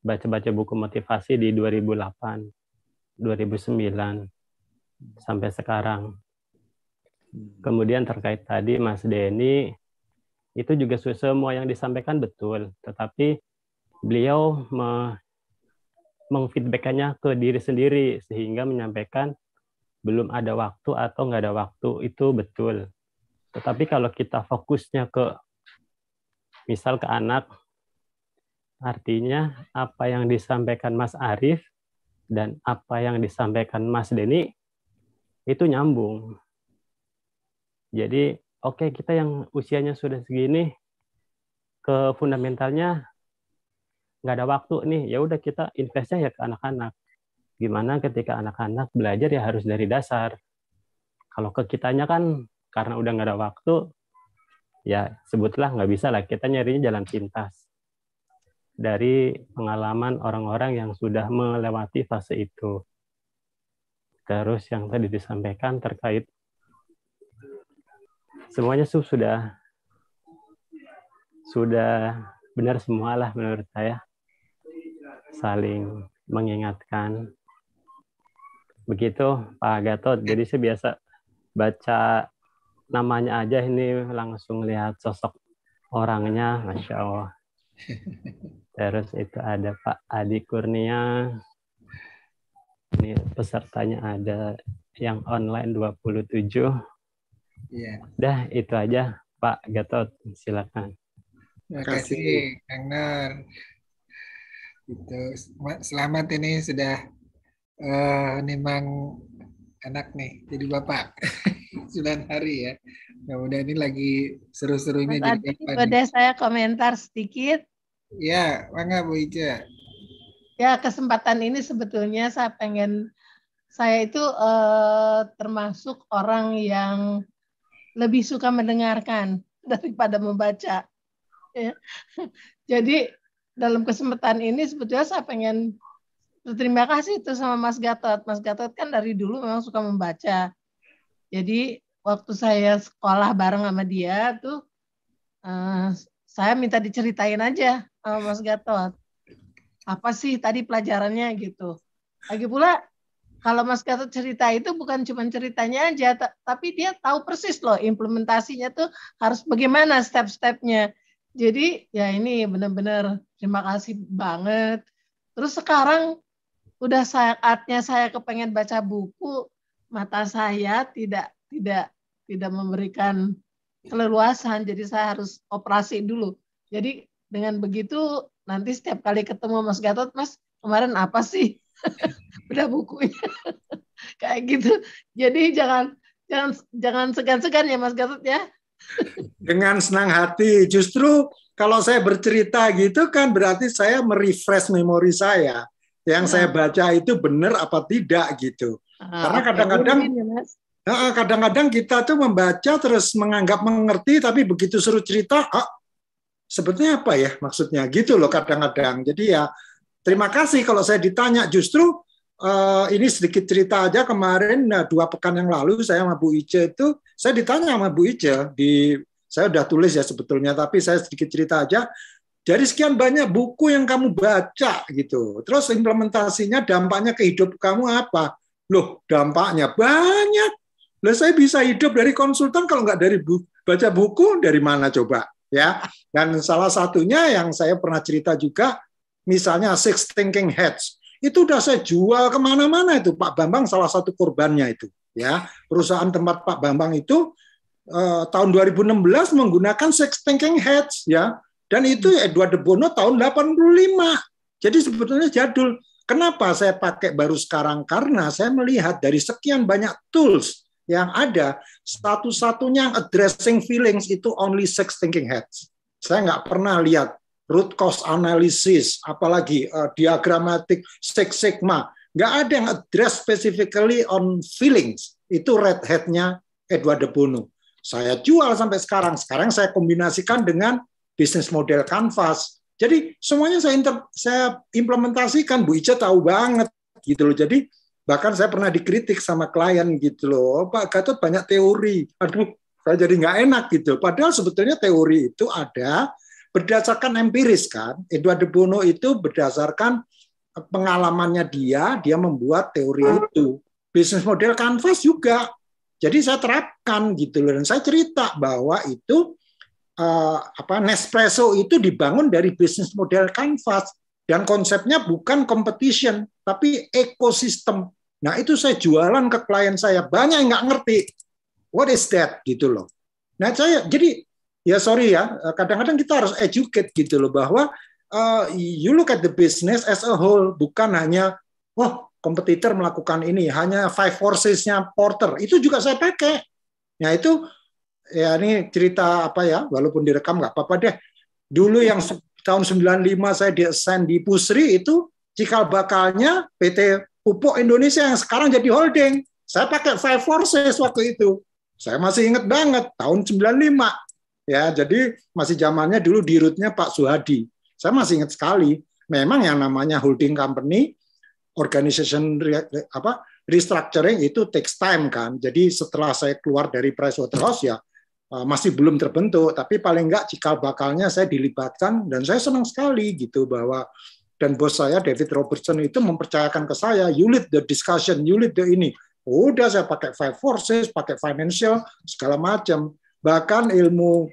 baca-baca buku motivasi di 2008, 2009, sampai sekarang. Kemudian terkait tadi Mas Denny, itu juga semua yang disampaikan betul, tetapi beliau mengfeedback-nya ke diri sendiri sehingga menyampaikan belum ada waktu atau nggak ada waktu, itu betul. Tetapi kalau kita fokusnya ke misal ke anak, artinya apa yang disampaikan Mas Arief dan apa yang disampaikan Mas Denny itu nyambung. Jadi oke, kita yang usianya sudah segini, ke fundamentalnya nggak ada waktu nih, ya udah kita investnya ya ke anak-anak. Gimana ketika anak-anak belajar ya harus dari dasar. Kalau ke kitanya kan karena udah nggak ada waktu, ya sebutlah nggak bisa lah, kita nyarinya jalan pintas. Dari pengalaman orang-orang yang sudah melewati fase itu. Terus yang tadi disampaikan terkait semuanya sudah benar semua lah menurut saya, saling mengingatkan. Begitu Pak Gatot, jadi saya biasa baca namanya aja ini langsung lihat sosok orangnya, Masya Allah. Terus itu ada Pak Adi Kurnia, ini pesertanya ada yang online 27. Iya. Dah itu aja Pak Gatot, silakan. Terima kasih Kang Nur. Itu selamat ini sudah nimang anak nih jadi bapak 9 hari ya. Mudah-mudahan ini lagi seru-serunya Mas jadi Adi, bapak boleh nih. saya komentar sedikit? Ya, mangga Bu Ica. Ya, kesempatan ini sebetulnya saya itu termasuk orang yang lebih suka mendengarkan daripada membaca. Ya. Jadi dalam kesempatan ini sebetulnya saya pengen berterima kasih itu sama Mas Gatot. Mas Gatot kan dari dulu memang suka membaca. Jadi waktu saya sekolah bareng sama dia tuh saya minta diceritain aja sama Mas Gatot. Apa sih tadi pelajarannya gitu. Lagi pula kalau Mas Gatot cerita itu bukan cuma ceritanya aja, tapi dia tahu persis loh implementasinya tuh harus bagaimana step-stepnya. Jadi ya ini benar-benar terima kasih banget. Terus sekarang udah saatnya saya kepengen baca buku, mata saya tidak memberikan keleluasan, jadi saya harus operasi dulu. Jadi dengan begitu nanti setiap kali ketemu Mas Gatot, Mas kemarin apa sih? Udah bukunya kayak gitu. Jadi jangan segan-segan ya Mas Gatot ya. Dengan senang hati. Justru kalau saya bercerita gitu kan berarti saya merefresh memori saya. Yang saya baca itu benar apa tidak gitu. Karena kadang-kadang kita tuh membaca terus menganggap mengerti, tapi begitu suruh cerita, sebetulnya apa ya maksudnya gitu loh kadang-kadang. Jadi ya terima kasih kalau saya ditanya. Justru ini sedikit cerita aja, kemarin 2 pekan yang lalu saya sama Bu Ice itu, saya ditanya sama Bu Ice, saya udah tulis ya sebetulnya, tapi saya sedikit cerita aja, dari sekian banyak buku yang kamu baca gitu, terus implementasinya dampaknya ke hidup kamu apa? Loh dampaknya banyak, loh saya bisa hidup dari konsultan kalau nggak dari baca buku, dari mana coba? Ya, dan salah satunya yang saya pernah cerita juga, misalnya Six Thinking Hats, itu udah saya jual kemana-mana itu. Pak Bambang salah satu korbannya itu. Ya, perusahaan tempat Pak Bambang itu tahun 2016 menggunakan six thinking hats ya. Dan itu Edward de Bono tahun 85. Jadi sebetulnya jadul. Kenapa saya pakai baru sekarang? Karena saya melihat dari sekian banyak tools yang ada, satu-satunya yang addressing feelings itu only six thinking hats. Saya nggak pernah lihat root cause analysis, apalagi diagrammatic Six Sigma. Nggak ada yang address specifically on feelings. Itu red hat-nya Edward de Bono. Saya jual sampai sekarang. Sekarang saya kombinasikan dengan bisnis model Canvas. Jadi semuanya saya implementasikan. Bu Ica tahu banget gitu loh. Jadi bahkan saya pernah dikritik sama klien gitu loh. Pak Gatot banyak teori. Aduh, saya jadi nggak enak gitu. Padahal sebetulnya teori itu ada berdasarkan empiris kan. Edward de Bono itu berdasarkan pengalamannya dia membuat teori itu. Bisnis model Canvas juga. Jadi saya terapkan gitu loh. Dan saya cerita bahwa itu Nespresso itu dibangun dari bisnis model Canvas dan konsepnya bukan competition tapi ekosistem. Nah itu saya jualan ke klien saya, banyak yang nggak ngerti what is that gitu loh. Nah saya jadi ya sorry ya, kadang-kadang kita harus educate gitu loh bahwa you look at the business as a whole, bukan hanya kompetitor melakukan ini, hanya 5 forces-nya Porter itu juga saya pakai. Nah itu ya ini cerita apa ya, walaupun direkam nggak apa-apa deh. Dulu yang tahun 95 saya di-assign di Pusri itu cikal bakalnya PT Pupuk Indonesia yang sekarang jadi holding. Saya pakai 5 forces waktu itu. Saya masih ingat banget tahun 95. Ya, jadi masih zamannya dulu dirutnya Pak Suhadi. Saya masih ingat sekali. Memang yang namanya holding company, organization restructuring itu takes time kan. Jadi setelah saya keluar dari Pricewaterhouse ya masih belum terbentuk, tapi paling enggak cikal bakalnya saya dilibatkan dan saya senang sekali gitu bahwa dan bos saya David Robertson itu mempercayakan ke saya, you lead the discussion, you lead the ini. Udah saya pakai 5 forces, pakai financial segala macam. Bahkan ilmu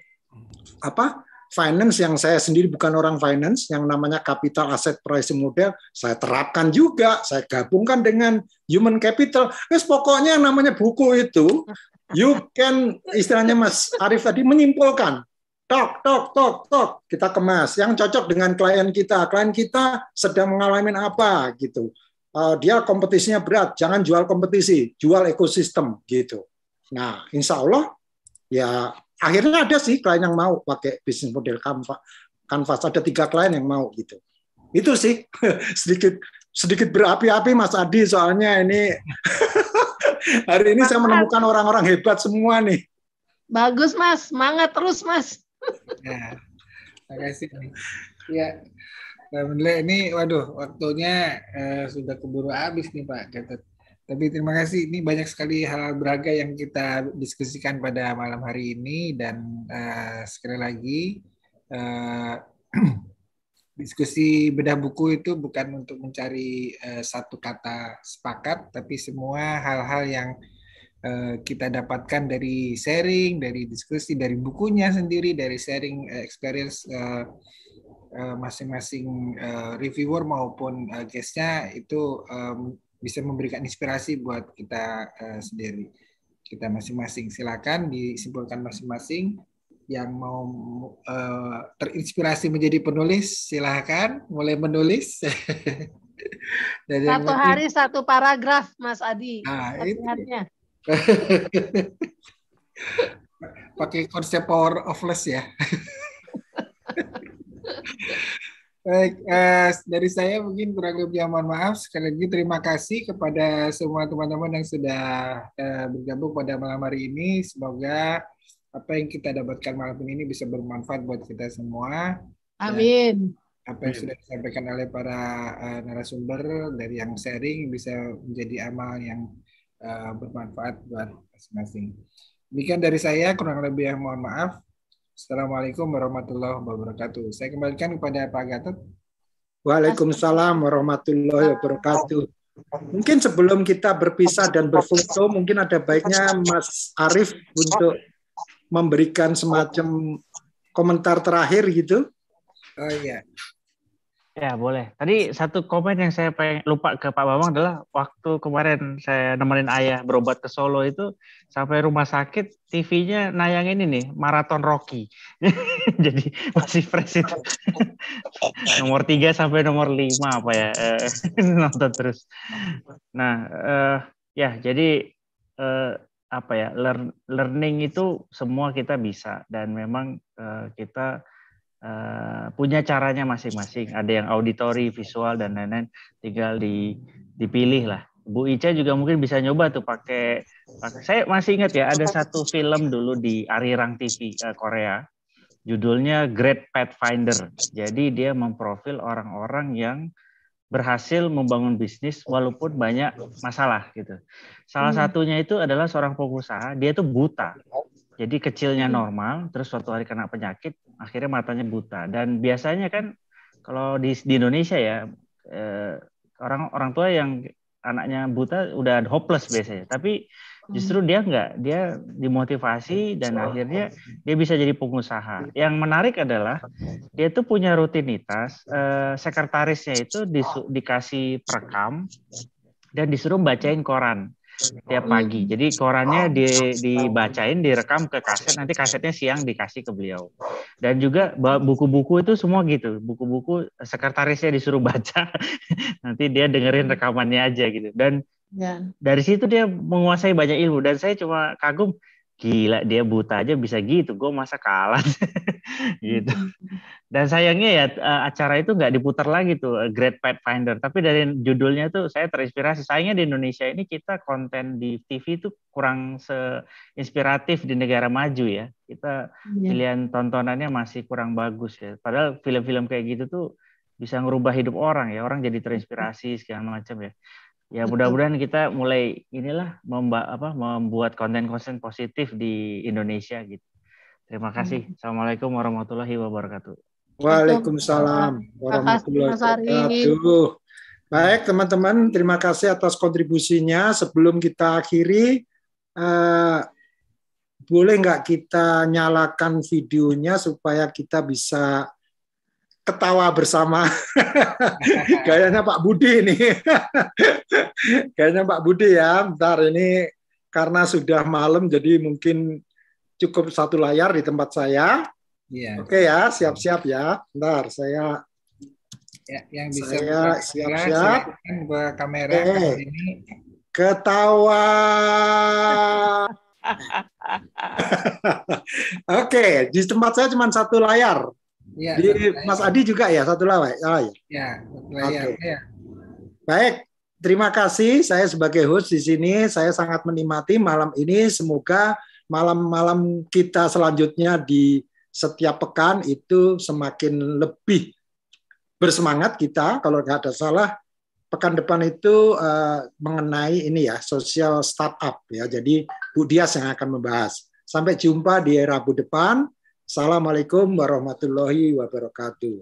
finance yang saya sendiri bukan orang finance, yang namanya capital asset pricing model, saya terapkan juga, saya gabungkan dengan human capital. Pokoknya yang namanya buku itu you can, istilahnya Mas Arief tadi, menyimpulkan. Tok, kita kemas. Yang cocok dengan klien kita. Klien kita sedang mengalami apa, gitu. Dia kompetisinya berat, jangan jual kompetisi, jual ekosistem, gitu. Nah, insya Allah, ya akhirnya ada sih klien yang mau pakai bisnis model Canvas. Ada 3 klien yang mau, gitu. Itu sih, sedikit berapi-api Mas Adi, soalnya ini... Hari ini saya menemukan orang-orang hebat semua nih. Bagus Mas, semangat terus Mas. Ya, terima kasih. Ya, alhamdulillah ini, waduh, waktunya sudah keburu habis nih Pak Gatot. Tapi terima kasih, ini banyak sekali hal berharga yang kita diskusikan pada malam hari ini dan sekali lagi diskusi bedah buku itu bukan untuk mencari satu kata sepakat, tapi semua hal-hal yang kita dapatkan dari sharing, dari diskusi, dari bukunya sendiri, dari sharing experience masing-masing reviewer maupun guest-nya itu bisa memberikan inspirasi buat kita sendiri. Kita masing-masing, silakan disimpulkan masing-masing. Yang mau terinspirasi menjadi penulis, silahkan mulai menulis. Satu hari 1 paragraf, Mas Adi. Hati-hatinya. Pakai konsep power of less ya. Baik, dari saya mungkin kurang lebih mohon maaf. Sekali lagi terima kasih kepada semua teman-teman yang sudah bergabung pada malam hari ini. Semoga apa yang kita dapatkan malam ini bisa bermanfaat buat kita semua. Amin. Apa yang sudah disampaikan oleh para narasumber dari yang sharing bisa menjadi amal yang bermanfaat buat masing-masing. Demikian dari saya, kurang lebih mohon maaf. Assalamualaikum warahmatullahi wabarakatuh. Saya kembalikan kepada Pak Gatot. Waalaikumsalam warahmatullahi wabarakatuh. Mungkin sebelum kita berpisah dan berfoto, mungkin ada baiknya Mas Arief untuk memberikan semacam komentar terakhir gitu. Oh iya. Ya, boleh. Tadi satu komen yang saya pengen lupa ke Pak Bambang adalah waktu kemarin saya nemenin ayah berobat ke Solo itu, sampai rumah sakit TV-nya nayangin ini Marathon Rocky. Jadi masih fresh itu. Nomor 3 sampai nomor 5 apa ya, nonton terus. Nah, ya jadi apa ya, learning itu semua kita bisa, dan memang kita punya caranya masing-masing. Ada yang auditory, visual, dan lain-lain. Tinggal dipilih lah. Bu Ica juga mungkin bisa nyoba tuh pakai. Saya masih ingat ya, ada satu film dulu di Arirang TV Korea. Judulnya Great Pathfinder. Jadi dia memprofil orang-orang yang berhasil membangun bisnis walaupun banyak masalah gitu. Salah satunya itu adalah seorang pengusaha. Dia tuh buta. Jadi kecilnya normal, terus suatu hari kena penyakit, akhirnya matanya buta. Dan biasanya kan kalau di Indonesia ya, orang tua yang anaknya buta udah hopeless biasanya. Tapi justru dia enggak, dia dimotivasi dan akhirnya dia bisa jadi pengusaha. Yang menarik adalah dia tuh punya rutinitas, sekretarisnya itu dikasih perekam dan disuruh bacain koran tiap pagi. Jadi korannya dibacain, direkam ke kaset, nanti kasetnya siang dikasih ke beliau. Dan juga buku-buku itu semua gitu. Buku-buku sekretarisnya disuruh baca, nanti dia dengerin rekamannya aja gitu. Dan dari situ dia menguasai banyak ilmu. Dan saya cuma kagum, gila dia buta aja bisa gitu, gue masa kalah gitu. Dan sayangnya ya acara itu nggak diputar lagi tuh, Great Pathfinder. Tapi dari judulnya tuh saya terinspirasi. Sayangnya di Indonesia ini kita konten di TV itu kurang seinspiratif di negara maju ya. Kita pilihan tontonannya masih kurang bagus ya. Padahal film-film kayak gitu tuh bisa ngerubah hidup orang ya. Orang jadi terinspirasi segala macam ya. Ya mudah-mudahan kita mulai inilah membuat konten-konten positif di Indonesia gitu. Terima kasih. Assalamualaikum warahmatullahi wabarakatuh. Waalaikumsalam warahmatullahi wabarakatuh. Baik teman-teman, terima kasih atas kontribusinya. Sebelum kita akhiri, boleh nggak kita nyalakan videonya supaya kita bisa ketawa bersama. Kayaknya Pak Budi ini. Kayaknya Pak Budi ya. Bentar, ini karena sudah malam jadi mungkin cukup satu layar di tempat saya. Iya. Oke ya, siap-siap ya. Bentar, saya yang bisa siap-siap buat kamera ini. Ketawa. Oke, di tempat saya cuma satu layar. Ya, di Mas Adi juga ya satu layar. Ya, satu layar. Okay. Ya. Baik, terima kasih. Saya sebagai host di sini, saya sangat menikmati malam ini. Semoga malam-malam kita selanjutnya di setiap pekan itu semakin lebih bersemangat kita. Kalau nggak ada salah, pekan depan itu mengenai ini ya, social startup ya. Jadi Bu Dias yang akan membahas. Sampai jumpa di Rabu depan. Assalamualaikum warahmatullahi wabarakatuh.